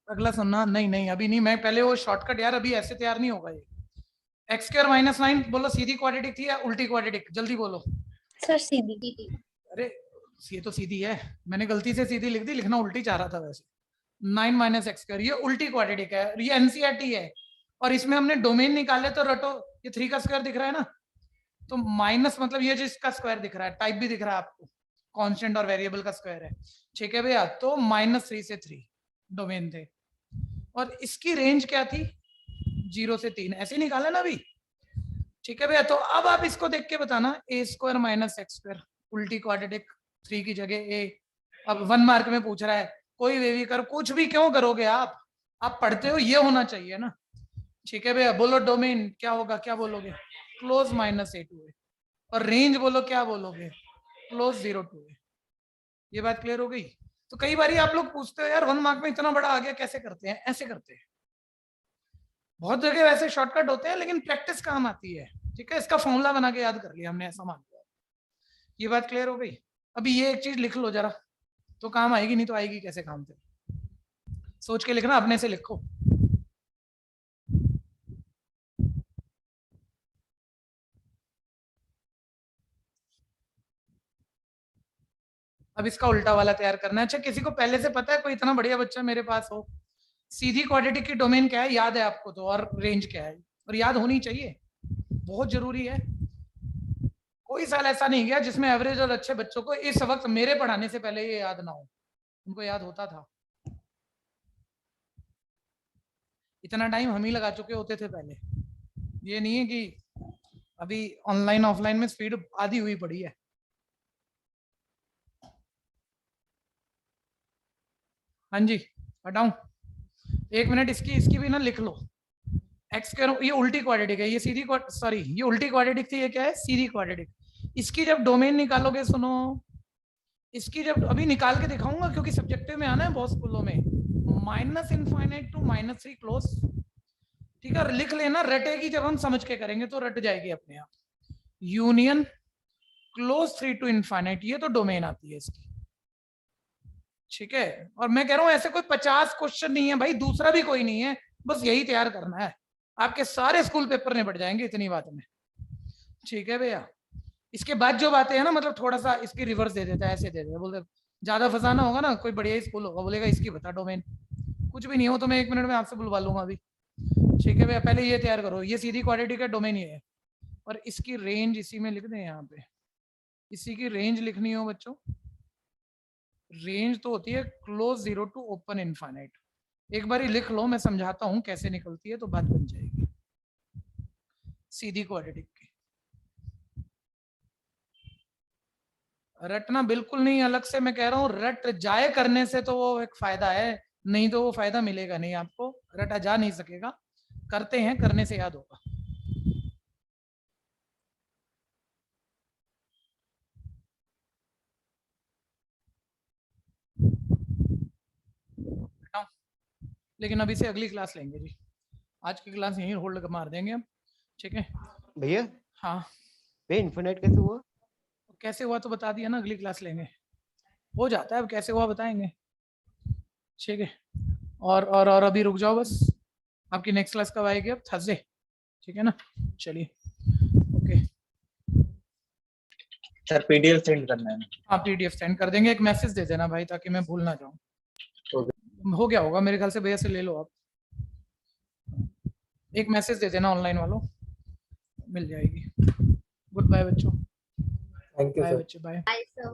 अगला सुनना। नहीं नहीं अभी नहीं, मैं पहले वो शॉर्टकट यार, अभी ऐसे तैयार नहीं होगा ये, एक्स स्क्वायर माइनस 9 बोलो सीधी क्वाड्रेटिक थी या उल्टी क्वाड्रेटिक, जल्दी बोलो। सर सीधी। अरे ये तो सीधी है, मैंने गलती से सीधी लिख दी, लिखना उल्टी चाह रहा था वैसे। 9 माइनस एक्स स्क्वायर ये उल्टी क्वाड्रेटिक है, ये एनसीईआरटी है, और इसमें हमने डोमेन निकाले तो रटो, ये 3 का स्क्वायर दिख रहा है ना, तो माइनस मतलब ये जिसका स्क्वायर दिख रहा है, टाइप भी दिख रहा है आपको, कांस्टेंट और वेरिएबल का स्क्वायर है, ठीक है भैया। तो -3 से 3 डोमेन थे, और इसकी रेंज क्या थी 0 से 3, ऐसे ही निकाला ना अभी, ठीक है भैया। तो अब आप इसको देख के बताना, ए स्क्वायर माइनस एक्स स्क्वायर उल्टी क्वाड्रेटिक, 3 की जगह ए। अब 1 मार्क में पूछ रहा है, कोई वे भी कर, कुछ भी क्यों करोगे आप पढ़ते हो, ये होना चाहिए ना, ठीक है भैया। बोलो डोमेन क्या होगा, क्या बोलोगे, क्लोज -a to a, और रेंज बोलो क्या बोलोगे, क्लोज 0 to a। ये बात क्लियर हो गई। तो कई बार आप लोग पूछते हो यार 1 मार्क में इतना बड़ा आ गया कैसे करते हैं, ऐसे करते हैं। बहुत जगह वैसे शॉर्टकट होते हैं, लेकिन प्रैक्टिस काम आती है, ठीक है। इसका फॉर्मूला बना के याद कर लिया हमने, ऐसा मान लिया। ये बात क्लियर हो गई। अभी ये एक चीज लिख लो जरा, तो काम आएगी, नहीं तो आएगी कैसे काम से, सोच के लिखना, अपने से लिखो। अब इसका उल्टा वाला तैयार करना है। अच्छा, किसी को पहले से पता है, कोई इतना बढ़िया बच्चा मेरे पास हो, सीधी क्वाड्रेटिक की डोमेन क्या है, याद है आपको तो, और रेंज क्या है, और याद होनी चाहिए, बहुत जरूरी है। कोई साल ऐसा नहीं गया जिसमें एवरेज और अच्छे बच्चों को इस वक्त मेरे पढ़ाने से पहले ये याद ना हो, उनको याद होता था। इतना टाइम हम ही लगा चुके होते थे पहले, ये नहीं है कि अभी ऑनलाइन ऑफलाइन में स्पीड आधी हुई पड़ी है। हाँ जी, हटाऊं 1 मिनट, इसकी भी ना लिख लो। एक्स स्क्वायर ये उल्टी क्वाड्रेटिक है, ये सीधी सॉरी ये उल्टी क्वाड्रेटिक थी, ये क्या है सीधी क्वाड्रेटिक। इसकी जब डोमेन निकालोगे, सुनो, इसकी जब अभी निकाल के दिखाऊंगा, क्योंकि सब्जेक्टिव में आना है बहुत स्कूलों में, -∞ to -3 क्लोज, ठीक है। लिख लेना, रटेगी जब हम समझ के करेंगे तो रट जाएगी अपने आप। यूनियन क्लोज 3 to ∞, ये तो डोमेन आती है इसकी, ठीक है। और मैं कह रहा हूं ऐसे कोई 50 क्वेश्चन नहीं है भाई, दूसरा भी कोई नहीं है, बस यही तैयार करना है, आपके सारे स्कूल पेपर निपट जाएंगे इतनी बात में, ठीक है भैया। इसके बाद जो बातें हैं ना, मतलब थोड़ा सा इसकी रिवर्स दे देता है, ऐसे दे देता है, बोलते ज्यादा फंसाना होगा ना, कोई बढ़िया स्कूल होगा बोलेगा इसकी बता डोमेन, कुछ भी नहीं हो तो मैं 1 मिनट में आपसे बुलवा लूंगा अभी, ठीक है भैया। पहले ये तैयार करो, ये सीधी क्वाड्रेटिक का डोमेन ये है, और इसकी रेंज इसी में लिख दें, यहाँ पे इसी की रेंज लिखनी हो बच्चों, रेंज तो होती है क्लोज 0 to ओपन इनफाइनाइट। एक बार ही लिख लो, मैं समझाता हूं कैसे निकलती है, तो बात बन जाएगी सीधी क्वाड्रेटिक की। रटना बिल्कुल नहीं, अलग से मैं कह रहा हूं, रट जाए करने से तो वो एक फायदा है, नहीं तो वो फायदा मिलेगा नहीं आपको, रटा जा नहीं सकेगा, करते हैं, करने से याद होगा। लेकिन अभी से अगली क्लास लेंगे जी, आज की क्लास यहीं होल्ड मार देंगे हम, ठीक है भैया। हाँ भैया इन्फिनिट कैसे हुआ? कैसे हुआ तो बता दिया ना, अगली क्लास लेंगे, हो जाता है, अब कैसे हुआ बताएंगे, ठीक है। और अभी रुक जाओ बस, आपकी नेक्स्ट क्लास कब आएगी, अब थर्सडे, ठीक है ना, चलिए ओके। सर पीडीएफ सेंड करना है। हाँ पीडीएफ सेंड कर देंगे, एक मैसेज दे देना भाई, ताकि मैं भूल ना जाऊँ। हो गया होगा मेरे ख्याल से, भैया से ले लो आप, एक मैसेज दे देना ऑनलाइन वालों, मिल जाएगी। गुड बाय बच्चों, थैंक यू बाय सर। बच्चे, बाय। Bye, sir.